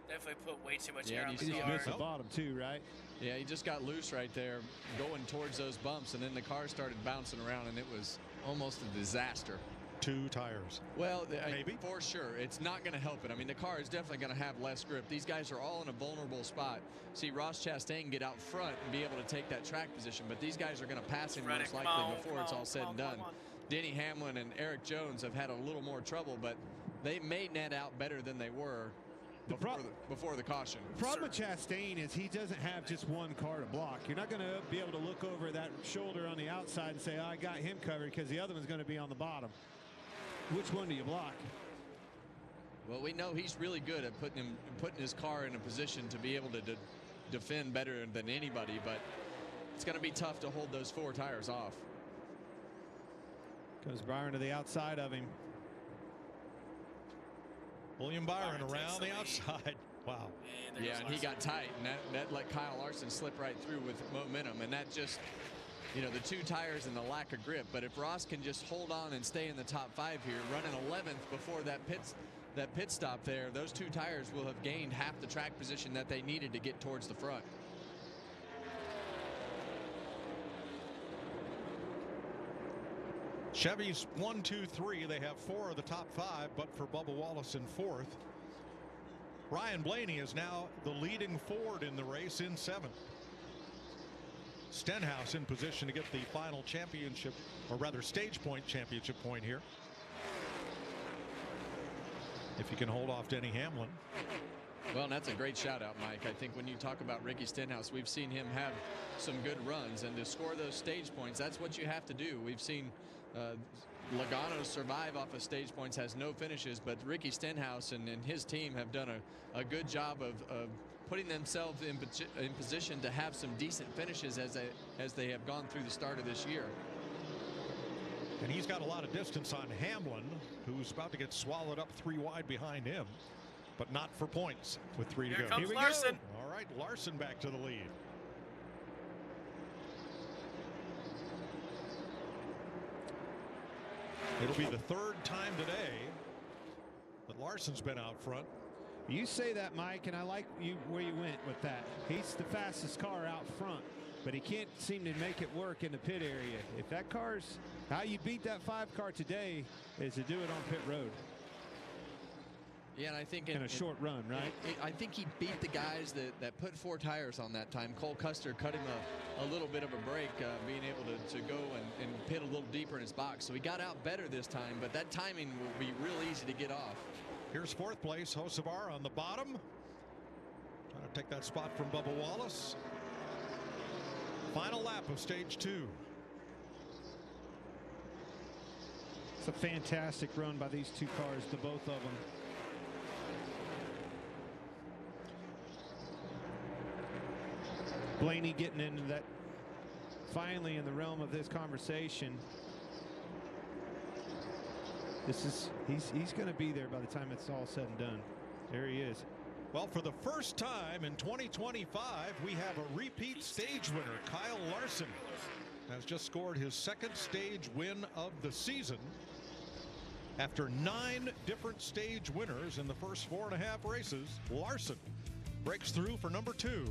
Definitely put way too much Yeah, air on you the see car. him Missed the bottom too, right? Yeah, he just got loose right there going towards those bumps, and then the car started bouncing around, and it was almost a disaster. 2 tires. Well, maybe for sure, it's not going to help it. I mean, the car is definitely going to have less grip. These guys are all in a vulnerable spot. See Ross Chastain get out front and be able to take that track position, but these guys are going to pass him most likely before it's all said and done. Denny Hamlin and Eric Jones have had a little more trouble, but they may net out better than they were before the caution. The problem with Chastain is he doesn't have just one car to block. You're not going to be able to look over that shoulder on the outside and say, oh, I got him covered, because the other one's going to be on the bottom. Which one do you block? Well, we know he's really good at putting his car in a position to be able to defend better than anybody, but it's going to be tough to hold those 4 tires off. Goes Byron to the outside of him. William Byron around the outside. Wow. Yeah, and he got tight, and that let Kyle Larson slip right through with momentum, and that just, you know, the 2 tires and the lack of grip. But if Ross can just hold on and stay in the top 5 here, running 11th before that pit stop there, those 2 tires will have gained half the track position that they needed to get towards the front. Chevy's 1, 2, 3. They have 4 of the top 5, but for Bubba Wallace in 4th. Ryan Blaney is now the leading Ford in the race in 7th. Stenhouse in position to get the final championship, or rather stage point championship point here, if he can hold off Denny Hamlin. Well, and that's a great shout out, Mike. I think when you talk about Ricky Stenhouse, we've seen him have some good runs, and to score those stage points, that's what you have to do. We've seen Logano survive off of stage points, has no finishes, but Ricky Stenhouse and his team have done a good job of putting themselves in position to have some decent finishes as they have gone through the start of this year. And he's got a lot of distance on Hamlin, who's about to get swallowed up 3 wide behind him, but not for points with 3 to go. Here we Larson. Go. All right, Larson back to the lead. It'll be the 3rd time today that Larson's been out front. You say that, Mike, and I like where you went with that. He's the fastest car out front, but he can't seem to make it work in the pit area. If that car's how you beat that 5 car today, is to do it on pit road. Yeah, and I think in a short run, right? I think he beat the guys that put 4 tires on that time. Cole Custer cut him a little bit of a break, being able to go and pit a little deeper in his box. So he got out better this time, but that timing will be real easy to get off. Here's 4th place, Hocevar on the bottom. Trying to take that spot from Bubba Wallace. Final lap of stage 2. It's a fantastic run by these 2 cars, the both of them. Blaney getting into that finally in the realm of this conversation. He's going to be there by the time it's all said and done. There he is. Well, for the first time in 2025, we have a repeat stage winner. Kyle Larson has just scored his 2nd stage win of the season. After 9 different stage winners in the first 4.5 races, Larson breaks through for number 2.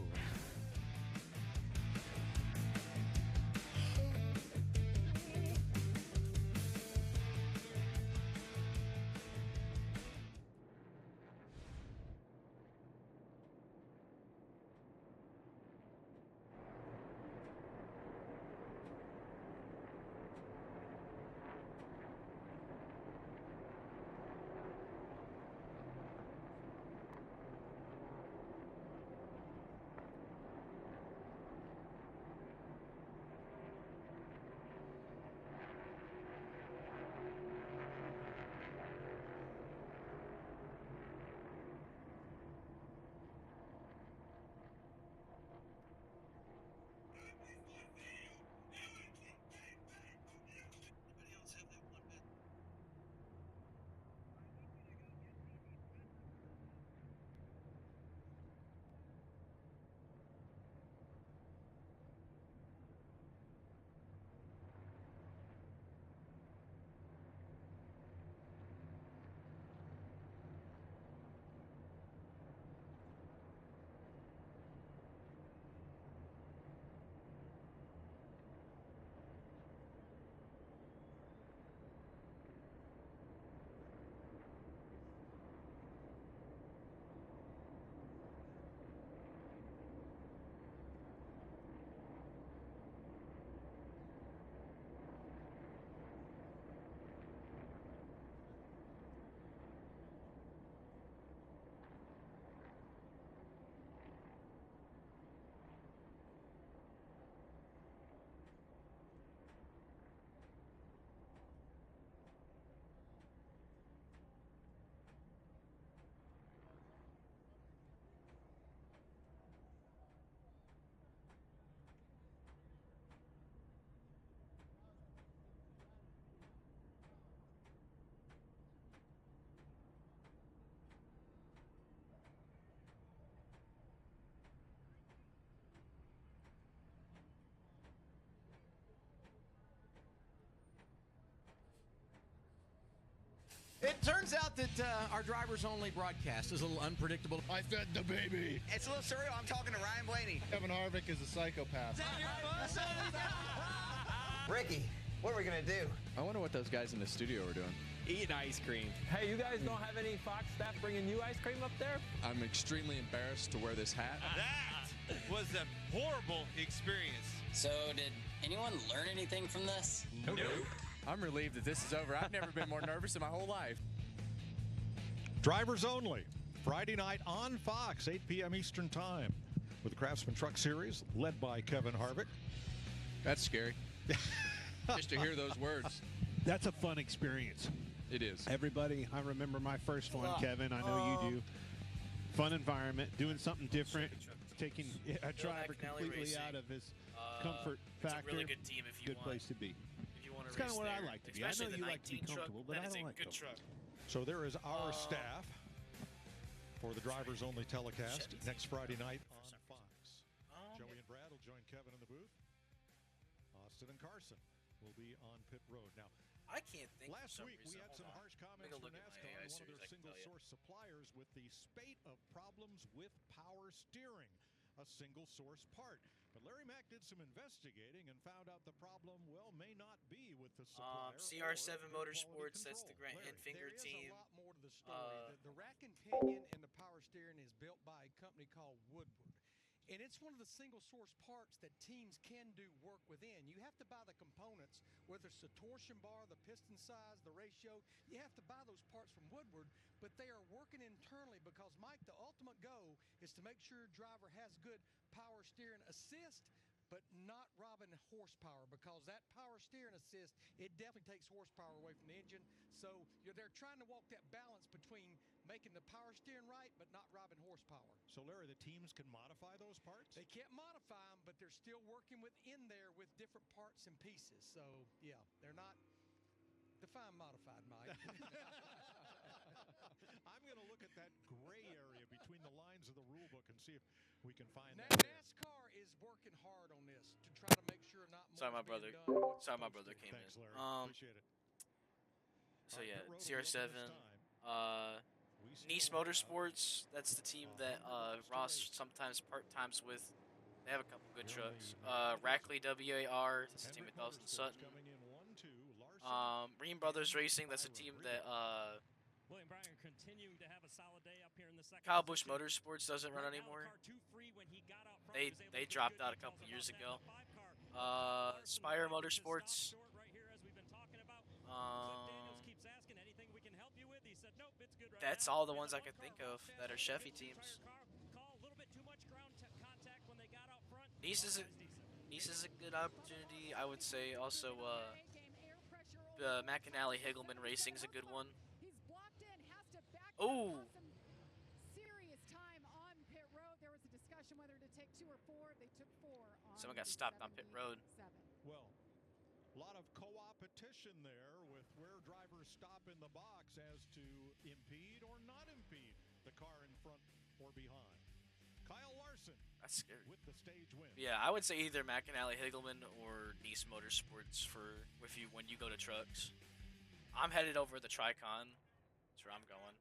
It turns out that our driver's only broadcast is a little unpredictable. I fed the baby. It's a little surreal. I'm talking to Ryan Blaney. Kevin Harvick is a psychopath. Ricky, what are we going to do? I wonder what those guys in the studio are doing. Eating ice cream. Hey, you guys don't have any Fox staff bringing you ice cream up there? I'm extremely embarrassed to wear this hat. That was a horrible experience. So, did anyone learn anything from this? Nope. I'm relieved that this is over. I've never been more nervous in my whole life. Drivers only. Friday night on Fox, 8 p.m. Eastern Time, with the Craftsman Truck Series, led by Kevin Harvick. That's scary. Just to hear those words. That's a fun experience. It is. Everybody, I remember my first one, Kevin. I know you do. Fun environment, doing something different, taking a driver completely out of his comfort factor. It's a really good team if you good want. place to be. If you want to It's kind of race where I there. like to be. I know Especially you the like to be 19 truck. comfortable, but That I is don't a like good those. truck. So there is our staff for the drivers only telecast next Friday night on Fox. Joey and Brad will join Kevin in the booth. Austin and Carson will be on pit road. Now, I can't think. last week we had some harsh comments from look at NASCAR, my AI one of series, their I can single tell you. source suppliers, with the spate of problems with power steering, a single source part. But Larry Mack did some investigating and found out the problem, well, may not be with the supplier. CR7 or Motorsports, quality that's the control. Grant Enfinger There is team. a lot more to the story. The rack and pinion and the power steering is built by a company called Woodward. And it's one of the single source parts that teams can do work within. You have to buy the components, whether it's the torsion bar, the piston size, the ratio. You have to buy those parts from Woodward, but they are working internally because, Mike, the ultimate goal is to make sure your driver has good power steering assist, but not robbing horsepower, because that power steering assist, it definitely takes horsepower away from the engine. So they're trying to walk that balance between making the power steering right, but not robbing horsepower. So, Larry, the teams can modify those parts? They can't modify them, but they're still working within there with different parts and pieces. So, yeah, they're not define modified, Mike. I'm going to look at that gray area between the lines of the rule book and see if we can find Now, that. NASCAR is working hard on this to try to make sure not more Sorry, my is being brother. done than what's Sorry, my supposed brother to. came Thanks, in. Larry. Appreciate it. So yeah, CR7. Nice Motorsports. That's the team that Ross sometimes part-times with. They have a couple good trucks. Rackley WAR. That's the team with Dawson Sutton. Ream Brothers Racing. That's a team that William Byron continuing to have a solid day up here in the second. Kyle Busch Motorsports doesn't run anymore. They dropped out a couple years ago. Spire Motorsports. That's all the ones I can think of that are Chevy teams. Nice is a good opportunity. I would say also McAnally Higgleman Racing is a good one. Oh. Serious time on pit road. There was a discussion whether to take 2 or 4. They took 4 on Someone got stopped on pit road. Well, a lot of co-opetition there with where drivers stop in the box as to impede or not impede the car in front or behind. Kyle Larson That's scary. with the stage win. Yeah, I would say either McAnally Higgleman or Nice Motorsports for when you go to trucks. I'm headed over the Tricon. That's where I'm going.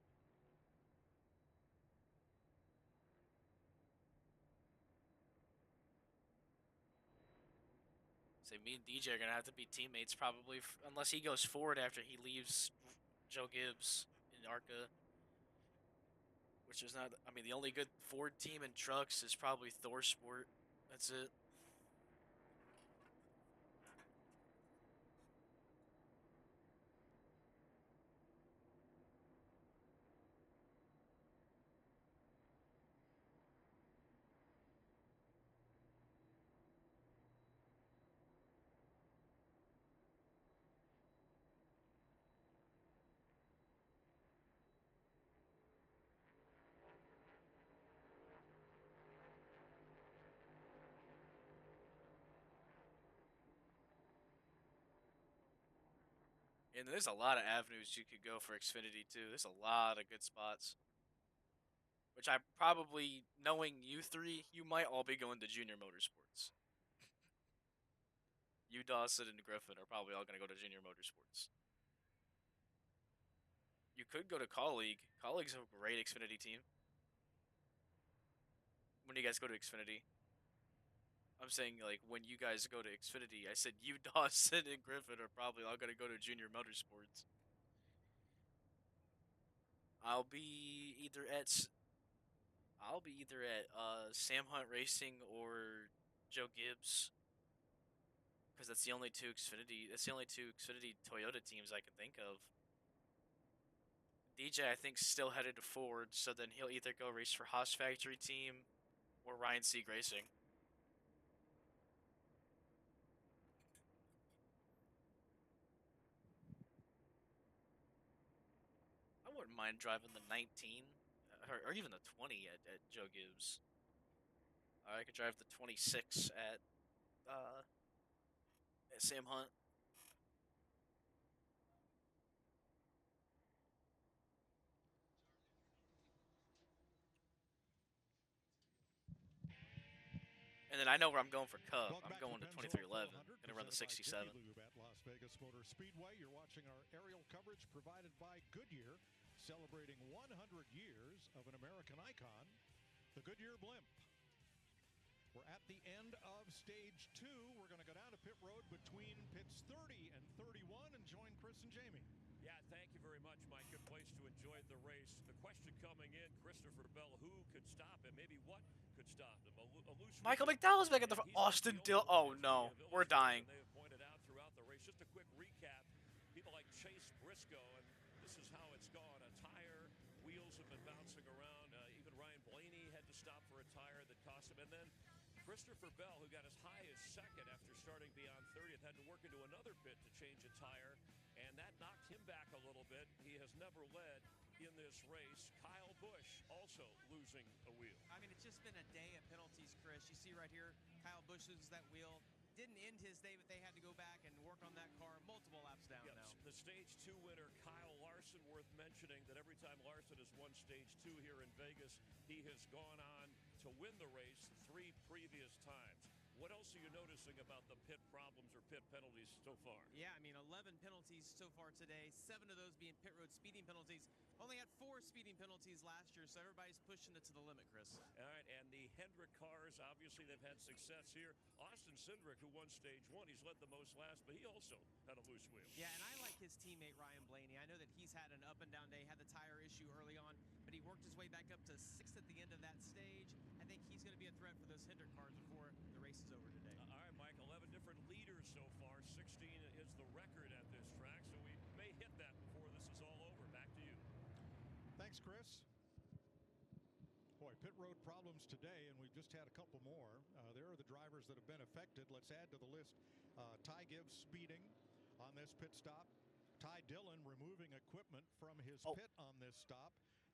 So me and DJ are gonna have to be teammates probably, unless he goes forward after he leaves Joe Gibbs in ARCA. Which is not, I mean, the only good Ford team in trucks is probably Thor Sport. That's it. And there's a lot of avenues you could go for Xfinity too. There's a lot of good spots. Which I probably, knowing you three, you might all be going to Junior Motorsports. You, Dawson, and Griffin are probably all going to go to Junior Motorsports. You could go to Colleague. Colleague's a great Xfinity team. When you guys go to Xfinity. I'm saying, like, when you guys go to Xfinity, I said you, Dawson, and Griffin are probably all going to go to Junior Motorsports. I'll be either at Sam Hunt Racing or Joe Gibbs, because that's the only two Xfinity Toyota teams I can think of. DJ, I think, still headed to Ford, so then he'll either go race for Haas Factory Team or Ryan Sieg Racing. I wouldn't mind driving the 19 or even the 20 at Joe Gibbs. I could drive the 26 at Sam Hunt. And then I know where I'm going for Cup. I'm going to 2311. Gonna run the 67. Lube at Las Vegas Motor Speedway. You're watching our aerial coverage provided by Goodyear, celebrating 100 years of an American icon, the Goodyear blimp. We're at the end of stage 2. We're going to go down to pit road between pits 30 and 31 and join Chris and Jamie. Yeah, thank you very much, Mike. Good place to enjoy the race. The question coming in, Christopher Bell, who could stop him? Maybe what could stop him? Michael McDowell's back at the Austin Dill. Oh no, we're dying. They have pointed out throughout the race. Just a quick recap. People like Chase Briscoe, and this is how it's gone. A tire, wheels have been bouncing around. Even Ryan Blaney had to stop for a tire that cost him. And then Christopher Bell, who got as high as second after starting beyond 30th, had to work into another pit to change a tire, and that knocked him back a little bit. He has never led in this race. Kyle Busch also losing a wheel. I mean, it's just been a day of penalties, Chris. You see right here, Kyle Busch loses that wheel. Didn't end his day, but they had to go back and work on that car multiple laps down now. The Stage 2 winner, Kyle Larson, worth mentioning that every time Larson has won Stage 2 here in Vegas, he has gone on to win the race 3 previous times. What else are you noticing about the pit problems or pit penalties so far? Yeah, I mean, 11 penalties so far today, 7 of those being pit road speeding penalties. Only had 4 speeding penalties last year, so everybody's pushing it to the limit, Chris. All right, and the Hendrick cars, obviously they've had success here. Austin Cindric, who won Stage 1, he's led the most laps, but he also had a loose wheel. Yeah, and I like his teammate Ryan Blaney. I know that he's had an up and down day, had the tire issue early on, but he worked his way back up to 6th at the end of that stage. I think he's going to be a threat for those Hendrick cars before the race is over today. All right, Mike, 11 different leaders so far. 16 is the record at this track, so we may hit that before this is all over. Back to you. Thanks, Chris. Boy, pit road problems today, and we've just had a couple more. There are the drivers that have been affected. Let's add to the list Ty Gibbs speeding on this pit stop. Ty Dillon removing equipment from his pit on this stop.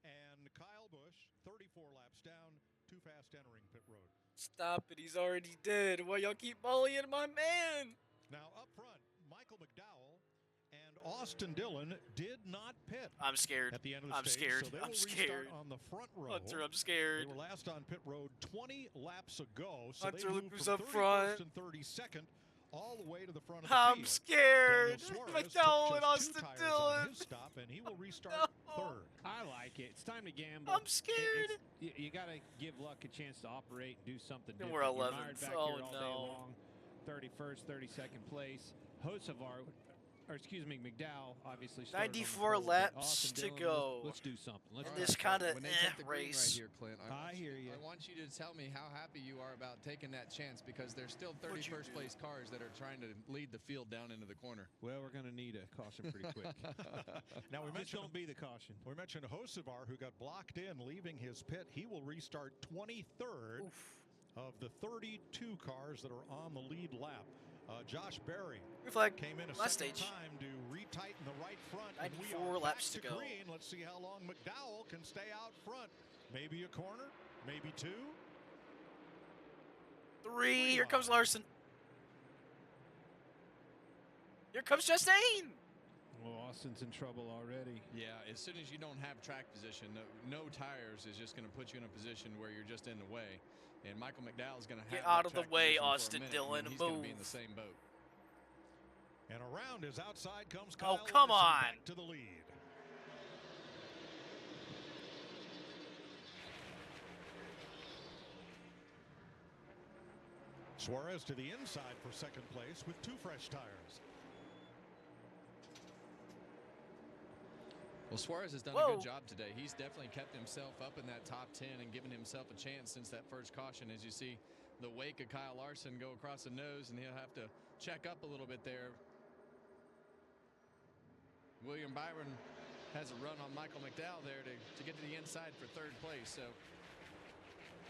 And Kyle Busch, 34 laps down, too fast entering pit road. Stop it, he's already dead. Why y'all keep bullying my man? Now, up front, Michael McDowell and Austin Dillon did not pit. I'm scared. At the end of the I'm stage, scared. so they I'm will scared. restart on the front row. Hunter, I'm scared. They were last on pit road 20 laps ago, so Hunter, they look moved who's from up 31st front. and 32nd all the way to the front of the I'm field. scared. Daniel Suarez McDowell took and just 2 Austin tires Dillon. on his stop, and he will restart third. I like it. It's time to gamble. I'm scared. You got to give luck a chance to operate and do something And different. we're You're 11th. mired back Oh, here all no. day long. 31st, 32nd place. Hocevar, or excuse me, McDowell obviously started 94 on the pole, but laps Austin to Dillon, go. Let's do something. Let's In do this something. kind of When they take the green race. right here, Clint, I hear you. I want you to tell me how happy you are about taking that chance, because there's still 31st place cars that are trying to lead the field down into the corner. Well, we're going to need a caution pretty quick. Now, we Just mentioned, don't be the caution. we mentioned Hocevar, who got blocked in, leaving his pit. He will restart 23rd of the 32 cars that are on the lead lap. Josh Berry came in a last second stage. time to retighten the right front. and we 94 are laps back to go. Green. Let's see how long McDowell can stay out front. Maybe a corner, maybe 2. 3. Here comes Larson. Here comes Chastain. Well, Austin's in trouble already. Yeah, as soon as you don't have track position, no tires is just going to put you in a position where you're just in the way. And Michael McDowell's going to have Get that out of the track way, position for a Austin minute, Dillon. and then he's going to be in Move. the same boat. And around his outside comes Oh, Kyle come Larson on. back to the lead. Suarez to the inside for second place with 2 fresh tires. Well, Suarez has done a good job today. He's definitely kept himself up in that top 10 and given himself a chance since that first caution. As you see the wake of Kyle Larson go across the nose, and he'll have to check up a little bit there. William Byron has a run on Michael McDowell there to get to the inside for third place. So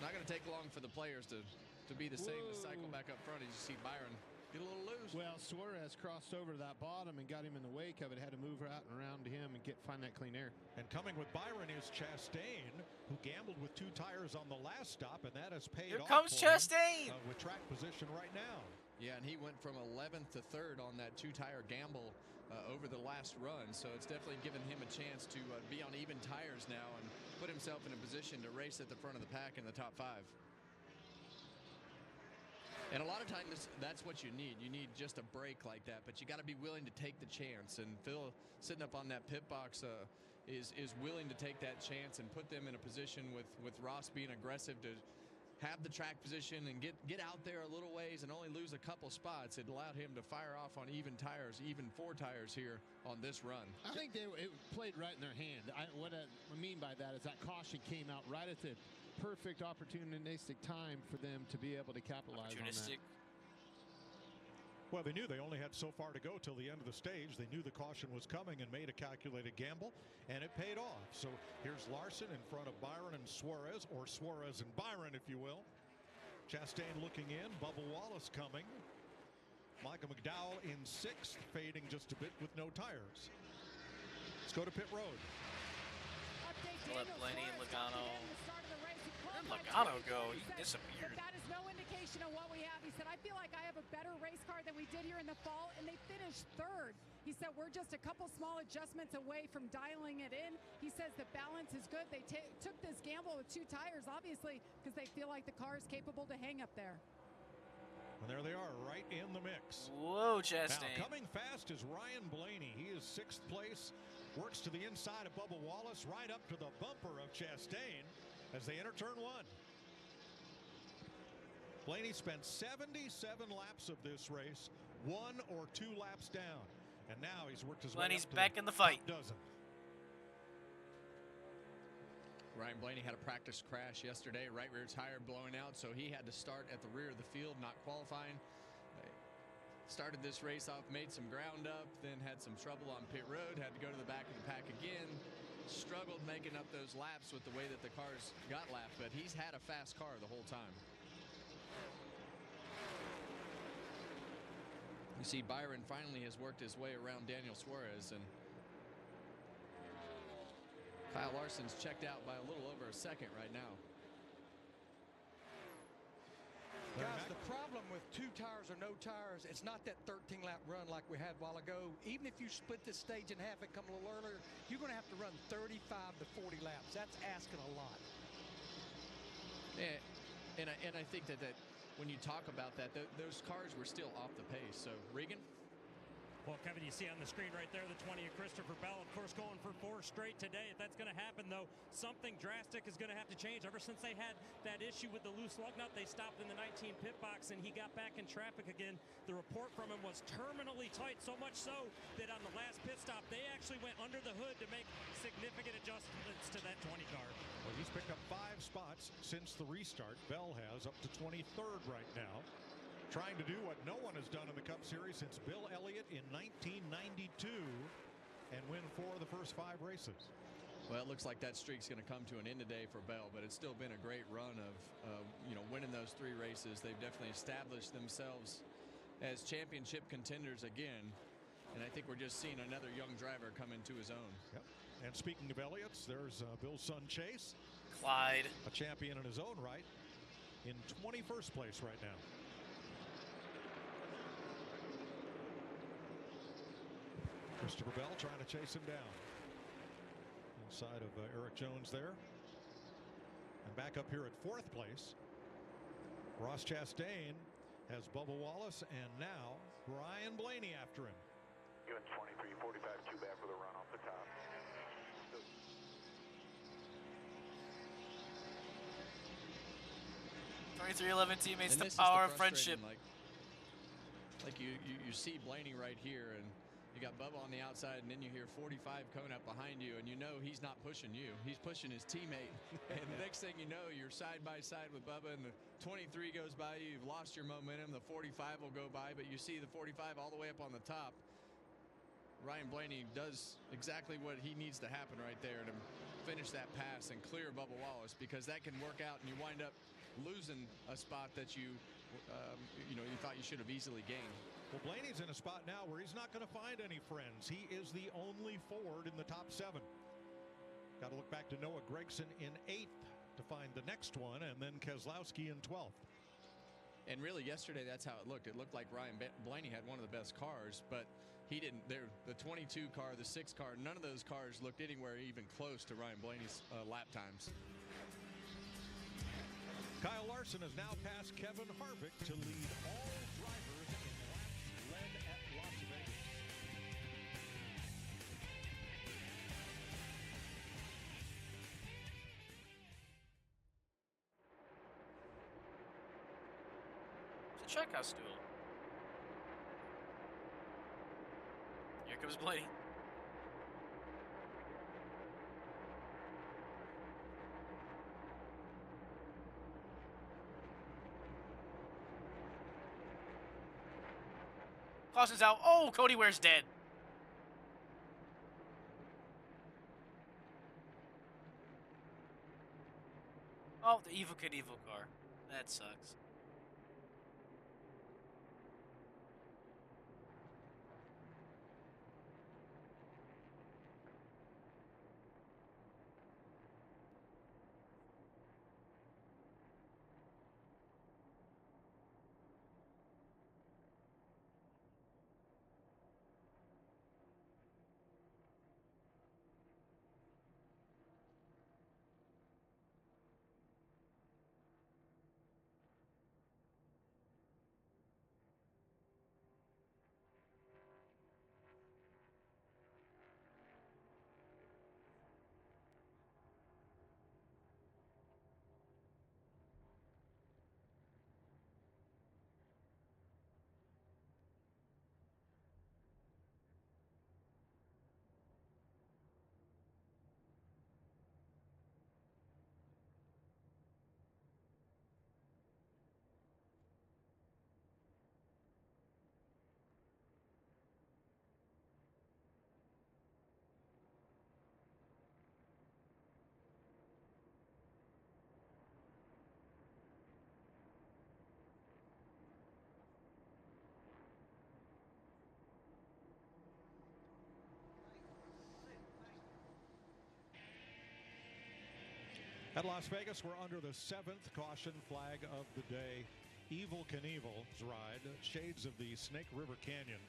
not going to take long for the players to be the same, to cycle back up front. As you see Byron get a little loose. Well, Suarez crossed over to that bottom and got him in the wake of it. Had to move out and around to him and find that clean air. And coming with Byron is Chastain, who gambled with 2 tires on the last stop, and that has paid off. Here comes Chastain with track position right now. Yeah, and he went from 11th to 3rd on that 2-tire gamble over the last run. So it's definitely given him a chance to be on even tires now and put himself in a position to race at the front of the pack in the top 5. And a lot of times that's what you need. You need just a break like that, but you got to be willing to take the chance. And Phil, sitting up on that pit box, is willing to take that chance and put them in a position with Ross being aggressive to have the track position and get out there a little ways and only lose a couple spots. It allowed him to fire off on even tires, even 4 tires here on this run. I think it played right in their hand. What I mean by that is that caution came out right at the perfect opportunistic time for them to be able to capitalize on that. Well, they knew they only had so far to go till the end of the stage. They knew the caution was coming and made a calculated gamble, and it paid off. So here's Larson in front of Byron and Suarez, or Suarez and Byron, if you will. Chastain looking in, Bubba Wallace coming. Michael McDowell in 6th, fading just a bit with no tires. Let's go to pit road. Let Blaney and Logano. Where'd Logano go? He disappeared. That is no indication of what we have. He said, I feel like I have a better race car than we did here in the fall, and they finished 3rd. He said, we're just a couple small adjustments away from dialing it in. He says the balance is good. They took this gamble with 2 tires, obviously, because they feel like the car is capable to hang up there. And there they are, right in the mix. Whoa, Chastain. Now, coming fast is Ryan Blaney. He is 6th place, works to the inside of Bubba Wallace, right up to the bumper of Chastain as they enter turn 1. Blaney spent 77 laps of this race, 1 or 2 laps down. And now he's worked his way up to back in the fight. Dozen. Ryan Blaney had a practice crash yesterday, right rear tire blowing out, so he had to start at the rear of the field, not qualifying. Started this race off, made some ground up, then had some trouble on pit road, had to go to the back of the pack again. Struggled making up those laps with the way that the cars got lapped, but he's had a fast car the whole time. You see Byron finally has worked his way around Daniel Suarez, and Kyle Larson's checked out by a little over a second right now. Guys, the problem with 2 tires or no tires, it's not that 13-lap run like we had a while ago. Even if you split this stage in half and come a little earlier, you're going to have to run 35 to 40 laps. That's asking a lot. And I think that when you talk about that, those cars were still off the pace. So, Regan? Well, Kevin, you see on the screen right there the 20 of Christopher Bell, of course, going for 4 straight today. If that's going to happen, though, something drastic is going to have to change. Ever since they had that issue with the loose lug nut, they stopped in the 19 pit box, and he got back in traffic again. The report from him was terminally tight, so much so that on the last pit stop, they actually went under the hood to make significant adjustments to that 20 car. Well, he's picked up 5 spots since the restart. Bell has up to 23rd right now. Trying to do what no one has done in the Cup Series since Bill Elliott in 1992 and win 4 of the first 5 races. Well, it looks like that streak's going to come to an end today for Bell, but it's still been a great run of winning those 3 races. They've definitely established themselves as championship contenders again, and I think we're just seeing another young driver come into his own. Yep. And speaking of Elliott's, there's Bill's son Chase. Clyde. A champion in his own right in 21st place right now. Christopher Bell trying to chase him down. Inside of Eric Jones there. And back up here at 4th place, Ross Chastain has Bubba Wallace, and now Ryan Blaney after him. Going 23-45, too bad for the run off the top. 311 teammates, And the this is the power of frustrating, friendship. Like you see Blaney right here, and you got Bubba on the outside, and then you hear 45 coming up behind you, and you know he's not pushing you. He's pushing his teammate. And the next thing you know, you're side by side with Bubba, and the 23 goes by you. You've lost your momentum. The 45 will go by, but you see the 45 all the way up on the top. Ryan Blaney does exactly what he needs to happen right there to finish that pass and clear Bubba Wallace, because that can work out, and you wind up losing a spot that you thought you should have easily gained. Well, Blaney's in a spot now where he's not going to find any friends. He is the only Ford in the top 7. Got to look back to Noah Gregson in 8th to find the next one, and then Keselowski in 12th. And really, yesterday, that's how it looked. It looked like Ryan Blaney had one of the best cars, but he didn't. The 22 car, the 6 car, none of those cars looked anywhere even close to Ryan Blaney's lap times. Kyle Larson has now passed Kevin Harvick to lead all drivers in laps led at Las Vegas. It's a trackhouse stool. Here comes Blaney. Caution's out. Oh, Cody Ware's dead. Oh, the Evil Knievel car. That sucks. At Las Vegas, we're under the 7th caution flag of the day. Evil Knievel's ride, shades of the Snake River Canyon.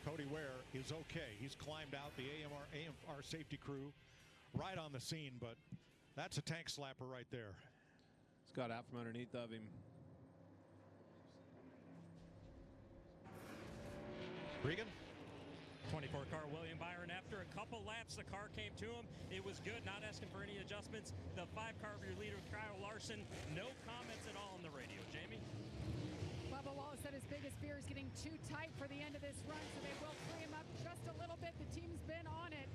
Cody Ware is okay. He's climbed out. The AMR safety crew right on the scene, but that's a tank slapper right there. It's got out from underneath of him. Regan? 24 car William Byron. After a couple laps, the car came to him. It was good, not asking for any adjustments. The 5 car of your leader, Kyle Larson, no comments at all on the radio. Jamie? Bubba Wallace said his biggest fear is getting too tight for the end of this run, so they will free him up just a little bit. The team's been on it.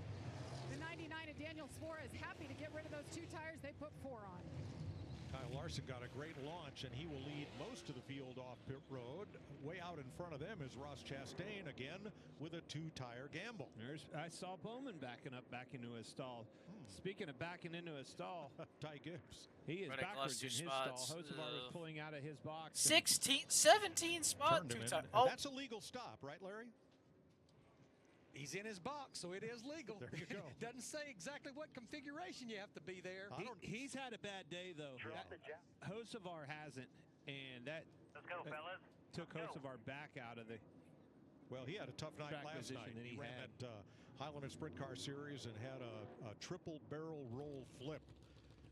The 99 of Daniel Suarez happy to get rid of those 2 tires. They put 4 on. Kyle Larson got a great launch, and he will lead most of the field off pit road. Way out in front of them is Ross Chastain again with a 2-tire gamble. I saw Bowman back into his stall. Speaking of backing into his stall, Ty Gibbs. He is Running backwards in his spots. stall. Hocevar was pulling out of his box. 17 spot. Turned him in. 2 times. Oh, That's a legal stop, right, Larry? He's in his box, so it is legal. There you go. Doesn't say exactly what configuration you have to be there. He's had a bad day, though. Hocevar hasn't, and that took Hocevar back out of the Well, he had a tough night last night. That he ran had. that Highland and Sprint Car Series and had a triple barrel roll flip.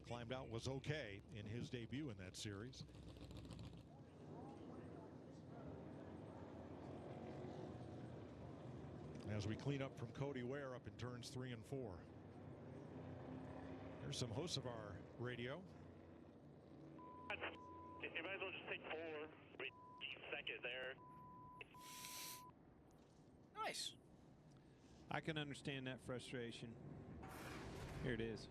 Climbed out, was okay in his debut in that series. As we clean up from Cody Ware up in turns 3 and 4. There's some Hocevar radio. You might as well just take 4. Wait, second there. Nice. I can understand that frustration. Here it is.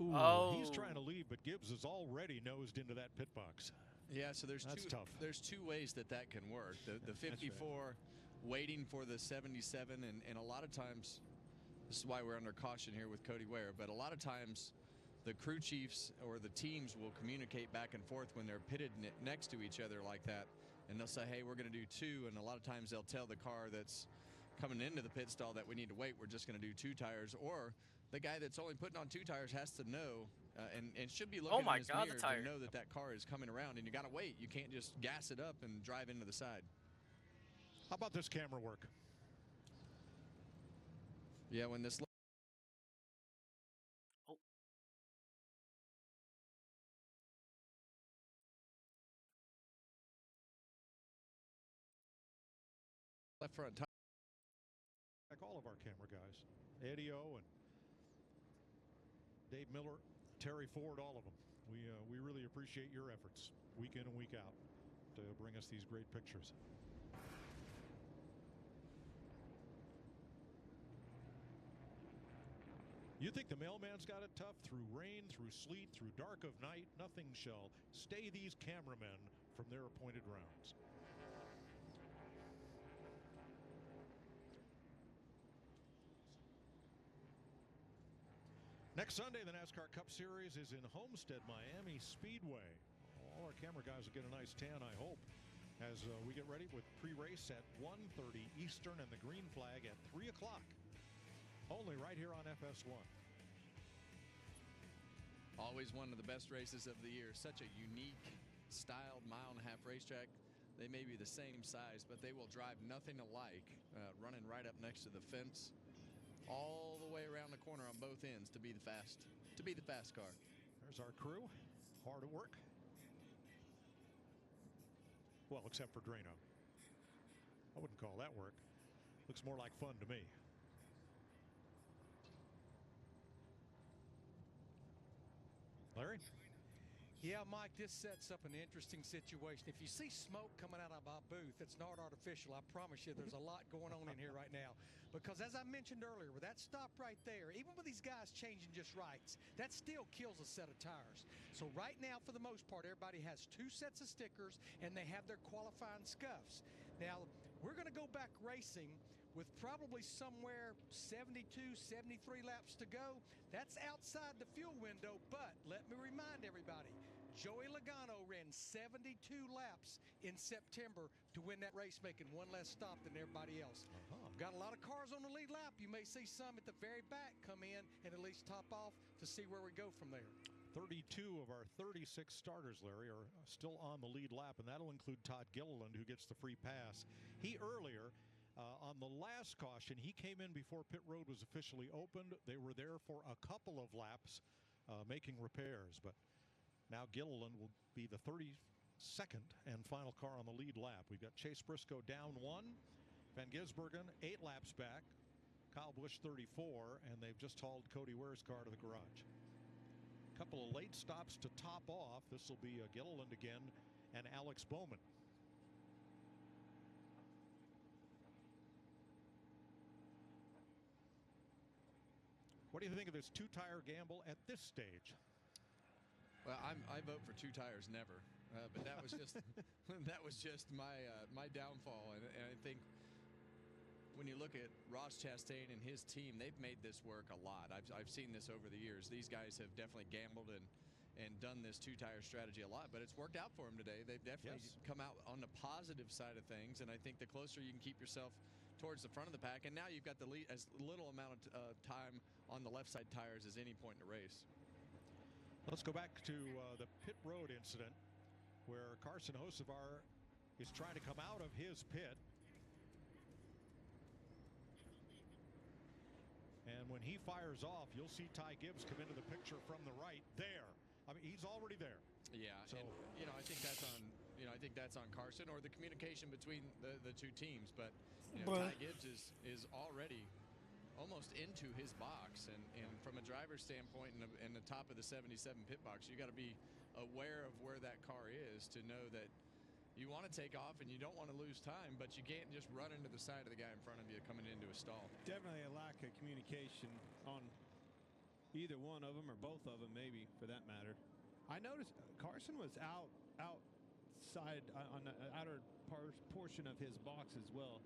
Ooh, he's trying to leave, but Gibbs is already nosed into that pit box. Yeah, so there's tough. There's two ways that can work. The 54 waiting for the 77, and a lot of times, this is why we're under caution here with Cody Ware, but a lot of times the crew chiefs or the teams will communicate back and forth when they're pitted next to each other like that, and they'll say, hey, we're going to do 2, and a lot of times they'll tell the car that's coming into the pit stall that we need to wait, we're just going to do 2 tires, or the guy that's only putting on 2 tires has to know and should be looking in his mirror to know that car is coming around, and you got to wait. You can't just gas it up and drive into the side. How about this camera work? Yeah, when this left front tire. Like all of our camera guys, Eddie O and Dave Miller, Terry Ford, all of them. We really appreciate your efforts week in and week out to bring us these great pictures. You think the mailman's got it tough through rain, through sleet, through dark of night? Nothing shall stay these cameramen from their appointed rounds. Next Sunday, the NASCAR Cup Series is in Homestead, Miami Speedway. All our camera guys will get a nice tan, I hope, as we get ready with pre-race at 1:30 Eastern and the green flag at 3 o'clock. Only right here on FS1. Always one of the best races of the year. Such a unique, styled mile-and-a-half racetrack. They may be the same size, but they will drive nothing alike, running right up next to the fence, all the way around the corner on both ends to be the fast car. There's our crew, hard at work. Well, except for Drano. I wouldn't call that work. Looks more like fun to me. Larry? Yeah, Mike, this sets up an interesting situation. If you see smoke coming out of our booth, it's not artificial. I promise you there's a lot going on in here right now. Because as I mentioned earlier, with that stop right there, even with these guys changing just rights, that still kills a set of tires. So right now, for the most part, everybody has 2 sets of stickers, and they have their qualifying scuffs. Now, we're going to go back racing with probably somewhere 72, 73 laps to go. That's outside the fuel window, but let me remind everybody, Joey Logano ran 72 laps in September to win that race, making one less stop than everybody else. Got a lot of cars on the lead lap. You may see some at the very back come in and at least top off to see where we go from there. 32 of our 36 starters, Larry, are still on the lead lap, and that'll include Todd Gilliland, who gets the free pass. He earlier, on the last caution, he came in before pit road was officially opened. They were there for a couple of laps making repairs, but now Gilliland will be the 32nd and final car on the lead lap. We've got Chase Briscoe down 1, Van Gisbergen 8 laps back, Kyle Busch 34, and they've just hauled Cody Ware's car to the garage. A couple of late stops to top off. This will be Gilliland again and Alex Bowman. What do you think of this 2-tire gamble at this stage? Well, I vote for 2 tires never, but that was just my downfall, and I think when you look at Ross Chastain and his team, they've made this work a lot. I've seen this over the years. These guys have definitely gambled and done this 2-tire strategy a lot, but it's worked out for them today. They've definitely come out on the positive side of things, and I think the closer you can keep yourself towards the front of the pack, and now you've got the lead, as little amount of time on the left side tires as any point in the race. Let's go back to the pit road incident where Carson Hocevar is trying to come out of his pit. And when he fires off, you'll see Ty Gibbs come into the picture from the right there. I mean, he's already there. Yeah, so and, I think that's on Carson or the communication between the 2 teams. But Ty Gibbs is already almost into his box. And from a driver's standpoint in the top of the 77 pit box, you got to be aware of where that car is to know that you want to take off and you don't want to lose time, but you can't just run into the side of the guy in front of you coming into a stall. Definitely a lack of communication on either one of them or both of them, maybe, for that matter. I noticed Carson was outside on the outer portion of his box as well.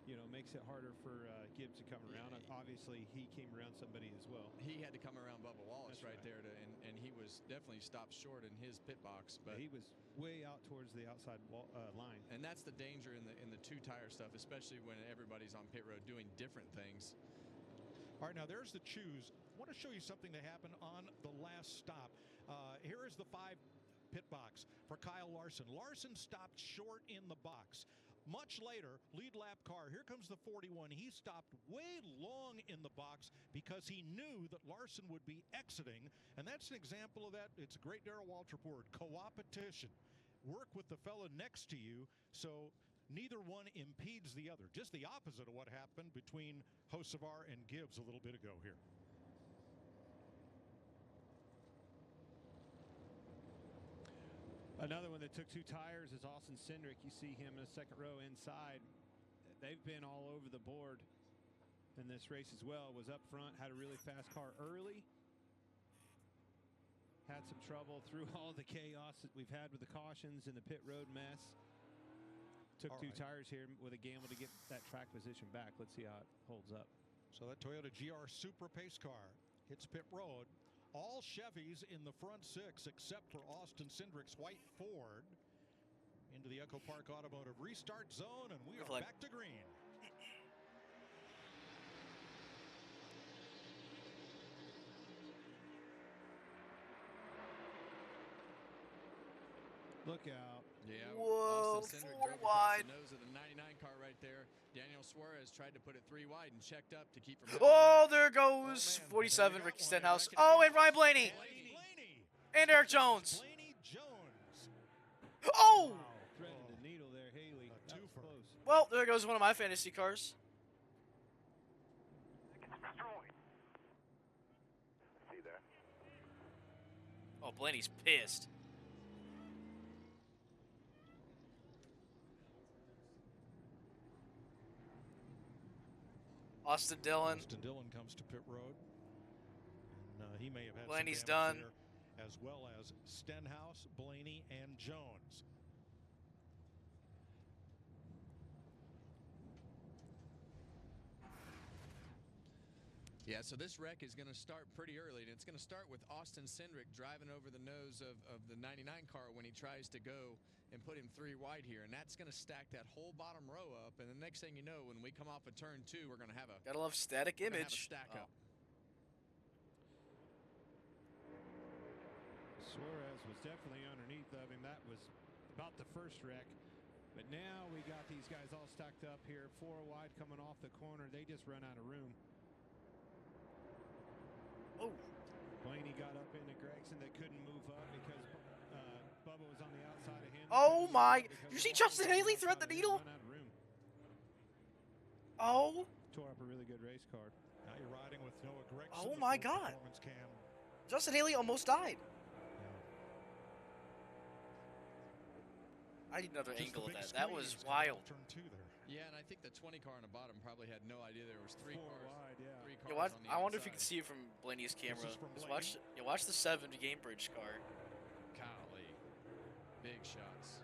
You know, makes it harder for Gibbs to come around. Obviously, he came around somebody as well. He had to come around Bubba Wallace right there, and he was definitely stopped short in his pit box. But he was way out towards the outside line. And that's the danger in the two-tire stuff, especially when everybody's on pit road doing different things. All right, now there's the choose. I want to show you something that happened on the last stop. Here is the 5 pit box for Kyle Larson. Larson stopped short in the box. Much later, lead lap car, here comes the 41. He stopped way long in the box because he knew that Larson would be exiting, and that's an example of that. It's a great Darrell Waltrip word, co-opetition. Work with the fellow next to you so neither one impedes the other. Just the opposite of what happened between Hocevar and Gibbs a little bit ago here. Another one that took 2 tires is Austin Cindric. You see him in the second row inside. They've been all over the board in this race as well. Was up front, had a really fast car early. Had some trouble through all the chaos that we've had with the cautions and the pit road mess. Took all 2 tires here with a gamble to get that track position back. Let's see how it holds up. So that Toyota GR Supra pace car hits pit road. All Chevys in the front 6 except for Austin Cindric's white Ford into the Echo Park Automotive restart zone, and we are back to green. Look out. Yeah, whoa, Austin Cindric 4 drove wide. across the nose of the 99 car right there. Daniel Suarez tried to put it 3 wide and checked up to keep from. Oh, there goes 47, Ricky Stenhouse. Oh, and Ryan Blaney. And Eric Jones. Oh! Wow, threaded the needle there, Haley. That was close. Well, there goes one of my fantasy cars. See there. Oh, Blaney's pissed. Austin Dillon. Austin Dillon comes to pit road. And he may have had Blaney's some damage done. there, as well as Stenhouse, Blaney, and Jones. Yeah, so this wreck is going to start pretty early, and it's going to start with Austin Cindric driving over the nose of the 99 car when he tries to go and put him 3 wide here, and that's going to stack that whole bottom row up, and the next thing you know, when we come off of turn 2, we're going to have a gotta love static image. Stack up. Suarez was definitely underneath of him. That was about the first wreck. But now we got these guys all stacked up here, 4 wide coming off the corner. They just run out of room. Oh. Blaney got up into Gregson. They couldn't move up because Bubba was on the outside of him. Oh my! You see Justin Haley thread the needle? Oh. Tore up a really good race car. Now you're riding with Noah Gregson. Oh my God! Cam. Justin Haley almost died. I need another angle of that. That was wild. Turn 2 there. Yeah, and I think the 20 car on the bottom probably had no idea there was 3 4 cars. wide, yeah. 3 cars You watch, on the I wonder if you outside. can see it from Blaney's camera. This is from Just watch the 7 Gamebridge car. Golly. Big shots.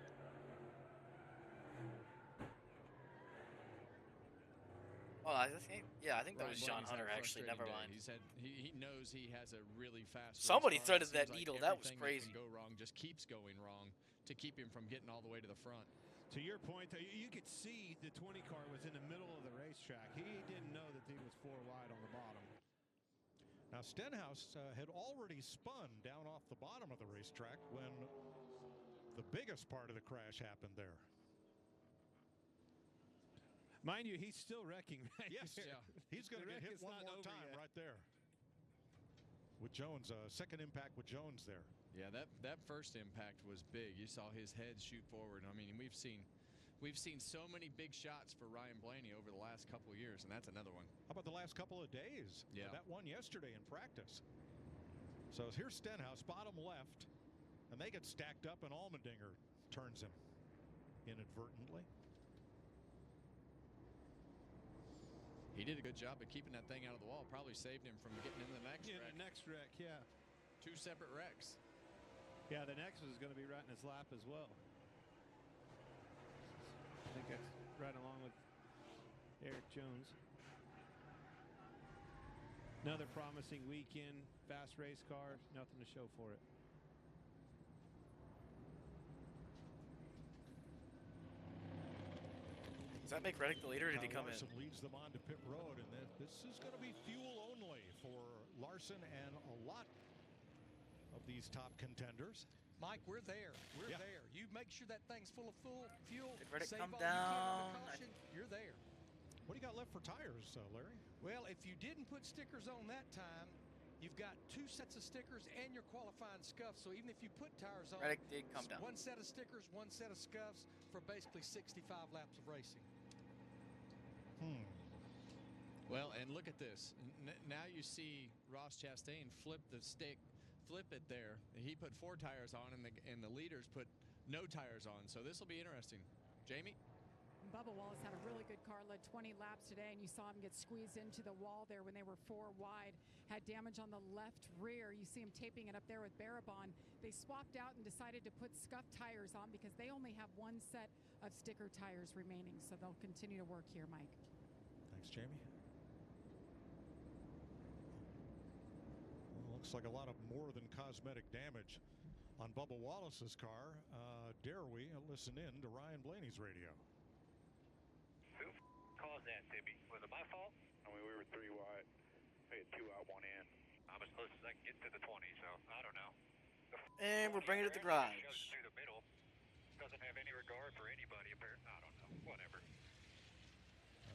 Oh, I think that Ryan was John Blaney's Hunter had a actually. frustrating Never day. mind. He knows he has a really fast race Somebody car. threaded It that seems needle. Like That was everything crazy. That can go wrong just keeps going wrong to keep him from getting all the way to the front. To your point, though, you could see the 20 car was in the middle of the racetrack. He didn't know that he was 4 wide on the bottom. Now Stenhouse had already spun down off the bottom of the racetrack when the biggest part of the crash happened there. Mind you, he's still wrecking right Yes, here. he's going to get hit one more time right there. With Jones, second impact with Jones there. Yeah, that first impact was big. You saw his head shoot forward. I mean, we've seen We've seen so many big shots for Ryan Blaney over the last couple of years, and that's another one. How about the last couple of days? Yeah. That one yesterday in practice. So here's Stenhouse, bottom left, and they get stacked up, and Allmendinger turns him inadvertently. He did a good job of keeping that thing out of the wall. Probably saved him from getting in the next wreck. The next wreck, yeah. 2 separate wrecks. Yeah, the next was going to be right in his lap as well. I think that's right along with Eric Jones. Another promising weekend, fast race car, nothing to show for it. Does that make Reddick the leader, or did he come Larson in? leads them on to pit road, and this is going to be fuel only for Larson and a lot of these top contenders. Mike, we're there. We're there. You make sure that thing's full of fuel. Did Reddick save come all you can down? under caution, you're there. What do you got left for tires, Larry? Well, if you didn't put stickers on that time, you've got 2 sets of stickers and your qualifying scuffs. So even if you put tires on, Reddick did come down. 1 set of stickers, 1 set of scuffs for basically 65 laps of racing. Well, and look at this. Now you see Ross Chastain flip it there. He put 4 tires on, and the leaders put no tires on. So this will be interesting. Jamie? Bubba Wallace had a really good car, led 20 laps today, and you saw him get squeezed into the wall there when they were 4 wide. Had damage on the left rear. You see him taping it up there with Barabon. They swapped out and decided to put scuffed tires on because they only have 1 set of sticker tires remaining. So they'll continue to work here, Mike. Thanks, Jamie. Well, looks like a lot of more than cosmetic damage on Bubba Wallace's car. Dare we listen in to Ryan Blaney's radio? Who caused that, Tibby? Was it my fault? I mean, we were 3 wide. We had 2 out, 1 in. I'm as close as I can get to the 20, so I don't know. And we're bringing it to the garage. Goes through the middle. Doesn't have any regard for anybody, apparently. I don't know. Whatever.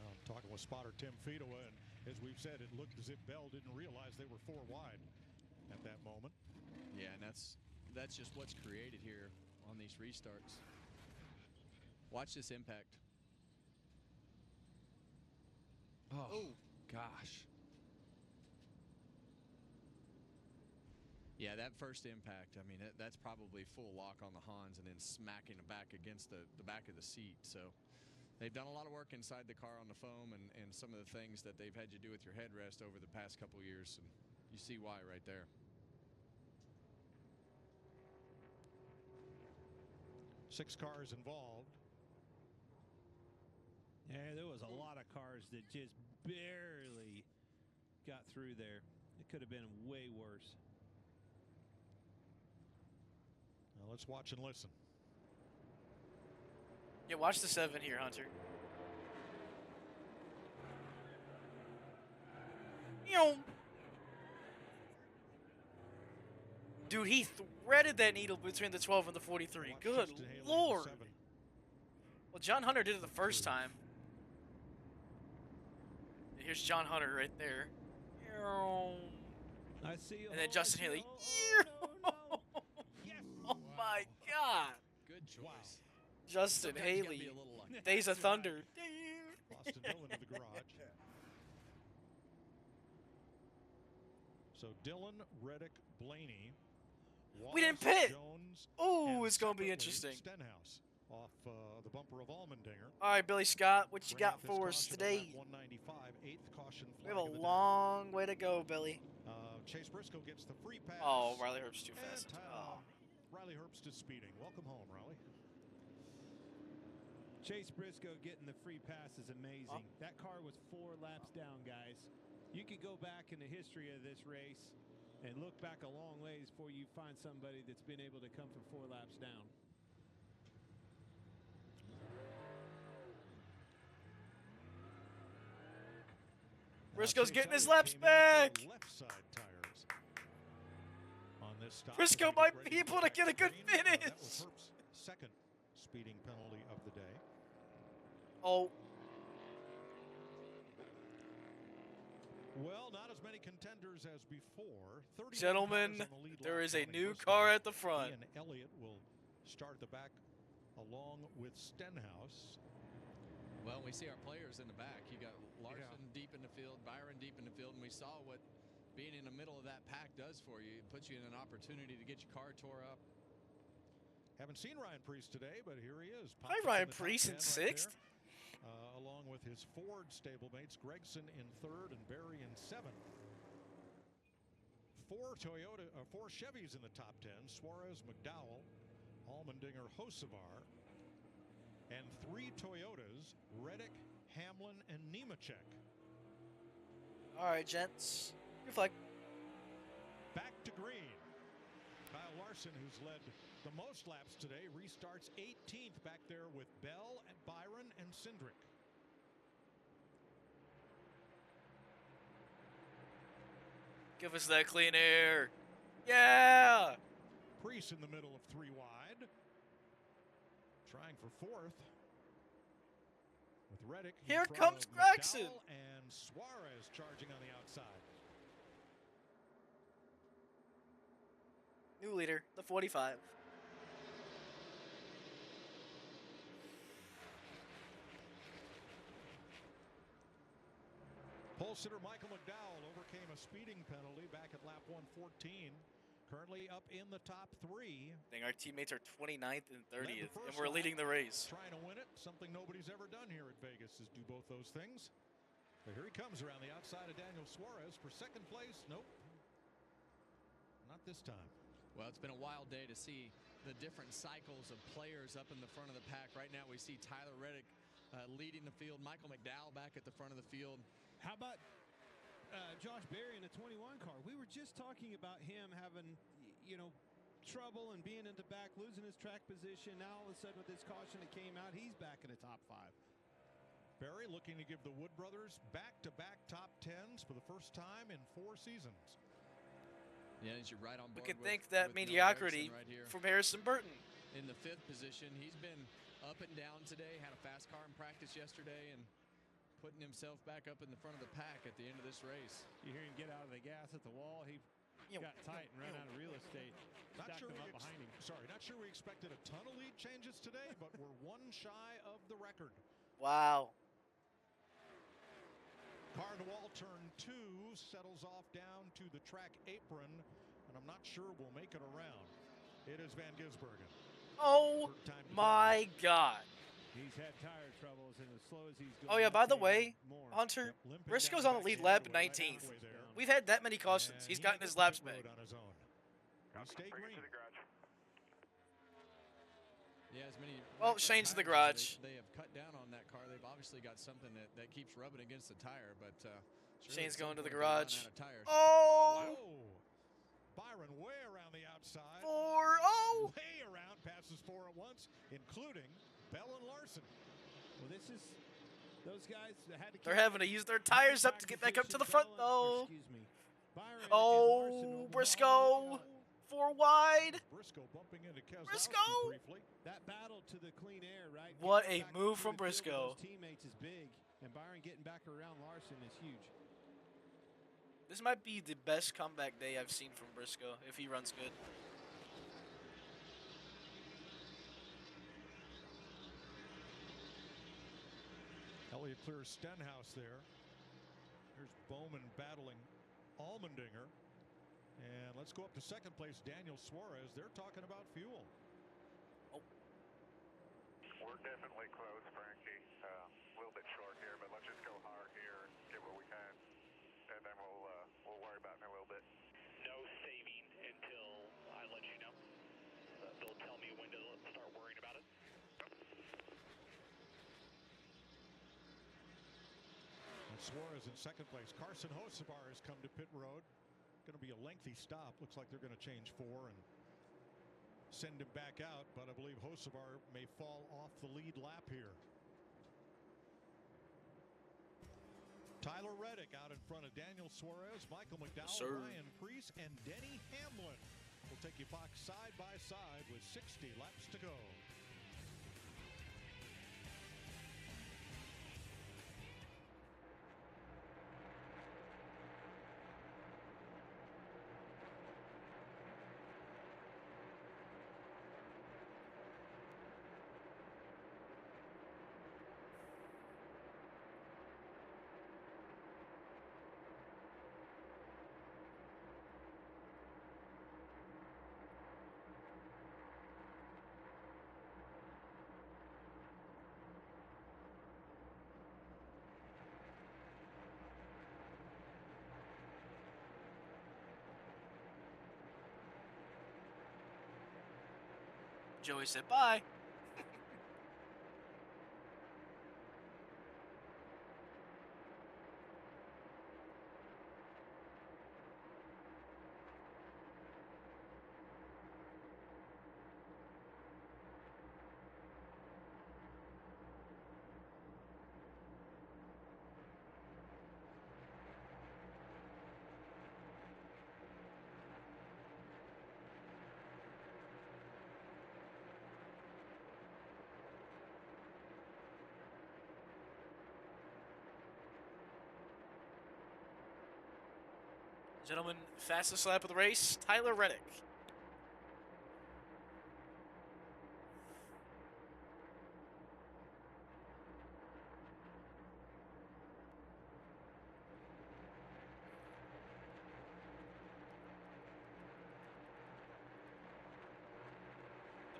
I'm talking with spotter Tim Fedowa, and as we've said, it looked as if Bell didn't realize they were 4 wide at that moment. Yeah, and that's just what's created here on these restarts. Watch this impact. Oh, gosh. Yeah, that first impact, I mean, that's probably full lock on the Hans and then smacking it back against the back of the seat. So they've done a lot of work inside the car on the foam and some of the things that they've had you do with your headrest over the past couple years. And you see why right there. Six cars involved. Yeah, there was a lot of cars that just barely got through there. It could have been way worse. Now let's watch and listen. Yeah, watch the 7 here, Hunter. Dude, he threaded that needle between the 12 and the 43. Good Lord. Well, John Hunter did it the first time. And here's John Hunter right there. I see you. And then Justin Haley. Oh my God. Good choice. Justin Haley. Days of Thunder. Austin Dillon to the garage. So Dillon, Reddick, Blaney. Wallace, We didn't pit. Jones, Oh, it's going to be separately interesting. Stenhouse off the bumper of Allmendinger. All right, Billy Scott, what you got for us today? 195, 8th caution flag. We have a of the day. long way to go, Billy. Chase Briscoe gets the free pass. Oh, Riley Herbst's too fast. And, Oh. Riley Herbst is speeding. Welcome home, Riley. Chase Briscoe getting the free pass is amazing. That car was 4 laps down, guys. You could go back in the history of this race and look back a long ways before you find somebody that's been able to come from 4 laps down. Briscoe's getting his laps back. Left side tires on this stop. Briscoe might be able to get a good finish. That was Herbst's second speeding penalty of the day. Oh. Well, not as many contenders as before. Gentlemen, there is a new car at the front. Ian Elliott will start at the back along with Stenhouse. Well, we see our players in the back. You got Larson deep in the field, Byron deep in the field, and we saw what being in the middle of that pack does for you. It puts you in an opportunity to get your car tore up. Haven't seen Ryan Preece today, but here he is. Hi, Ryan Preece in sixth. Along with his Ford stablemates, Gregson in third and Barry in seventh. Four Chevys in the top 10. Suarez, McDowell, Allmendinger, Hocevar. And 3 Toyotas, Reddick, Hamlin, and Nemechek. All right, gents. Your flag. Back to green. Kyle Larson, who's led the most laps today, restarts 18th back there with Bell, and Byron, and Cindric. Give us that clean air. Yeah! Preece in the middle of 3 wide. Trying for 4th. With Reddick. Here comes Gregson. And Suarez charging on the outside. New leader, the 45. Pole sitter Michael McDowell overcame a speeding penalty back at lap 114. Currently up in the top 3. Dang, our teammates are 29th and 30th, and first we're leading the race. Trying to win it, something nobody's ever done here at Vegas is do both those things. But here he comes around the outside of Daniel Suarez for second place. Nope. Not this time. Well, it's been a wild day to see the different cycles of players up in the front of the pack. Right now we see Tyler Reddick leading the field. Michael McDowell back at the front of the field. How about Josh Berry in a 21 car? We were just talking about him having, trouble and being in the back, losing his track position. Now all of a sudden with this caution that came out, he's back in the top 5. Berry looking to give the Wood brothers back-to-back top 10s for the first time in 4 seasons. Yeah, as you're right on board. We could with, thank that with mediocrity right here. from Harrison Burton. In the 5th position, he's been up and down today. Had a fast car in practice yesterday, and putting himself back up in the front of the pack at the end of this race. You hear him get out of the gas at the wall. He got tight and ran out of real estate. Stacked them up behind him. Not sure we expected a ton of lead changes today, but we're 1 shy of the record. Wow. Car to wall turn 2 settles off down to the track apron, and I'm not sure we'll make it around. It is Van Gisbergen. Oh my God. He's had tire troubles, and as slow as he's going. Oh yeah, by the way, Hunter, Briscoe's on the lead lap at 19th. We've had that many cautions. He's gotten his laps back. Stay green. Yeah, as many. Well, Shane's in the garage. They have cut down on that car. They've obviously got something that keeps rubbing against the tire, but Shane's going to the garage. Oh! Byron way around the outside. 4-0. Way around, passes 4 at once, including Bell and Larson. Well, this is those guys that had to. They're having to use their tires up to get back up to the front, though. Excuse me. Byron oh, Briscoe. 4 wide. Briscoe bumping into Keselowski Briscoe. briefly. That battle to the clean air, right? What a move from Briscoe. Teammates is big, and Byron getting back around Larson is huge. This might be the best comeback day I've seen from Briscoe if he runs good. Elliott clears Stenhouse there. Here's Bowman battling Allmendinger. And let's go up to second place, Daniel Suarez. They're talking about fuel. Oh. We're definitely close, Frankie. A little bit short here, but let's just go hard here and get what we can. And then we'll worry about it in a little bit. No saving until I let you know. They'll tell me when to start worrying about it. And Suarez in second place. Carson Hocevar has come to pit road. Going to be a lengthy stop. Looks like they're going to change 4 and send him back out, but I believe Hocevar may fall off the lead lap here. Tyler Reddick out in front of Daniel Suarez, Michael McDowell, Ryan Preece, and Denny Hamlin. We'll take you box side by side with 60 laps to go. Joey said bye. Gentlemen, fastest lap of the race, Tyler Reddick.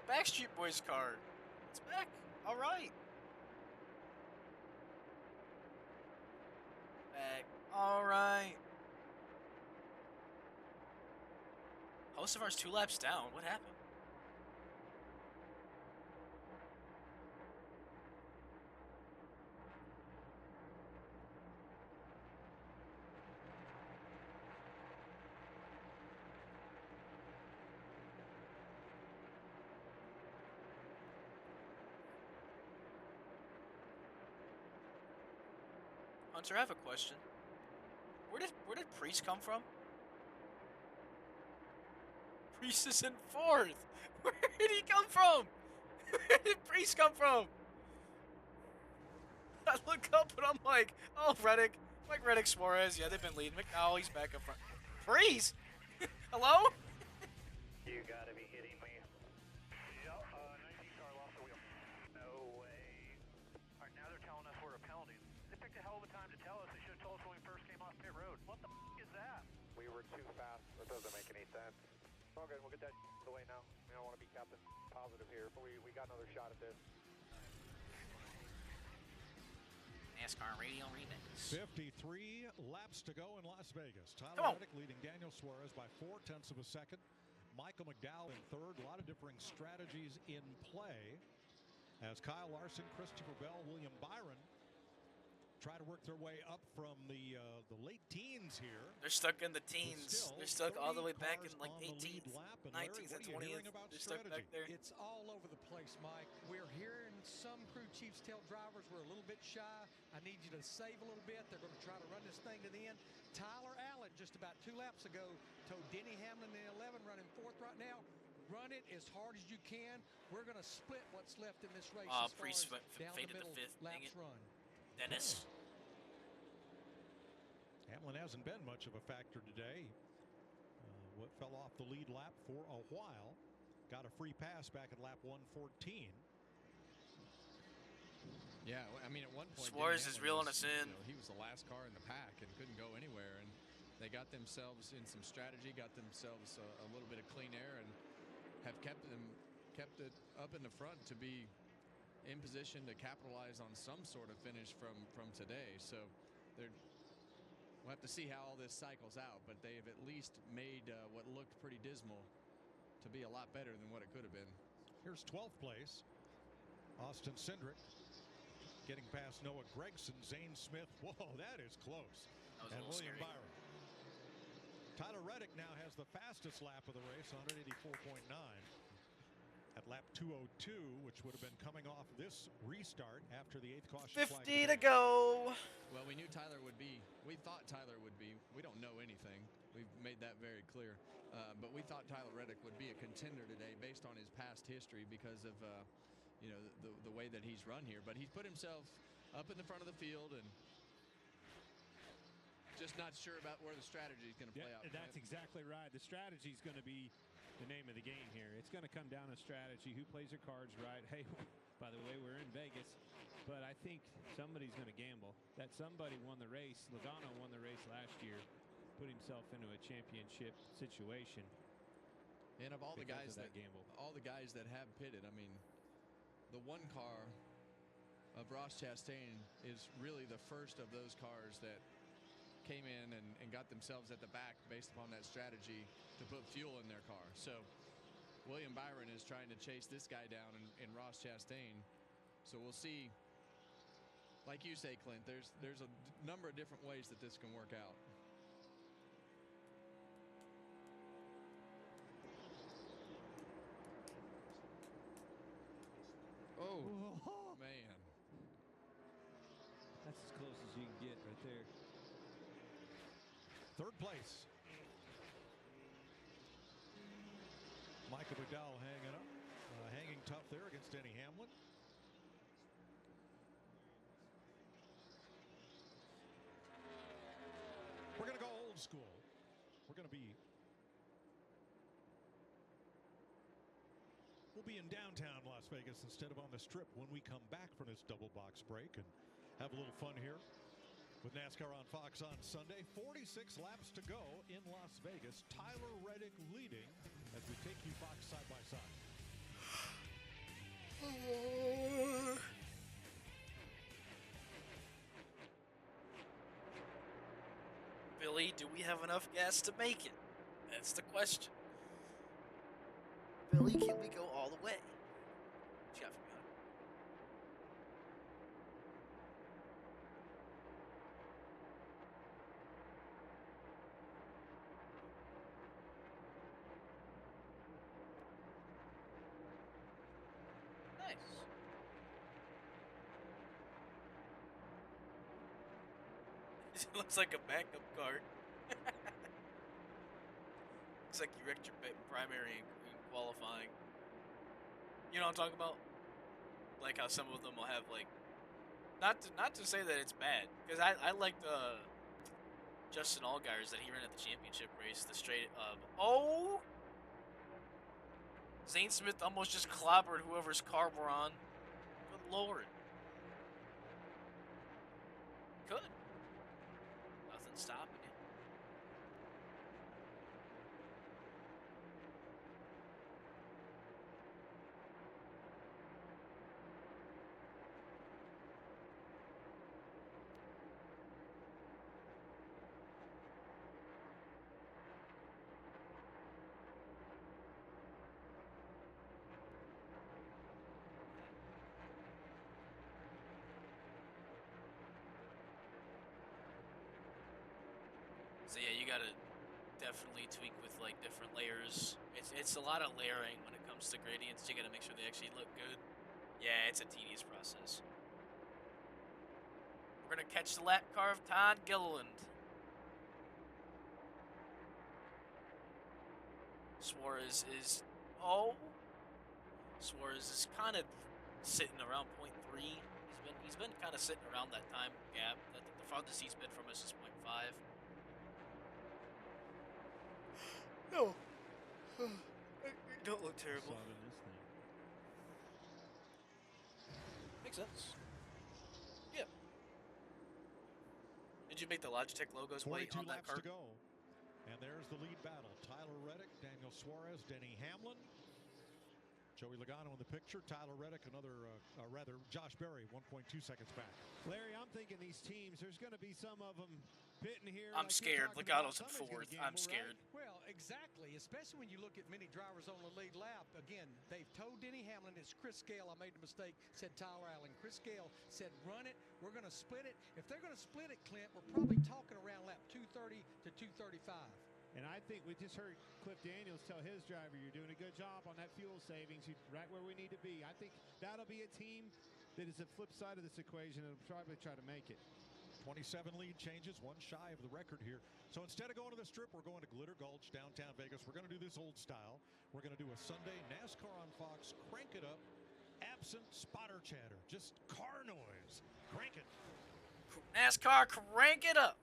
The Backstreet Boys car. It's back. All right. Back. All right. Hocevar's 2 laps down. What happened? Hunter, I have a question. Where did Priest come from? Priest is in 4th. Where did he come from? Where did Priest come from? I look up and I'm like, oh, Reddick. Like Reddick, Suarez. Yeah, they've been leading. McDowell, he's back up front. Priest? Hello? You gotta be kidding me. Yep, 19 car lost the wheel. No way. Alright, now they're telling us we're a penalty. They picked a hell of a time to tell us. They should have told us when we first came off pit road. What the is that? We were too fast. That doesn't make any sense. All good, we'll get that away now. We don't want to be Captain Positive here, but we got another shot at this. NASCAR Radio Remix. 53 laps to go in Las Vegas. Tyler Reddick leading Daniel Suarez by 0.4 of a second. Michael McDowell in third. A lot of differing strategies in play as Kyle Larson, Christopher Bell, William Byron try to work their way up from the late teens here. They're stuck in the teens. They're stuck all the way back in like 18th, 19th, and 20th. They're stuck back there. It's all over the place, Mike. We're hearing some crew chiefs tell drivers we're a little bit shy. I need you to save a little bit. They're going to try to run this thing to the end. Tyler Allen just about 2 laps ago told Denny Hamlin in 11 running 4th right now. Run it as hard as you can. We're going to split what's left in this race as far as down the middle laps run. Dennis. Hamlin hasn't been much of a factor today. What fell off the lead lap for a while. Got a free pass back at lap 114. Yeah, I mean, at one point, Suarez is reeling us in. He was the last car in the pack and couldn't go anywhere. And they got themselves in some strategy, got themselves a little bit of clean air, and have kept it up in the front to be in position to capitalize on some sort of finish from today. So we'll have to see how all this cycles out, but they have at least made what looked pretty dismal to be a lot better than what it could have been. Here's 12th place. Austin Cindric getting past Noah Gragson, Zane Smith. Whoa, that is close. That was and a little William scary. Byron. Tyler Reddick now has the fastest lap of the race, 184.9. At lap 202, which would have been coming off this restart after the 8th caution 50 to go. Well, we thought Tyler would be. We don't know anything. We've made that very clear. But we thought Tyler Reddick would be a contender today based on his past history because of the way that he's run here. But he's put himself up in the front of the field and just not sure about where the strategy is going to play out. That's exactly right. The strategy is going to be the name of the game here. It's going to come down to strategy. Who plays their cards right? Hey, by the way, we're in Vegas, but I think somebody's going to gamble. That somebody won the race. Logano won the race last year, put himself into a championship situation. And of all the guys that gamble, all the guys that have pitted, I mean, the one car of Ross Chastain is really the first of those cars that came in and got themselves at the back based upon that strategy to put fuel in their car. So William Byron is trying to chase this guy down in Ross Chastain. So we'll see. Like you say, Clint, there's a number of different ways that this can work out. Oh, man. That's as close as you can get right there. Third place. Michael McDowell hanging tough there against Denny Hamlin. We're going to go old school. We'll be in downtown Las Vegas instead of on the Strip when we come back from this double box break and have a little fun here with NASCAR on Fox on Sunday. 46 laps to go in Las Vegas. Tyler Reddick leading as we take you Fox side by side. Billy, do we have enough gas to make it? That's the question. Billy, can we go all the way? What you got for me? Nice. It looks like a backup card. Looks like you wrecked your primary in qualifying. You know what I'm talking about? Like how some of them will have like, not to say that it's bad, because I liked Justin Allgaiers that he ran at the championship race, the straight oh, Zane Smith almost just clobbered whoever's car we're on. Good lord. Could. Nothing stopping it. So yeah, you gotta definitely tweak with like different layers. It's a lot of layering when it comes to gradients. You gotta make sure they actually look good. Yeah, it's a tedious process. We're gonna catch the lap car of Todd Gilliland. Suarez is kind of sitting around 0.3. He's been kind of sitting around that time gap. The farthest he's been from us is 0.5. No. It don't look terrible. Makes sense. Yeah. Did you make the Logitech logos white on that card? 42 laps to go. And there's the lead battle. Tyler Reddick, Daniel Suarez, Denny Hamlin. Joey Logano in the picture. Tyler Reddick, Josh Berry, 1.2 seconds back. Larry, I'm thinking these teams, there's going to be some of them pitting here. I'm scared. Logano's in fourth. I'm scared. Right? Well, exactly. Especially when you look at many drivers on the lead lap. Again, they've told Denny Hamlin, it's Chris Gale. I made a mistake, said Tyler Allen. Chris Gale said, run it. We're going to split it. If they're going to split it, Clint, we're probably talking around lap 230 to 235. And I think we just heard Cliff Daniels tell his driver, you're doing a good job on that fuel savings. You're right where we need to be. I think that'll be a team that is the flip side of this equation and will probably try to make it. 27 lead changes, one shy of the record here. So instead of going to the Strip, we're going to Glitter Gulch, downtown Vegas. We're going to do this old style. We're going to do a Sunday NASCAR on Fox. Crank it up. Absent spotter chatter. Just car noise. Crank it. NASCAR, crank it up.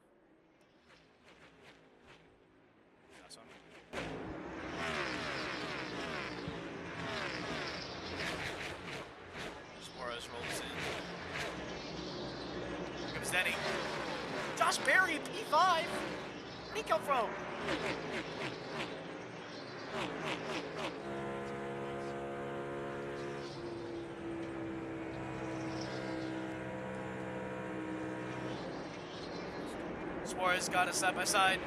Suarez rolls in. Here comes Denny. Josh Berry, P5. Where'd he come from? Suarez got us side by side.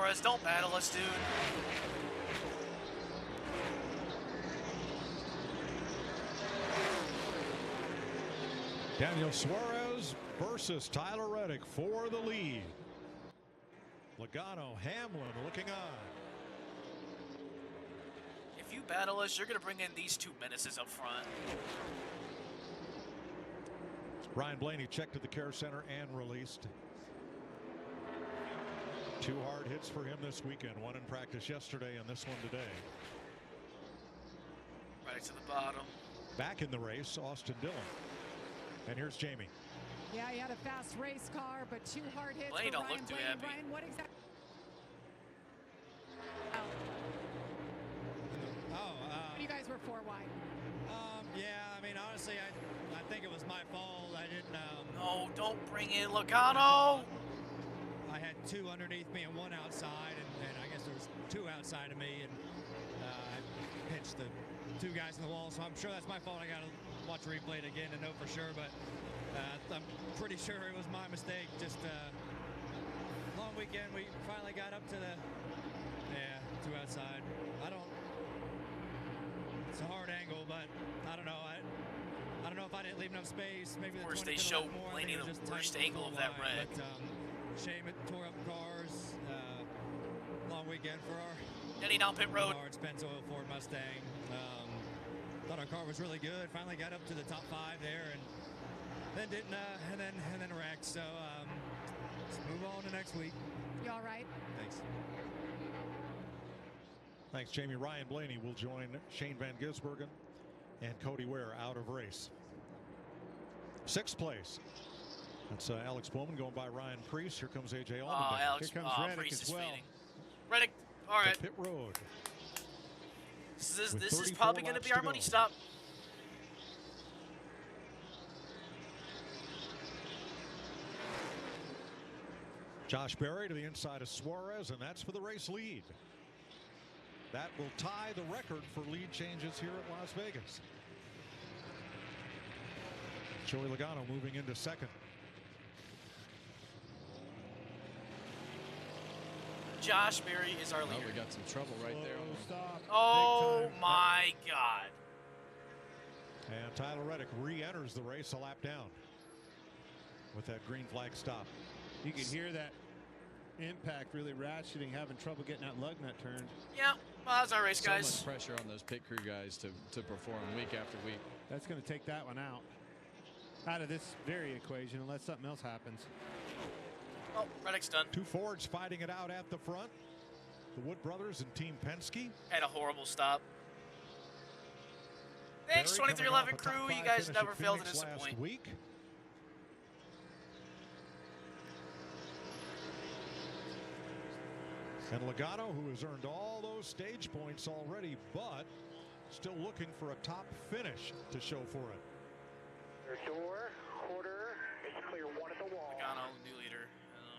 Suarez, don't battle us, dude. Daniel Suarez versus Tyler Reddick for the lead. Logano, Hamlin looking on. If you battle us, you're going to bring in these two menaces up front. Ryan Blaney checked to the care center and released. 2 hard hits for him this weekend. 1 in practice yesterday and this one today. Right to the bottom. Back in the race, Austin Dillon. And here's Jamie. Yeah, he had a fast race car, but 2 hard hits Blaney for don't Ryan look too Blaney. happy. Ryan, what exactly? You guys were 4 wide. Yeah, I mean, honestly, I think it was my fault. I didn't. No, don't bring in Logano. I had 2 underneath me and 1 outside, and I guess there was 2 outside of me, and I pitched the 2 guys in the wall. So I'm sure that's my fault. I got to watch the replay again to know for sure, but I'm pretty sure it was my mistake. Just long weekend, we finally got up to the 2 outside. It's a hard angle, but I don't know. I don't know if I didn't leave enough space. Maybe Of course, they show Blaney the worst angle of that red. But shame it tore up cars. Long weekend for our Heading down pit road. Pennzoil Ford Mustang. Thought our car was really good. Finally got up to the top 5 there, and then didn't. And then wrecked. So let's move on to next week. You all right? Thanks. Thanks, Jamie. Ryan Blaney will join Shane Van Gisbergen and Cody Ware out of race. 6th place. That's Alex Bowman going by Ryan Preece. Here comes AJ Allmendinger. Oh, Alex, Here comes Reddick Preece as is well. fading. Reddick, all right. To pit road. This With is 34 probably going to laps be our to money go. stop. Josh Berry to the inside of Suarez, and that's for the race lead. That will tie the record for lead changes here at Las Vegas. Joey Logano moving into 2nd. Josh Berry is our leader. Oh, we got some trouble right there. Stop. Oh my God. And Tyler Reddick re-enters the race a lap down with that green flag stop. You can hear that impact really ratcheting, having trouble getting that lug nut turned. Yeah, well, that's our race, guys. So much pressure on those pit crew guys to perform week after week. That's going to take that one out of this very equation unless something else happens. Oh, Reddick's done. 2 Fords fighting it out at the front. The Wood brothers and Team Penske. Had a horrible stop. Thanks, Berry coming off 2311 a top crew. You 5 guys finish never at fail to Phoenix disappoint. last week. And Logano, who has earned all those stage points already, but still looking for a top finish to show for it. Your door, quarter, it's clear 1 at the wall. Logano, new leader.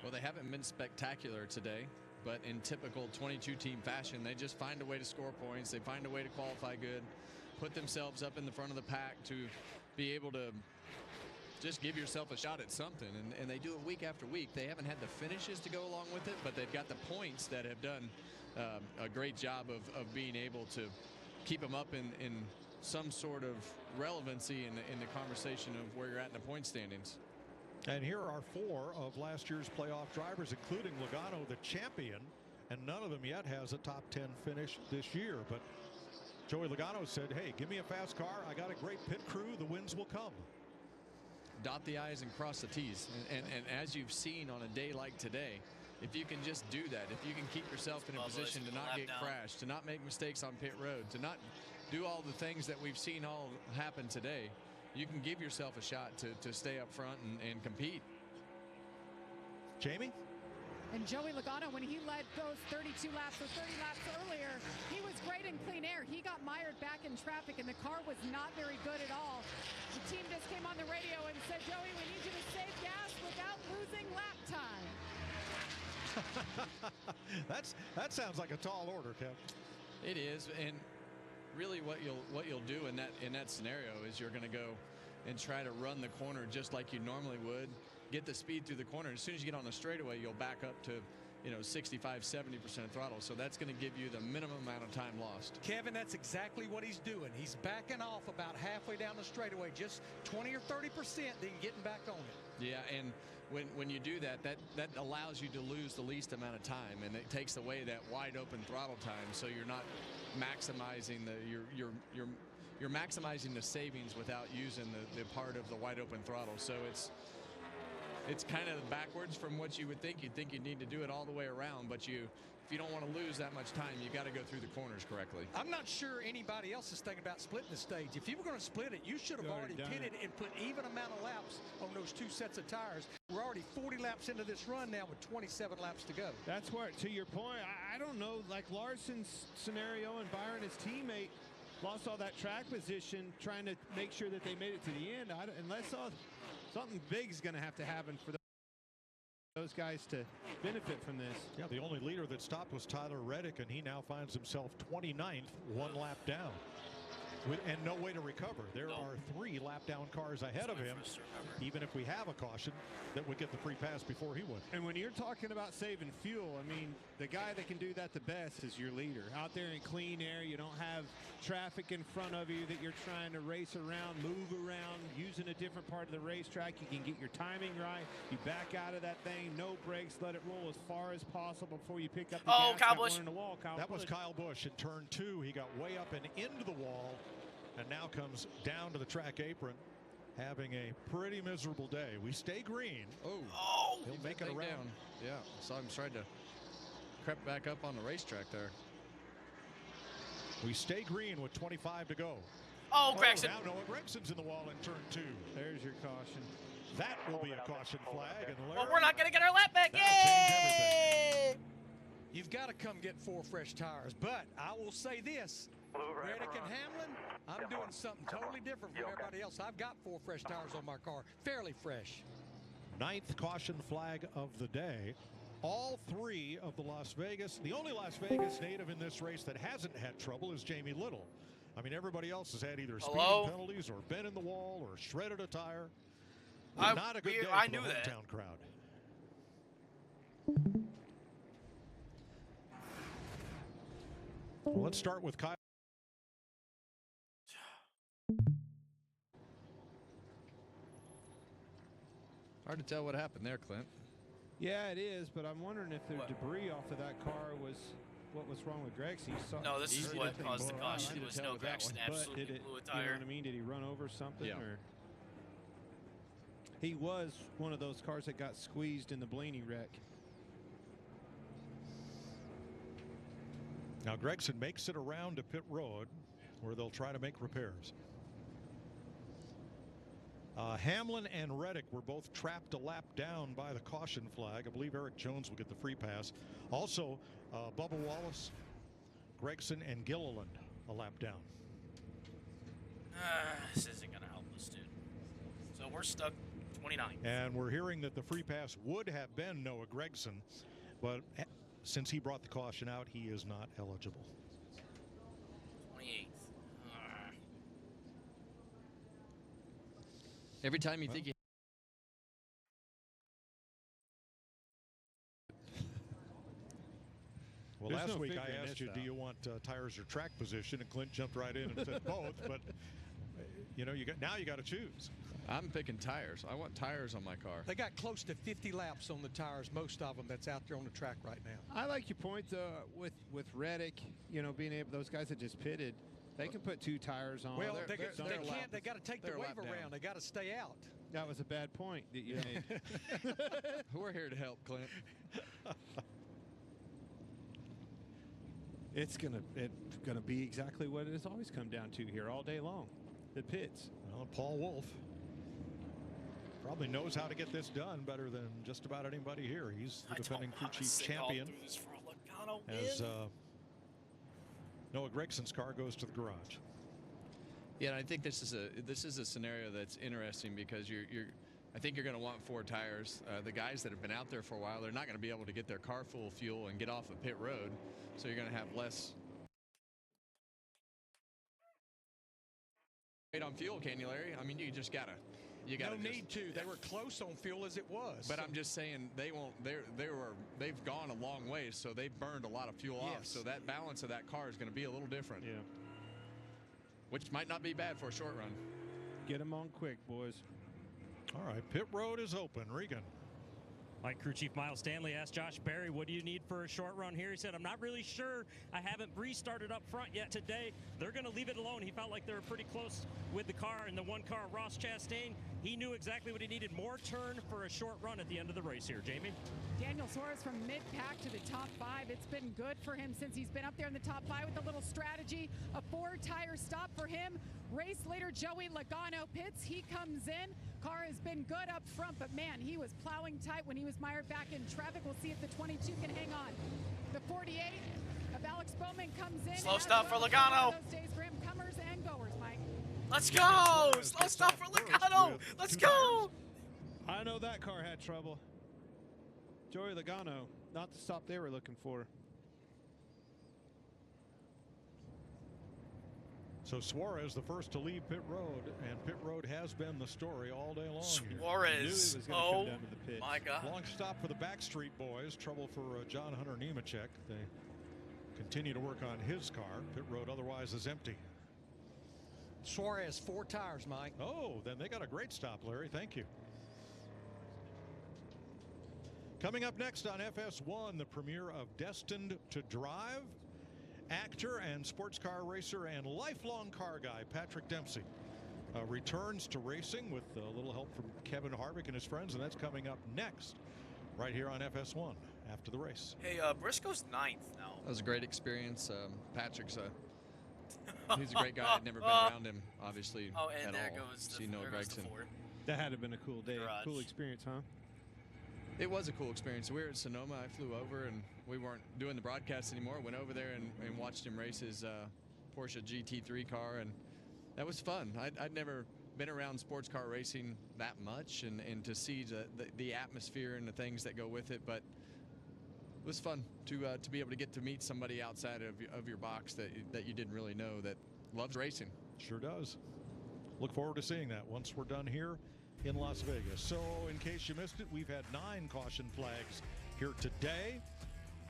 Well, they haven't been spectacular today, but in typical 22-team fashion, they just find a way to score points. They find a way to qualify good, put themselves up in the front of the pack to be able to just give yourself a shot at something. And they do it week after week. They haven't had the finishes to go along with it, but they've got the points that have done a great job of being able to keep them up in some sort of relevancy in the conversation of where you're at in the point standings. And here are 4 of last year's playoff drivers, including Logano, the champion, and none of them yet has a top 10 finish this year. But Joey Logano said, hey, give me a fast car. I got a great pit crew. The wins will come. Dot the I's and cross the T's. And as you've seen on a day like today, if you can just do that, if you can keep yourself in a position to not get crashed, to not make mistakes on pit road, to not do all the things that we've seen all happen today, you can give yourself a shot to stay up front and compete. Jamie? And Joey Logano, when he led those 32 laps or 30 laps earlier, he was great in clean air. He got mired back in traffic, and the car was not very good at all. The team just came on the radio and said, Joey, we need you to save gas without losing lap time. That sounds like a tall order, Kev. It is, and really what you'll do in that scenario is you're going to go and try to run the corner just like you normally would, get the speed through the corner. As soon as you get on the straightaway, you'll back up to 65, 70% throttle. So that's going to give you the minimum amount of time lost. Kevin, that's exactly what he's doing. He's backing off about halfway down the straightaway, just 20 or 30%, then getting back on it. Yeah, and when you do that, that allows you to lose the least amount of time, and it takes away that wide open throttle time, so you're not maximizing you're maximizing the savings without using the part of the wide open throttle. So it's kind of backwards from what you would think. You'd think you'd need to do it all the way around, but if you don't want to lose that much time, you got to go through the corners correctly. I'm not sure anybody else is thinking about splitting the stage. If you were going to split it, you should have already pitted and put even amount of laps on those two sets of tires. We're already 40 laps into this run now with 27 laps to go. That's where, to your point, I don't know, like Larson's scenario and Byron, his teammate, lost all that track position trying to make sure that they made it to the end. Unless something big is going to have to happen for those guys to benefit from this. Yeah, the only leader that stopped was Tyler Reddick, and he now finds himself 29th, one lap down. And no way to recover. There are 3 lap-down cars ahead of him, even if we have a caution, that would get the free pass before he would. And when you're talking about saving fuel, I mean, the guy that can do that the best is your leader. Out there in clean air, you don't have traffic in front of you that you're trying to race around, move around, using a different part of the racetrack. You can get your timing right. You back out of that thing, no brakes, let it roll as far as possible before you pick up the gas. Kyle Busch. In the wall. That was Kyle Busch in turn 2. He got way up and into the wall, and now comes down to the track apron, having a pretty miserable day. We stay green. Oh, he'll make it around. Down. Yeah, so I'm trying to creep back up on the racetrack there. We stay green with 25 to go. Oh, Gregson. Now Noah Gregson's in the wall in turn 2. There's your caution. That will be a caution flag. And well, we're not going to get our lap back. Yay! You've got to come get 4 fresh tires. But I will say this. Reddick and Hamlin, I'm doing something totally different from everybody else. I've got 4 fresh tires on my car, fairly fresh. 9th caution flag of the day. All 3 of the the only Las Vegas native in this race that hasn't had trouble is Jamie Little. I mean, everybody else has had either speeding penalties or been in the wall or shredded a tire. Not a good day for the hometown crowd. Well, let's start with Kyle. Hard to tell what happened there, Clint. Yeah, it is, but I'm wondering if the debris off of that car was what was wrong with Gregson. No, this is what caused the caution. It was no Gregson absolutely blew a tire. You know what I mean? Did he run over something? Yeah. Or he was one of those cars that got squeezed in the Blaney wreck. Now Gregson makes it around to pit road, where they'll try to make repairs. Hamlin and Reddick were both trapped a lap down by the caution flag. I believe Eric Jones will get the free pass. Also, Bubba Wallace, Gregson, and Gilliland a lap down. This isn't going to help us, dude. So we're stuck 29. And we're hearing that the free pass would have been Noah Gregson, but since he brought the caution out, he is not eligible. 28th. Every time you think you... Well, last week I asked you, do you want tires or track position? And Clint jumped right in and said both. But, you know, now you got to choose. I'm picking tires. I want tires on my car. They got close to 50 laps on the tires, most of them that's out there on the track right now. I like your point, with Reddick, you know, being able, those guys that just pitted, they can put 2 tires on. Well, they can't. They got to take the wave around. They got to stay out. That was a bad point that you made. We're here to help, Clint. It's gonna be exactly what it has always come down to here all day long. The pits. Well, Paul Wolf probably knows how to get this done better than just about anybody here. He's the defending crew chief champion. As Noah Gregson's car goes to the garage. Yeah, and I think this is a scenario that's interesting because I think you're going to want 4 tires. The guys that have been out there for a while, they're not going to be able to get their car full of fuel and get off of pit road, so you're going to have less on fuel, can you, Larry? I mean, you just gotta you got no need to. They were close on fuel as it was. But I'm just saying they won't. They've gone a long way, so they've burned a lot of fuel off. So that balance of that car is going to be a little different. Yeah. Which might not be bad for a short run. Get them on quick, boys. All right, pit road is open. Regan. Like Crew Chief Miles Stanley asked Josh Berry, what do you need for a short run here? He said, I'm not really sure. I haven't restarted up front yet today. They're going to leave it alone. He felt like they were pretty close with the car. And the one car, Ross Chastain, he knew exactly what he needed. More turn for a short run at the end of the race here. Jamie? Daniel Suarez from mid-pack to the top 5. It's been good for him since he's been up there in the top 5 with a little strategy. A 4-tire stop for him. Race leader Joey Logano pits. He comes in. Car has been good up front, but man, he was plowing tight when he was mired back in traffic. We'll see if the 22 can hang on. The 48 of Alex Bowman comes in. Slow stop for Logano. Those days for him, comers and goers, Mike. Let's go! Slow stop for Logano. Let's go! I know that car had trouble. Joey Logano, not the stop they were looking for. So Suarez, the first to leave pit road, and pit road has been the story all day long. Suarez, oh my God. Long stop for the Backstreet Boys. Trouble for John Hunter Nemechek. They continue to work on his car. Pit road otherwise is empty. Suarez, 4 tires, Mike. Oh, then they got a great stop, Larry. Thank you. Coming up next on FS1, the premiere of Destined to Drive. Actor and sports car racer and lifelong car guy Patrick Dempsey returns to racing with a little help from Kevin Harvick and his friends, and that's coming up next right here on FS1 after the race. Hey, Briscoe's 9th now. That was a great experience. Patrick's he's a great guy. I'd never been around him, obviously. Oh, and at there all. goes See Noah Gregson. That had to have been a cool day, cool experience, huh? It was a cool experience. We were at Sonoma. I flew over, and we weren't doing the broadcast anymore. Went over there and watched him race his Porsche GT3 car, and that was fun. I'd never been around sports car racing that much, and to see the atmosphere and the things that go with it. But it was fun to be able to get to meet somebody outside of your box that you didn't really know that loves racing. Sure does. Look forward to seeing that once we're done here in Las Vegas. So in case you missed it, we've had 9 caution flags here today.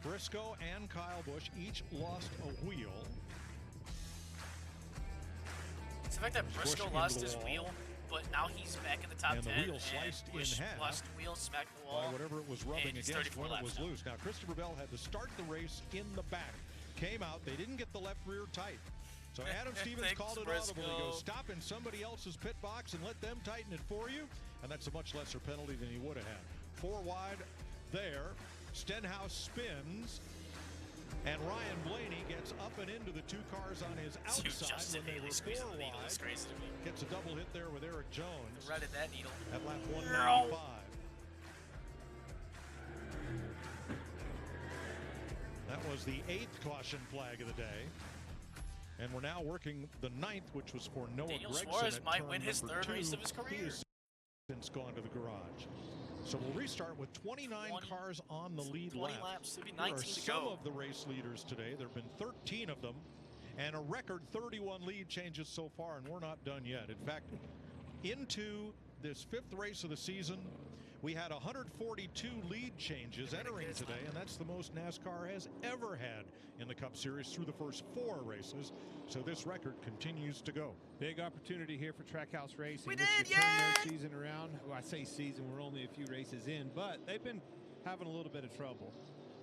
Briscoe and Kyle Busch each lost a wheel. It's the fact that Briscoe lost his wheel, but now he's back in the top 10. And the wheel sliced in half. Lost the wheel, smacked the wall. By whatever it was rubbing against when it was loose. Now Christopher Bell had to start the race in the back. Came out, they didn't get the left rear tight. So Adam Stevens called it audible. He goes, stop in somebody else's pit box and let them tighten it for you. And that's a much lesser penalty than he would have had. 4 wide there. Stenhouse spins. And Ryan Blaney gets up and into the 2 cars on his outside when they were 4 wide. Gets a double hit there with Eric Jones. Threaded that needle. At lap 195. That was the 8th caution flag of the day. And we're now working the 9th, which was for Noah Daniel Gregson. Suarez might win his number 3rd race 2. of his career. He has since gone to the garage. So we'll restart with 29 cars on the lead 20 lap. laps, it'll be Here 19 are to some go. of the race leaders today. There have been 13 of them, and a record 31 lead changes so far, and we're not done yet. In fact, into this 5th race of the season, we had 142 lead changes entering today, and that's the most NASCAR has ever had in the Cup Series through the first 4 races. So this record continues to go. Big opportunity here for Trackhouse Racing. We This did, could turn yeah! their season around. Well, I say season, we're only a few races in, but they've been having a little bit of trouble,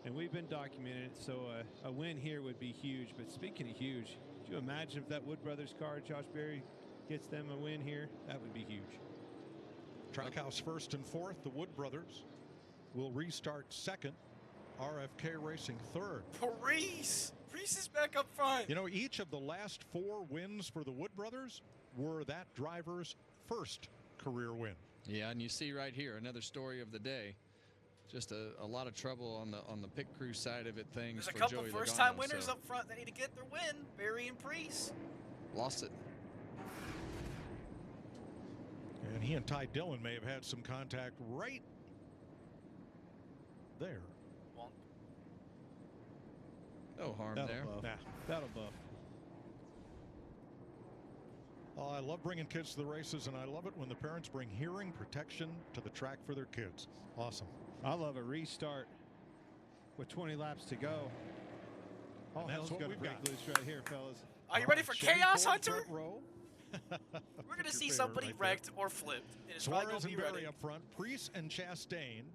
and we've been documenting it. So a win here would be huge. But speaking of huge, could you imagine if that Wood Brothers car, Josh Berry, gets them a win here? That would be huge. Trackhouse 1st and 4th. The Wood Brothers will restart 2nd. RFK Racing 3rd. Reese is back up front. You know, each of the last 4 wins for the Wood Brothers were that driver's first career win. Yeah, and you see right here another story of the day. Just a lot of trouble on the pit crew side of it. Things There's a for couple Joey first-time Logano, winners so up front that need to get their win. Barry and Priest. lost it. And he and Ty Dillon may have had some contact right there. No harm That'll there. buff. Nah. That'll buff. I love bringing kids to the races, and I love it when the parents bring hearing protection to the track for their kids. Awesome. I love a restart with 20 laps to go. All hell's going to break loose right here, fellas. Are you ready for chaos, Hunter? We're going to see somebody wrecked or flipped. And it's probably Suarez gonna and be Berry ready. up front. Priest and Chastain.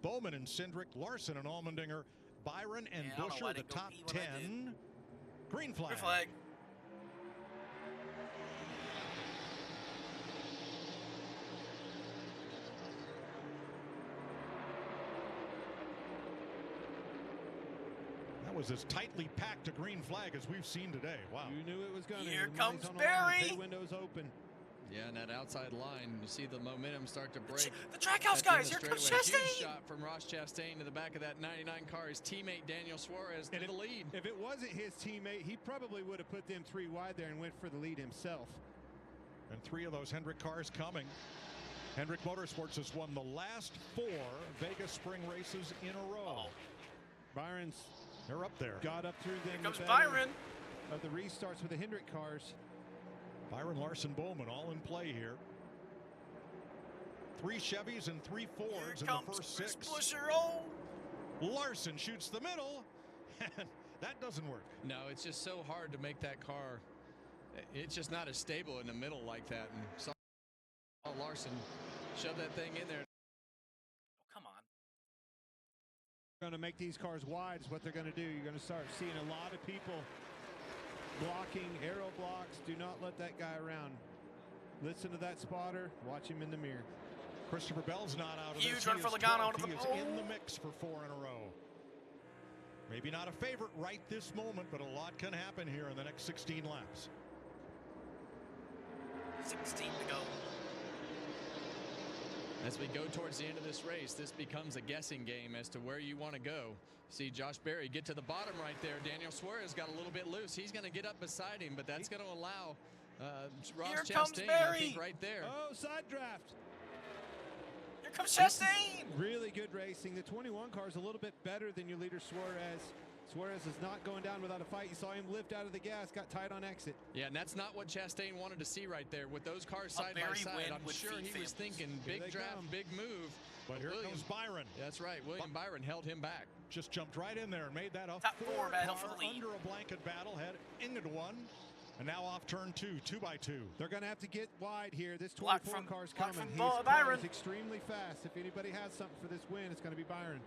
Bowman and Cindric. Larson and Allmendinger. Byron and I don't know why Buescher, I the didn't go top pee when I 10. Green flag. Green flag. That was as tightly packed a green flag as we've seen today. Wow. You knew it was going to. Here comes Berry. Pit windows open. Yeah, and that outside line, you see the momentum start to break. The Trackhouse guys, here comes Chastain. Huge shot from Ross Chastain to the back of that 99 car. His teammate Daniel Suarez to the lead. If it wasn't his teammate, he probably would have put them 3 wide there and went for the lead himself. And 3 of those Hendrick cars coming. Hendrick Motorsports has won the last 4 Vegas Spring races in a row. Byron's They're up there. got up through them. Here comes Byron. Of the restarts with the Hendrick cars. Byron, Larson, Bowman all in play here. 3 Chevys and 3 Fords in the first 6. Buescher. Oh. Larson shoots the middle, and that doesn't work. No, it's just so hard to make that car. It's just not as stable in the middle like that. And saw Larson shove that thing in there. Oh, come on. Going to make these cars wide is what they're going to do. You're going to start seeing a lot of people blocking, aero blocks. Do not let that guy around. Listen to that spotter. Watch him in the mirror. Christopher Bell's not out of Huge this. run for Logano onto the He is pole. in the mix for 4 in a row. Maybe not a favorite right this moment, but a lot can happen here in the next 16 laps. 16 to go. As we go towards the end of this race, this becomes a guessing game as to where you want to go. See Josh Berry get to the bottom right there. Daniel Suarez got a little bit loose. He's going to get up beside him, but that's going to allow Ross Here comes Chastain, Berry. I think, right there. Oh, side draft. Here comes Chastain. Really good racing. The 21 car is a little bit better than your leader, Suarez. Suarez is not going down without a fight. You saw him lift out of the gas, got tight on exit. Yeah, and that's not what Chastain wanted to see right there. With those cars side by Berry side, win I'm with sure he was thinking Here big they draft, come. big move. But here comes Byron. That's right. William Byron held him back. Just jumped right in there and made that a Top 4 battle car for the lead. under a blanket battle, head into 1, and now off turn 2, 2x2. They're going to have to get wide here. This Block 24 from- car's block coming. from Byron. He's extremely fast. If anybody has something for this win, it's going to be Byron.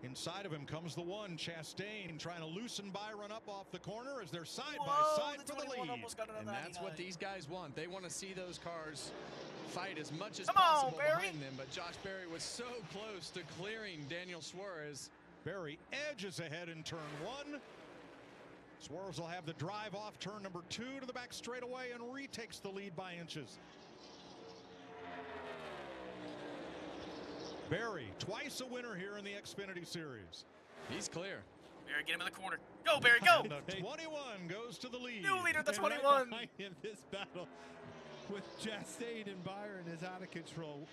Inside of him comes the 1, Chastain, trying to loosen Byron up off the corner as they're side Whoa, by side the for the 21 lead. almost got another And that's 99. what these guys want. They want to see those cars fight as much as Come on, possible Berry. behind them. But Josh Berry was so close to clearing Daniel Suarez. Berry edges ahead in turn 1. Suarez will have the drive off turn number 2 to the back straightaway and retakes the lead by inches. Berry, twice a winner here in the Xfinity Series. He's clear. Berry, get him in the corner. Go, Berry, go. And the 21 goes to the lead. New leader, the And right 21. behind him, this battle with Chastain and Byron is out of control.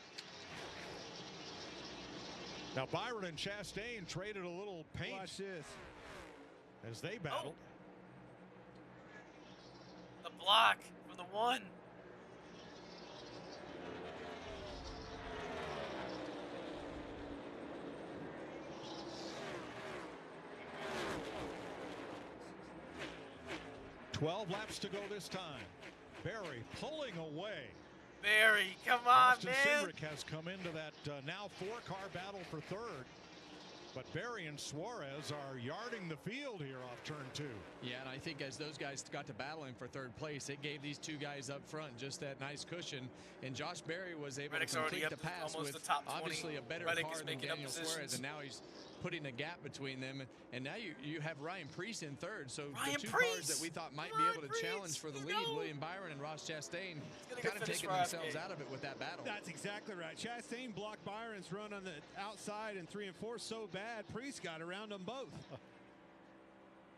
Now Byron and Chastain traded a little paint. Watch this. As they battled. The block for the 1. $12 laps to go this time. Berry pulling away. Berry, come on, Austin man. Cindric has come into that now 4-car battle for 3rd. But Berry and Suarez are yarding the field here off turn 2. Yeah, and I think as those guys got to battling for 3rd place, it gave these 2 guys up front just that nice cushion. And Josh Berry was able Reddick's to already complete up the pass almost with the top 20. obviously a better Reddick car is than making up Daniel positions. Suarez, and now he's putting a gap between them. And now you have Ryan Preece in 3rd. So Ryan the 2 Preece! cars that we thought might be able to challenge for the lead, William Byron and Ross Chastain, gonna kind go of finish taking for themselves Oscar. out of it with that battle. That's exactly right. Chastain blocked Byron's run on the outside in 3 and 4 so bad, Priest got around them both.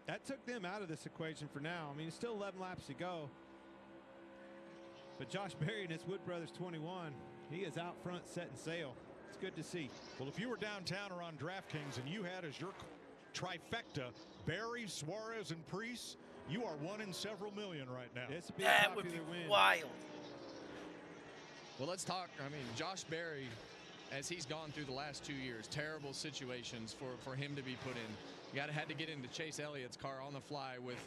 That took them out of this equation for now. I mean, it's still 11 laps to go. But Josh Berry and his Wood Brothers 21, he is out front setting sail. It's good to see. Well, if you were downtown or on DraftKings and you had as your trifecta Berry, Suarez, and Preece, you are one in several million right now. That would be wild. Well, let's talk. I mean, Josh Berry, as he's gone through the last 2 years, terrible situations for him to be put in. Had to get into Chase Elliott's car on the fly with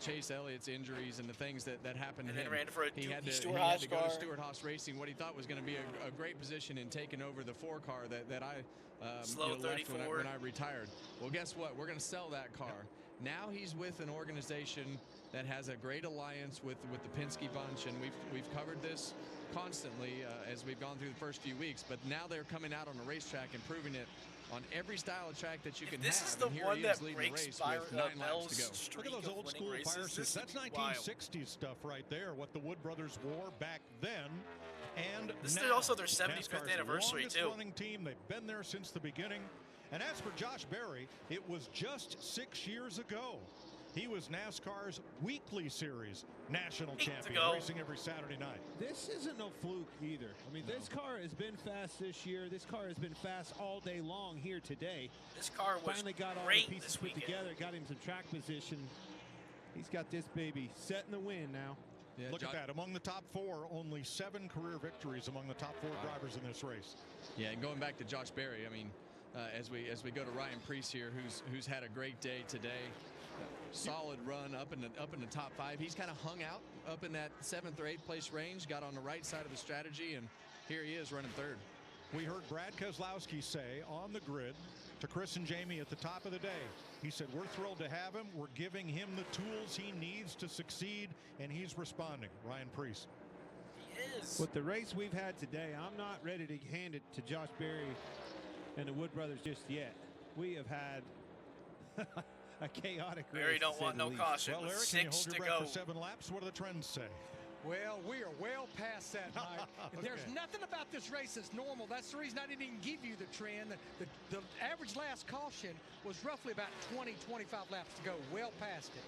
Chase Elliott's injuries and the things that happened to him. And then ran for a he had to go to Stewart-Haas Racing, what he thought was going to be a great position in taking over the 4 car that I left when I retired. Well, guess what? We're going to sell that car. Now he's with an organization that has a great alliance with the Penske bunch, and we've covered this constantly as we've gone through the first few weeks. But now they're coming out on a racetrack and proving it on every style of track that you can have. This is the one that breaks Bell's Look at those old school fire suits. That's 1960s stuff right there, what the Wood brothers wore back then. And this now, is also their 75th anniversary, longest too. running team. They've been there since the beginning. And as for Josh Berry, it was just 6 years ago. He was NASCAR's weekly series national champion, racing every Saturday night. This isn't no fluke either. I mean, this car has been fast this year. This car has been fast all day long here today. This car was finally got all great the pieces this put weekend. together, got him some track position. He's got this baby set in the wind now. Yeah, look at that. Among the top 4, only 7 career victories among the top 4 drivers in this race. Yeah, and going back to Josh Berry, I mean, as we go to Ryan Preece here, who's had a great day today. Solid run up in the top 5. He's kind of hung out up in that 7th or 8th place range, got on the right side of the strategy, and here he is running 3rd. We heard Brad Keselowski say on the grid to Chris and Jamie at the top of the day, he said, we're thrilled to have him. We're giving him the tools he needs to succeed, and he's responding. Ryan Preece. He is. With the race we've had today, I'm not ready to hand it to Josh Berry and the Wood brothers just yet. We have had a chaotic race. Berry don't want no caution. Well, Eric, With can you 6 hold to your breath go. for 7 laps? What do the trends say? Well, we are well past that, Mike. Okay. There's nothing about this race that's normal. That's the reason I didn't even give you the trend. The average last caution was roughly about 20, 25 laps to go, well past it.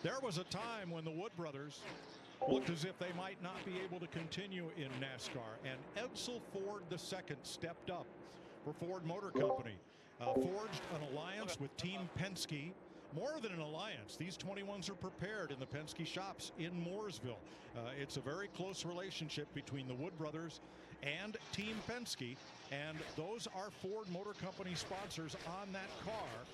There was a time when the Wood brothers looked as if they might not be able to continue in NASCAR, and Edsel Ford II stepped up for Ford Motor Company, forged an alliance with Team Penske. More than an alliance, these 21s are prepared in the Penske shops in Mooresville. It's a very close relationship between the Wood brothers and Team Penske, and those are Ford Motor Company sponsors on that car,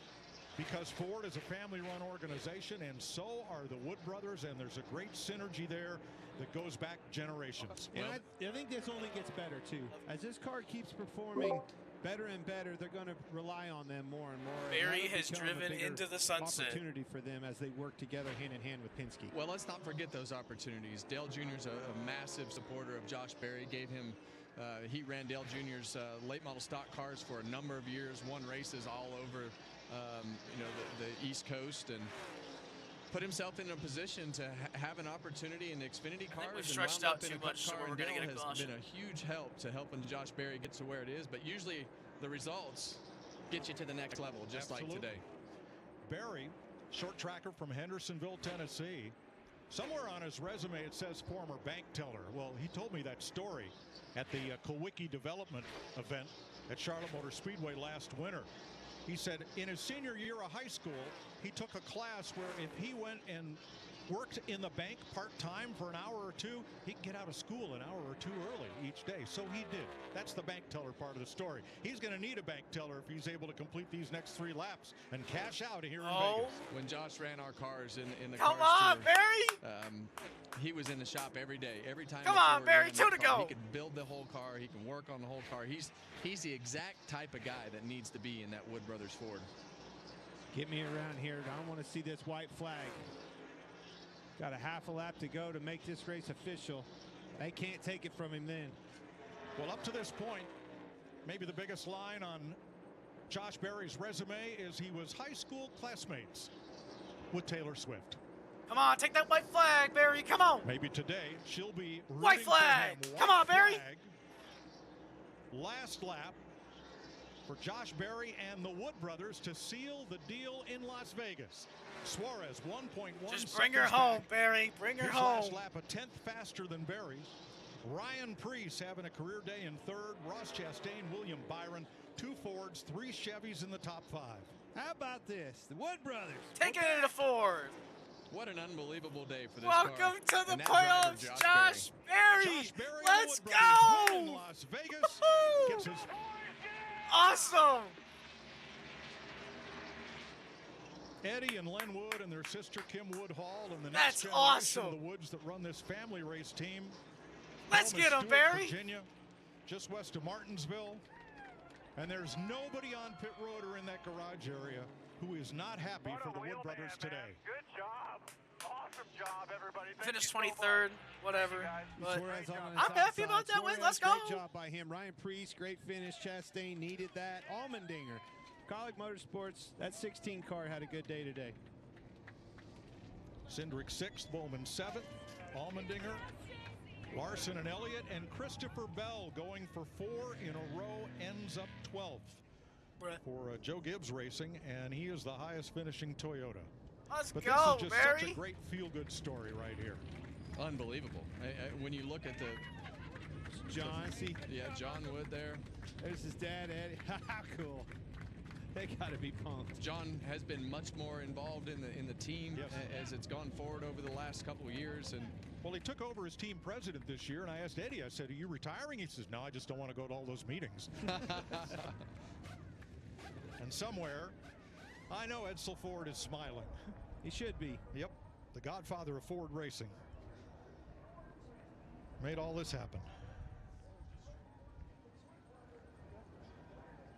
because Ford is a family-run organization, and so are the Wood brothers, and there's a great synergy there that goes back generations. And I think this only gets better, too. As this car keeps performing better and better, they're going to rely on them more and more. Berry has driven into the sunset. Opportunity for them as they work together hand in hand with Penske. Well, let's not forget those opportunities. Dale Jr.'s a massive supporter of Josh Berry. Gave him, he ran Dale Jr.'s late model stock cars for a number of years, won races all over, the East Coast, and put himself in a position to have an opportunity in the Xfinity cars. We've and stretched wound out up in too a Cup much, so car, we're and going to Dale get a has caution. been a huge help to helping Josh Berry get to where it is, but usually the results get you to the next level, just Absolutely. like today. Berry, short tracker from Hendersonville, Tennessee. Somewhere on his resume it says former bank teller. Well, he told me that story at the Kowicki development event at Charlotte Motor Speedway last winter. He said in his senior year of high school, he took a class where if he went and worked in the bank part-time for an hour or two, he could get out of school an hour or two early each day. So he did. That's the bank teller part of the story. He's going to need a bank teller if he's able to complete these next 3 laps and cash out here in Vegas. When Josh ran our cars in the Come cars on, tour, Berry! He was in the shop every day. Every time. Come before on, we Berry, ran 2 that to car, go. He could build the whole car. He can work on the whole car. He's the exact type of guy that needs to be in that Wood Brothers Ford. Get me around here. I want to see this white flag. Got a half a lap to go to make this race official. They can't take it from him then. Well, up to this point, maybe the biggest line on Josh Berry's resume is he was high school classmates with Taylor Swift. Come on, take that white flag, Berry. Come on. Maybe today she'll be White rooting flag. for him. Come on, White Berry. flag. Last lap for Josh Berry and the Wood brothers to seal the deal in Las Vegas. Suarez 1.1 Just bring her home, Berry. Bring her His home. last lap a 10th faster than Berry's. Ryan Preece having a career day in 3rd. Ross Chastain, William Byron, 2 Fords, 3 Chevys in the top 5. How about this? The Wood brothers. Taking it to 4th. What an unbelievable day for this Welcome car. to the And that driver, playoffs, Josh Berry. Josh Berry, Let's the Wood Brothers win in go. Las Vegas. Gets his Awesome. Eddie and Len Wood and their sister Kim Woodhall and the That's next generation awesome. of the Woods that run this family race team. Let's Home in get 'em, Stewart, Barry. Virginia, just west of Martinsville. And there's nobody on pit road or in that garage area who is not happy for the Wood Brothers today. Good job. Awesome job, everybody. Finished 23rd, whatever. But Suarez on his I'm happy outside. about that win. Suarez, Let's go. Great job by him. Ryan Priest, great finish. Chastain needed that. Allmendinger. Colleague Motorsports, that 16 car had a good day today. Cindric 6th, Bowman 7th, Allmendinger, Larson and Elliott, and Christopher Bell going for 4 in a row, ends up 12th for Joe Gibbs Racing, and he is the highest finishing Toyota. Let's But go, this is just such Barry. a great feel-good story right here. Unbelievable. When you look at the John, see? Yeah, John Wood there. There's his dad, Eddie. How cool. They got to be pumped. John has been much more involved in the team as it's gone forward over the last couple of years. And well, he took over as team president this year, and I asked Eddie, I said, are you retiring? He says, no, I just don't want to go to all those meetings. And somewhere, I know Edsel Ford is smiling. He should be. Yep, the godfather of Ford racing. Made all this happen.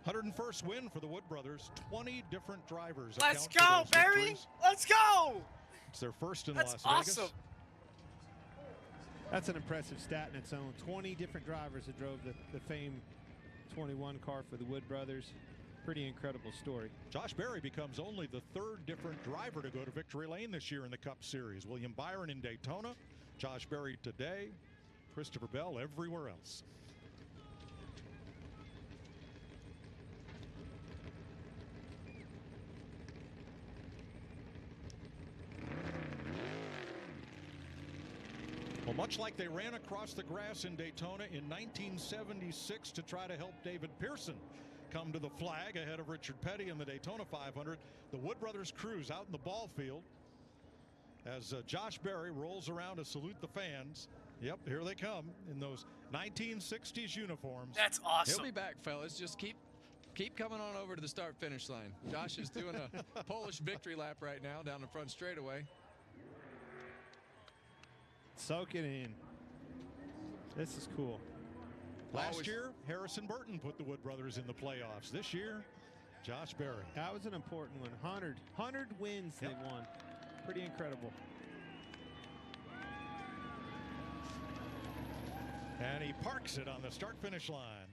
101st win for the Wood Brothers. 20 different drivers. Let's account for go, those Barry. victories. Let's go. It's their first in That's Las awesome. Vegas. That's an impressive stat in its own. 20 different drivers that drove the famed 21 car for the Wood Brothers. Pretty incredible story. Josh Berry becomes only the 3rd different driver to go to victory lane this year in the Cup Series. William Byron in Daytona, Josh Berry today, Christopher Bell everywhere else. Well, much like they ran across the grass in Daytona in 1976 to try to help David Pearson come to the flag ahead of Richard Petty in the Daytona 500, the Wood Brothers cruise out in the ball field as Josh Berry rolls around to salute the fans. Yep, here they come in those 1960s uniforms. That's awesome. He'll be back, fellas. Just keep coming on over to the start-finish line. Josh is doing a Polish victory lap right now down the front straightaway. Soak it in. This is cool. Last year, Harrison Burton put the Wood Brothers in the playoffs. This year, Josh Berry. That was an important one. 100 wins they won. Pretty incredible. And he parks it on the start-finish line.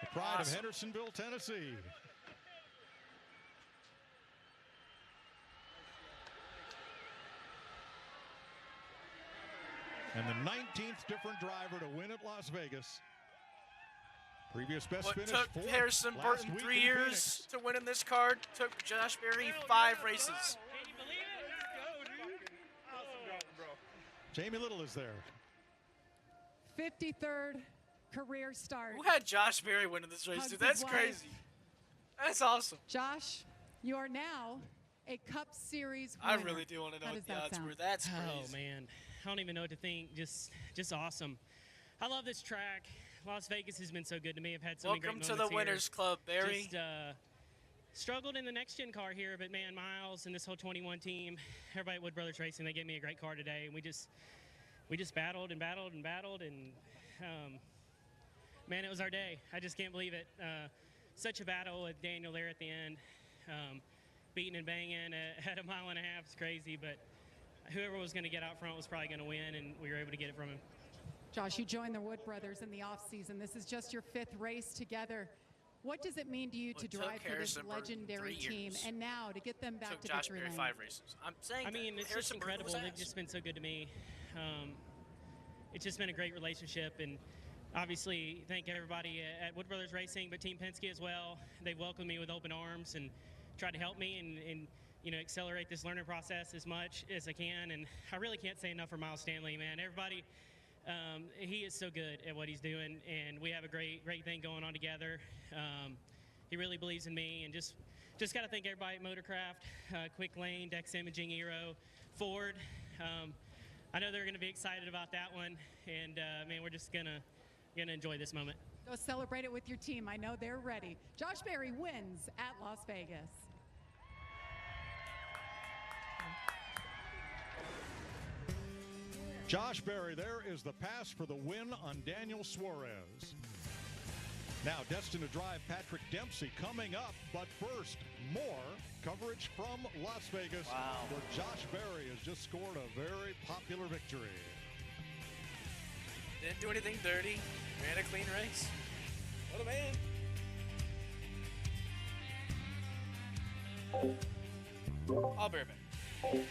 The pride of Hendersonville, Tennessee. And the 19th different driver to win at Las Vegas. Previous best finish took for Harrison last Burton week 3 in years Phoenix. to win in this card. Took Josh Berry 5 races. Jamie Little is there. 53rd career start. Who had Josh Berry winning this race, dude? That's Husband, wife. crazy. That's awesome. Josh, you are now a Cup Series I winner. really do want to know How what does the that odds sound? were. That's crazy. Oh, man. I don't even know what to think. Just awesome. I love this track. Las Vegas has been so good to me. I've had so many great Welcome moments to the here. Winners Club, Barry. Just struggled in the next-gen car here, but, man, Miles and this whole 21 team, everybody at Wood Brothers Racing, they gave me a great car today, and we just battled and battled and battled, and, man, it was our day. I just can't believe it. Such a battle with Daniel there at the end, beating and banging at a mile and a half. It's crazy, but whoever was going to get out front was probably going to win, and we were able to get it from him. Josh, you joined the Wood Brothers in the offseason. This is just your 5th race together. What does it mean to you to drive for this legendary team and now to get them back to Josh victory Berry lane? 5 races. I'm saying I mean, it's just Harrison Burton incredible. was They've ass. just been so good to me. It's just been a great relationship, and obviously thank everybody at Wood Brothers Racing, but Team Penske as well. They welcomed me with open arms and tried to help me and you know, accelerate this learning process as much as I can. And I really can't say enough for Miles Stanley, man. Everybody, he is so good at what he's doing, and we have a great thing going on together. He really believes in me, and just just got to thank everybody at Motorcraft, Quick Lane, Dex Imaging, Aero, Ford. I know they're going to be excited about that one, and man, we're just gonna enjoy this moment. Go celebrate it with your team. I know they're ready. Josh Berry wins at Las Vegas. Josh Berry, there is the pass for the win on Daniel Suarez. Now, destined to drive Patrick Dempsey coming up, but first, more coverage from Las Vegas, where Josh Berry has just scored a very popular victory. Didn't do anything dirty. Ran a clean race. What a man. I'll be right back.